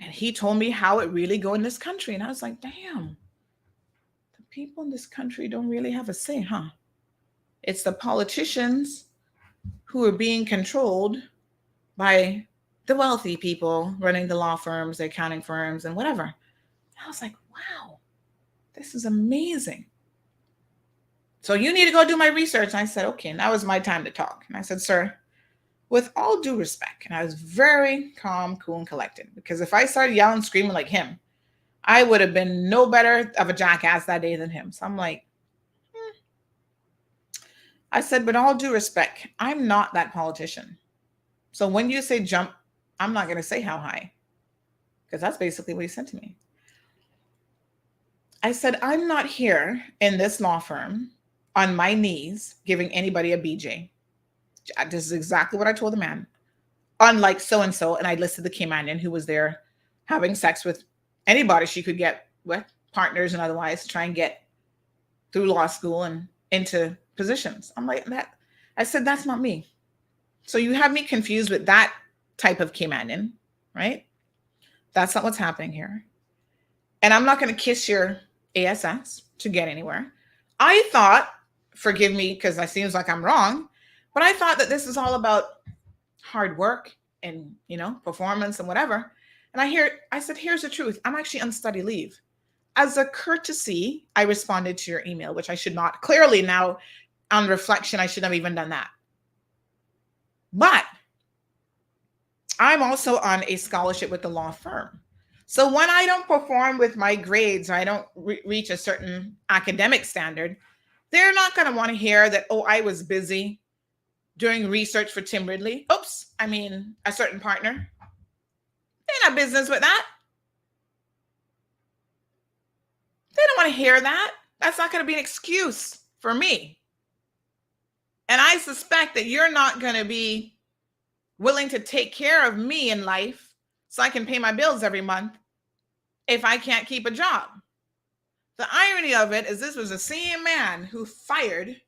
And he told me how it really go in this country. And I was like, damn, the people in this country don't really have a say, huh? It's the politicians who are being controlled by the wealthy people running the law firms, the accounting firms, and whatever. And I was like, wow, this is amazing. So you need to go do my research. And I said, okay, now is my time to talk. And I said, sir, with all due respect, and I was very calm, cool, and collected, because if I started yelling, screaming like him, I would have been no better of a jackass that day than him. So I'm like, I said, with all due respect, I'm not that politician. So when you say jump, I'm not going to say how high, because that's basically what he said to me. I said, I'm not here in this law firm on my knees giving anybody a BJ. This is exactly what I told the man. Unlike so-and-so, and I listed the Caymanian who was there having sex with anybody she could get with, partners and otherwise, to try and get through law school and into positions. I'm like, that. I said, that's not me. So you have me confused with that type of Caymanian, right? That's not what's happening here. And I'm not going to kiss your ASS to get anywhere. I thought, forgive me because it seems like I'm wrong, but I thought that this is all about hard work and, performance and whatever. And I said, here's the truth. I'm actually on study leave. As a courtesy, I responded to your email, which I should not. Clearly now, on reflection, I should have even done that. But I'm also on a scholarship with the law firm. So when I don't perform with my grades, or I don't reach a certain academic standard, they're not going to want to hear that, oh, I was busy doing research for Tim Ridley. A certain partner. They're not business with that. They don't want to hear that. That's not going to be an excuse for me. And I suspect that you're not going to be willing to take care of me in life so I can pay my bills every month if I can't keep a job. The irony of it is this was the same man who fired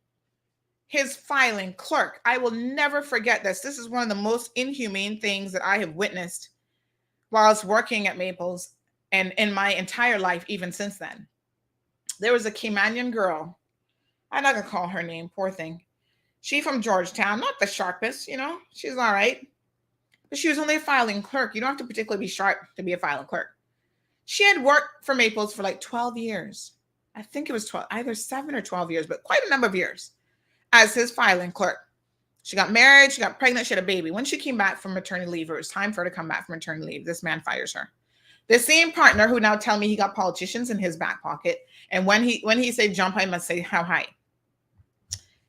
his filing clerk. I will never forget this. This is one of the most inhumane things that I have witnessed whilst working at Maples and in my entire life, even since then. There was a Caymanian girl. I'm not going to call her name, poor thing. She from Georgetown, not the sharpest, she's all right. But she was only a filing clerk. You don't have to particularly be sharp to be a filing clerk. She had worked for Maples for like 12 years. I think it was 12, either 7 or 12 years, but quite a number of years as his filing clerk. She got married, she got pregnant, she had a baby. When she came back from maternity leave, or it was time for her to come back from maternity leave, this man fires her. The same partner who now tell me he got politicians in his back pocket. And when he said jump, I must say how high.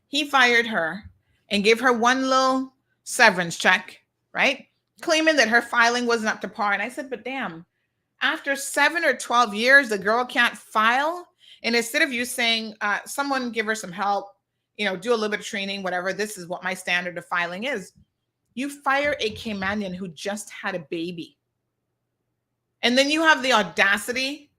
He fired her and gave her one little severance check, right? Claiming that her filing wasn't up to par. And I said, but damn, after 7 or 12 years, the girl can't file. And instead of you saying, someone give her some help, do a little bit of training, whatever, this is what my standard of filing is. You fire a Caymanian who just had a baby. And then you have the audacity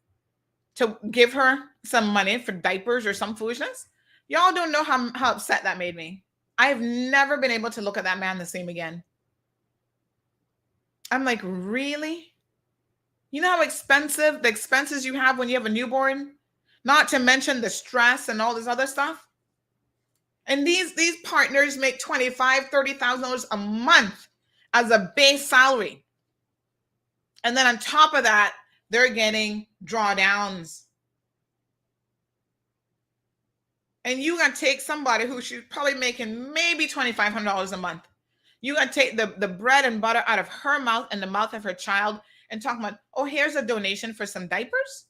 to give her some money for diapers or some foolishness. Y'all don't know how upset that made me. I have never been able to look at that man the same again. I'm like, really? You know how expensive the expenses you have when you have a newborn? Not to mention the stress and all this other stuff. And these partners make $25,000, $30,000 a month as a base salary. And then on top of that, they're getting drawdowns. And you got to take somebody who she's probably making maybe $2,500 a month. You got to take the bread and butter out of her mouth and the mouth of her child and talk about, oh, here's a donation for some diapers.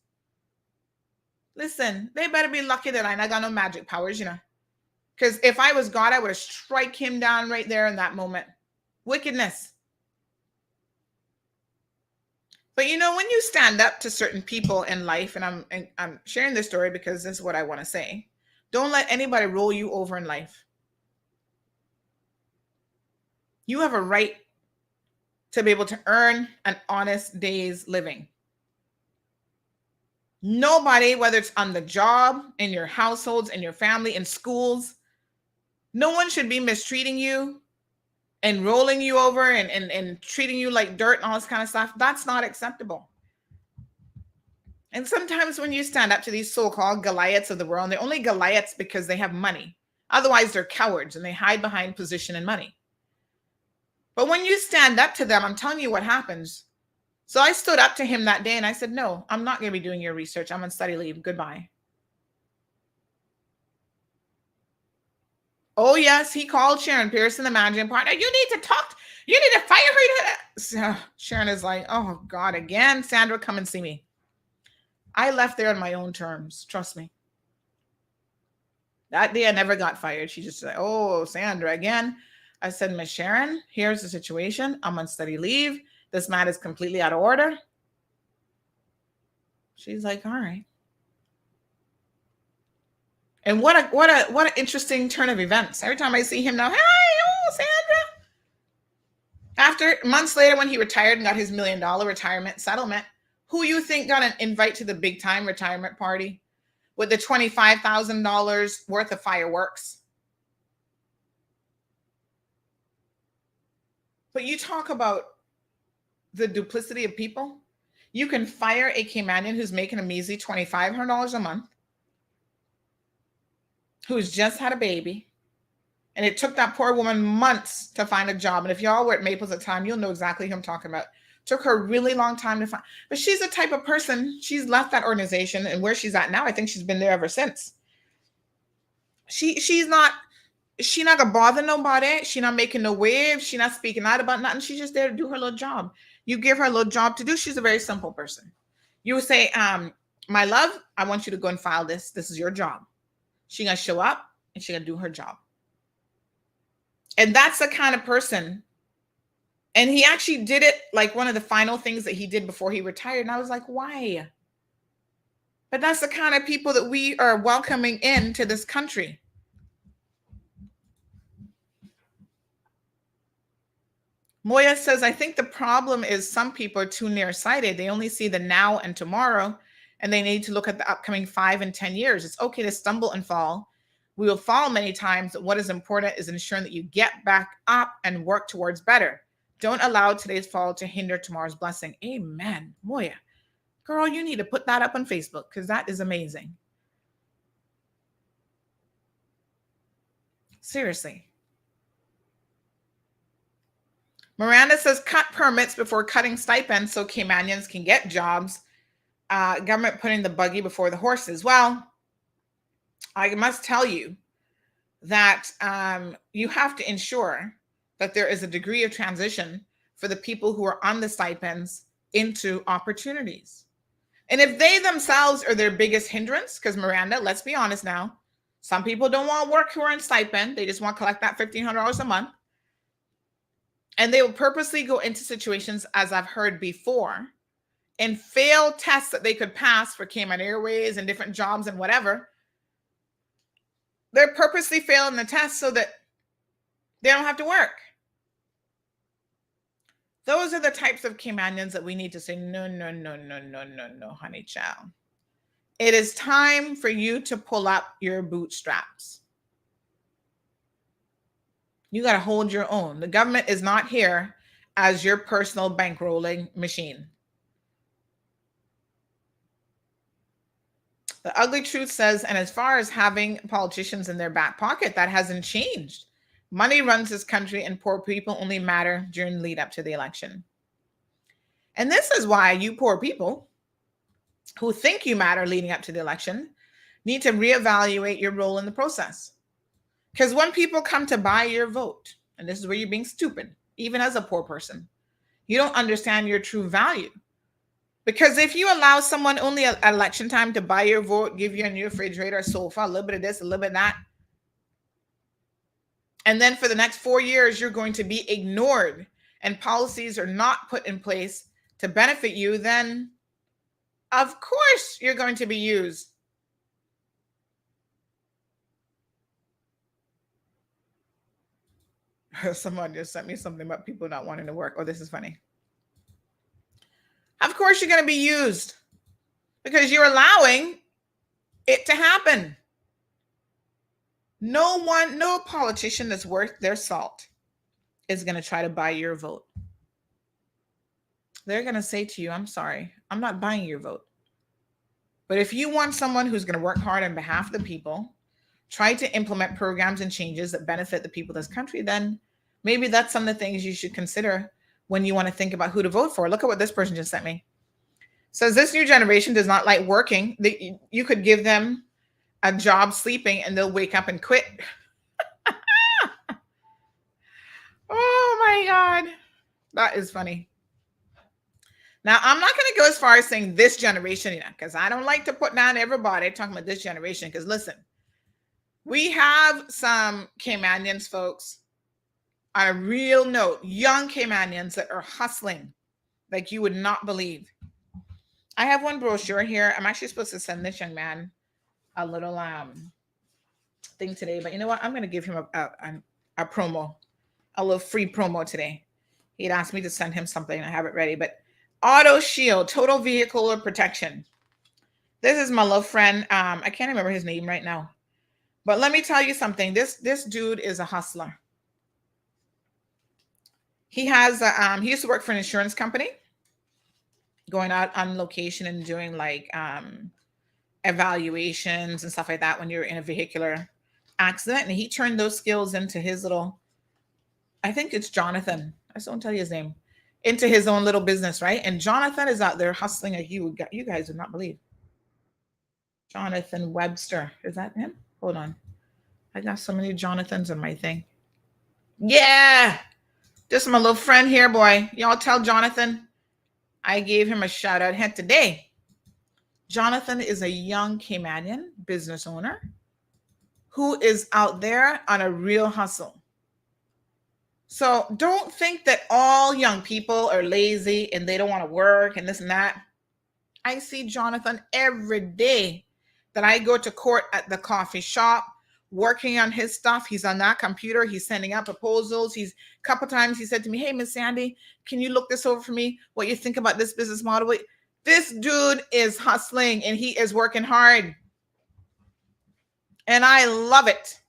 Listen, they better be lucky that I got no magic powers, Because if I was God, I would have strike him down right there in that moment. Wickedness. But when you stand up to certain people in life, and I'm sharing this story because this is what I want to say. Don't let anybody roll you over in life. You have a right to be able to earn an honest day's living. Nobody, whether it's on the job, in your households, in your family, in schools, no one should be mistreating you and rolling you over and treating you like dirt and all this kind of stuff. That's not acceptable. And sometimes when you stand up to these so-called Goliaths of the world, they're only Goliaths because they have money. Otherwise, they're cowards and they hide behind position and money. But when you stand up to them, I'm telling you what happens. So I stood up to him that day and I said, no, I'm not going to be doing your research. I'm on study leave. Goodbye. Oh, yes, he called Sharon Pearson, the managing partner. You need to talk. You need to fire her. So Sharon is like, oh, God, again. Sandra, come and see me. I left there on my own terms. Trust me. That day I never got fired. She just said, oh, Sandra, again. I said, Miss Sharon, here's the situation. I'm on study leave. This man is completely out of order. She's like, all right. And what an interesting turn of events. Every time I see him now, hey, oh, Sandra. After months later, when he retired and got his $1 million retirement settlement, who you think got an invite to the big time retirement party with the $25,000 worth of fireworks? But you talk about the duplicity of people. You can fire a Caymanian who's making a measly $2,500 a month, who's just had a baby. And it took that poor woman months to find a job. And if y'all were at Maples at the time, you'll know exactly who I'm talking about. Took her a really long time to find. But she's the type of person, she's left that organization. And where she's at now, I think she's been there ever since. She's not gonna bother nobody. She's not making no waves. She's not speaking out about nothing. She's just there to do her little job. You give her a little job to do. She's a very simple person. You would say, my love, I want you to go and file this. This is your job. She's gonna show up and she's gonna do her job. And that's the kind of person. And he actually did it like one of the final things that he did before he retired. And I was like, why? But that's the kind of people that we are welcoming into this country. Moya says, I think the problem is some people are too nearsighted. They only see the now and tomorrow and they need to look at the upcoming 5 and 10 years. It's okay to stumble and fall. We will fall many times. What is important is ensuring that you get back up and work towards better. Don't allow today's fall to hinder tomorrow's blessing. Amen. Moya, girl, you need to put that up on Facebook because that is amazing. Seriously. Miranda says, cut permits before cutting stipends so Caymanians can get jobs. Government putting the buggy before the horses. Well, I must tell you that you have to ensure that there is a degree of transition for the people who are on the stipends into opportunities. And if they themselves are their biggest hindrance, because Miranda, let's be honest now, some people don't want to work who are in stipend. They just want to collect that $1,500 a month. And they will purposely go into situations, as I've heard before, and fail tests that they could pass for Cayman Airways and different jobs and whatever. They're purposely failing the test so that they don't have to work. Those are the types of Caymanians that we need to say, no, honey child. It is time for you to pull up your bootstraps. You got to hold your own. The government is not here as your personal bankrolling machine. The ugly truth says, and as far as having politicians in their back pocket, that hasn't changed. Money runs this country and poor people only matter during the lead up to the election. And this is why you poor people who think you matter leading up to the election need to reevaluate your role in the process. Because when people come to buy your vote, and this is where you're being stupid, even as a poor person, you don't understand your true value. Because if you allow someone only at election time to buy your vote, give you a new refrigerator, a sofa, a little bit of this, a little bit of that, and then for the next 4 years, you're going to be ignored and policies are not put in place to benefit you, then of course you're going to be used. Someone just sent me something about people not wanting to work. Oh, this is funny. Of course you're going to be used because you're allowing it to happen. No politician that's worth their salt is going to try to buy your vote. They're going to say to you, I'm sorry, I'm not buying your vote. But if you want someone who's going to work hard on behalf of the people, try to implement programs and changes that benefit the people of this country, then maybe that's some of the things you should consider when you want to think about who to vote for. Look at what this person just sent me. Says this new generation does not like working. You could give them a job sleeping and they'll wake up and quit. Oh my God. That is funny. Now, I'm not going to go as far as saying this generation, because I don't like to put down everybody talking about this generation. Because listen, we have some Caymanians, folks, on a real note, young Caymanians that are hustling like you would not believe. I have one brochure here. I'm actually supposed to send this young man a little thing today, but you know what? I'm going to give him a promo, a little free promo today. He'd asked me to send him something. I have it ready, but Auto Shield, Total Vehicle Protection. This is my love friend. I can't remember his name right now, but let me tell you something. This dude is a hustler. He has he used to work for an insurance company, going out on location and doing like evaluations and stuff like that when you're in a vehicular accident. And he turned those skills into his little, I think it's Jonathan. I just don't tell you his name, into his own little business, right? And Jonathan is out there hustling like you guys would not believe. Jonathan Webster. Is that him? Hold on. I got so many Jonathans on my thing. Yeah. Just my little friend here, boy. Y'all tell Jonathan I gave him a shout out head today. Jonathan is a young Caymanian business owner who is out there on a real hustle. So don't think that all young people are lazy and they don't want to work and this and that. I see Jonathan every day that I go to court at the coffee shop working on his stuff. He's on that computer. He's sending out proposals. A couple times he said to me, hey, Miss Sandy, can you look this over for me? What you think about this business model? This dude is hustling and he is working hard. And I love it.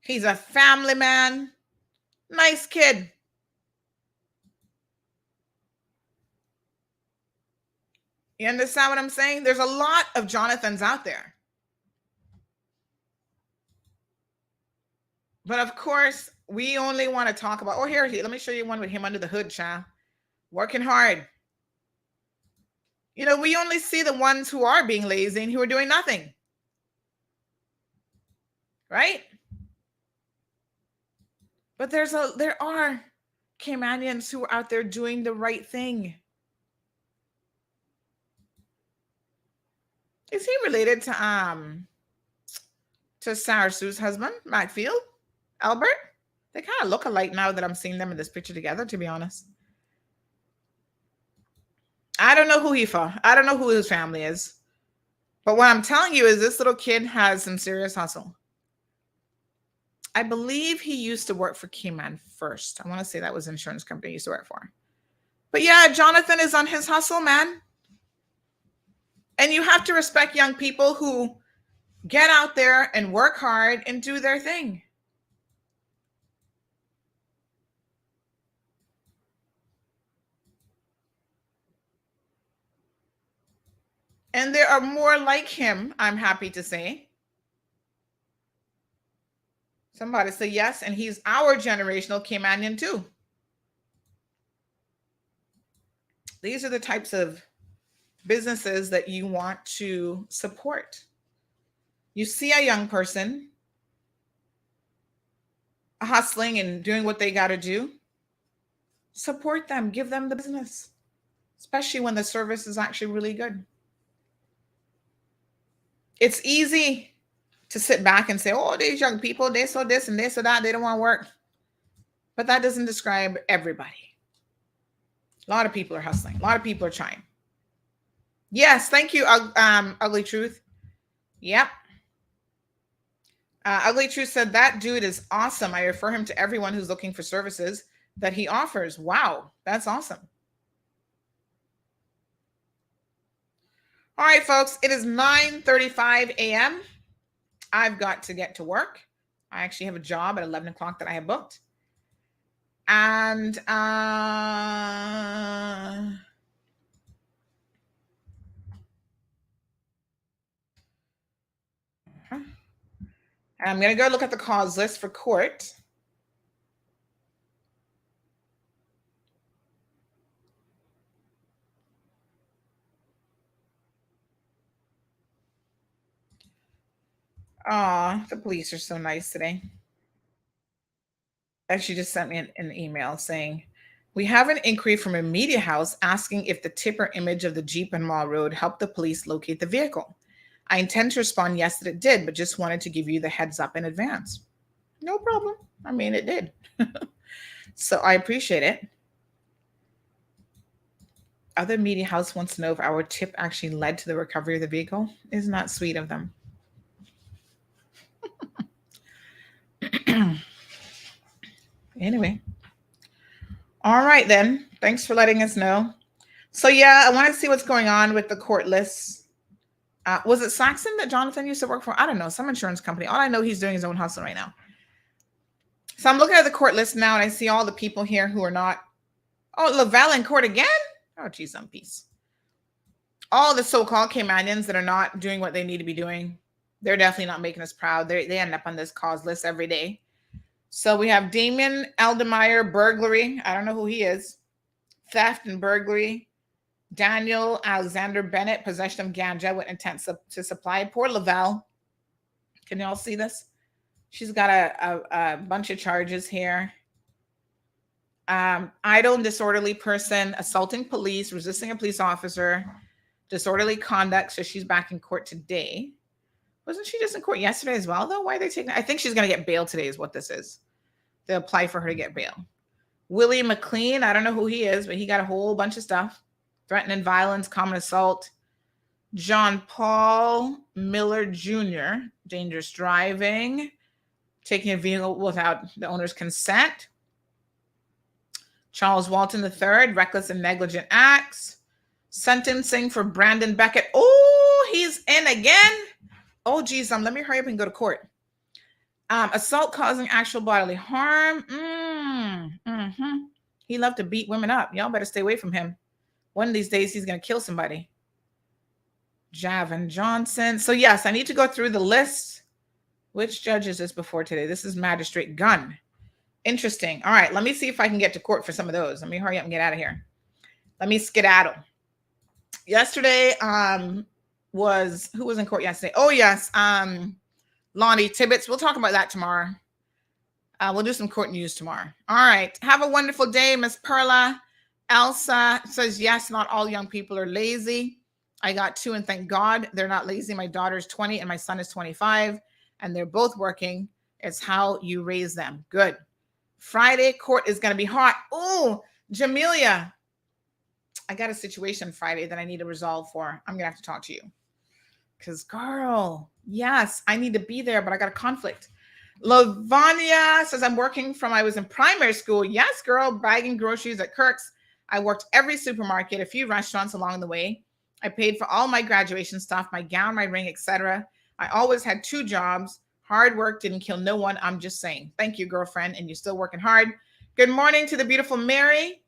He's a family man. Nice kid. You understand what I'm saying? There's a lot of Jonathans out there. But of course, we only want to talk about, let me show you one with him under the hood, child. Working hard. You know, we only see the ones who are being lazy and who are doing nothing. Right? But there are Caymanians who are out there doing the right thing. Is he related to Sarah Sue's husband, Macfield? Albert? They kind of look alike now that I'm seeing them in this picture together, to be honest. I don't know who he for. I don't know who his family is. But what I'm telling you is this little kid has some serious hustle. I believe he used to work for Keyman first. I want to say that was an insurance company he used to work for. But yeah, Jonathan is on his hustle, man. And you have to respect young people who get out there and work hard and do their thing. And there are more like him, I'm happy to say. Somebody say yes, and he's our generational Caymanian too. These are the types of businesses that you want to support. You see a young person hustling and doing what they got to do, support them, give them the business, especially when the service is actually really good. It's easy to sit back and say, oh, these young people, they saw this and they saw that, they don't want to work. But that doesn't describe everybody. A lot of people are hustling. A lot of people are trying. Yes, thank you, Ugly Truth. Yep. Ugly Truth said, that dude is awesome. I refer him to everyone who's looking for services that he offers. Wow, that's awesome. All right, folks, it is 9:35 a.m. I've got to get to work. I actually have a job at 11 o'clock that I have booked. And I'm going to go look at the cause list for court. Oh, the police are so nice today. She just sent me an email saying, we have an inquiry from a media house asking if the tipper image of the Jeep on Mall Road helped the police locate the vehicle. I intend to respond yes that it did, but just wanted to give you the heads up in advance. No problem. I mean, it did. So I appreciate it. Other media house wants to know if our tip actually led to the recovery of the vehicle. Isn't that sweet of them? Anyway. All right, then. Thanks for letting us know. So, yeah, I want to see what's going on with the court lists. Was it Saxon that Jonathan used to work for? I don't know. Some insurance company. All I know, he's doing his own hustle right now. So I'm looking at the court list now, and I see all the people here who are not. Oh, Lavelle in court again? Oh, geez, some peace. All the so-called Caymanians that are not doing what they need to be doing, they're definitely not making us proud. They end up on this cause list every day. So we have Damon Aldemeyer, burglary. I don't know who he is. Theft and burglary. Daniel Alexander Bennett, possession of ganja with intent to supply. Poor Lavelle. Can you all see this? She's got a bunch of charges here. Idle and disorderly person, assaulting police, resisting a police officer, disorderly conduct. So she's back in court today. Wasn't she just in court yesterday as well, though? Why are they taking? I think she's going to get bail today is what this is. They apply for her to get bail. Willie McLean, I don't know who he is, but he got a whole bunch of stuff. Threatening violence, common assault. John Paul Miller Jr., dangerous driving, taking a vehicle without the owner's consent. Charles Walton III, reckless and negligent acts. Sentencing for Brandon Beckett. Oh, he's in again. Oh, geez. Let me hurry up and go to court. Assault causing actual bodily harm. He loved to beat women up. Y'all better stay away from him. One of these days, he's going to kill somebody. Javon Johnson. So, yes, I need to go through the list. Which judge is this before today? This is Magistrate Gunn. Interesting. All right, let me see if I can get to court for some of those. Let me hurry up and get out of here. Let me skedaddle. Yesterday who was in court yesterday? Oh, yes, Lonnie Tibbetts. We'll talk about that tomorrow. We'll do some court news tomorrow. All right. Have a wonderful day, Miss Perla. Elsa says, yes, not all young people are lazy. I got 2, and thank God they're not lazy. My daughter's 20 and my son is 25, and they're both working. It's how you raise them. Good. Friday, court is going to be hot. Oh, Jamelia. I got a situation Friday that I need to resolve for. I'm going to have to talk to you. Because, girl, yes, I need to be there, but I got a conflict. Lavanya says, I'm working from I was in primary school. Yes, girl, bagging groceries at Kirk's. I worked every supermarket, a few restaurants along the way. I paid for all my graduation stuff, my gown, my ring, etc. I always had 2 jobs. Hard work didn't kill no one. I'm just saying. Thank you, girlfriend, and you're still working hard. Good morning to the beautiful Mary.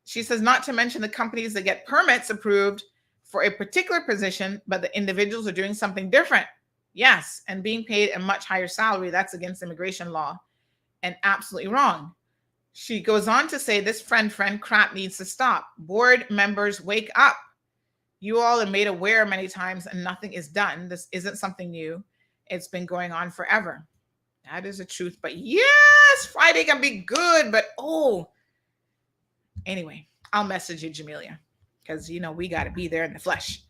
She says, not to mention the companies that get permits approved for a particular position, but the individuals are doing something different. Yes, and being paid a much higher salary. That's against immigration law and absolutely wrong. She goes on to say, this friend crap needs to stop. Board members, wake up. You all are made aware many times and nothing is done. This isn't something new. It's been going on forever. That is the truth. But yes, Friday can be good, but anyway, I'll message you, Jamelia, because we got to be there in the flesh.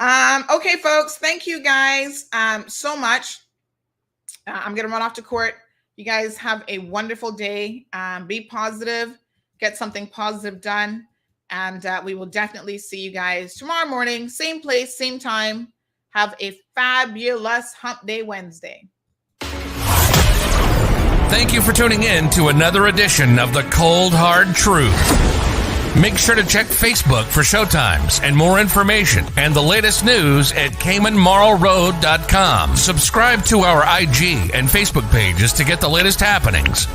Okay, folks, thank you guys so much. I'm going to run off to court. You guys have a wonderful day. Be positive, get something positive done. And we will definitely see you guys tomorrow morning, same place, same time. Have a fabulous Hump Day Wednesday. Thank you for tuning in to another edition of The Cold Hard Truth. Make sure to check Facebook for showtimes and more information and the latest news at CaymanMarlRoad.com. Subscribe to our IG and Facebook pages to get the latest happenings.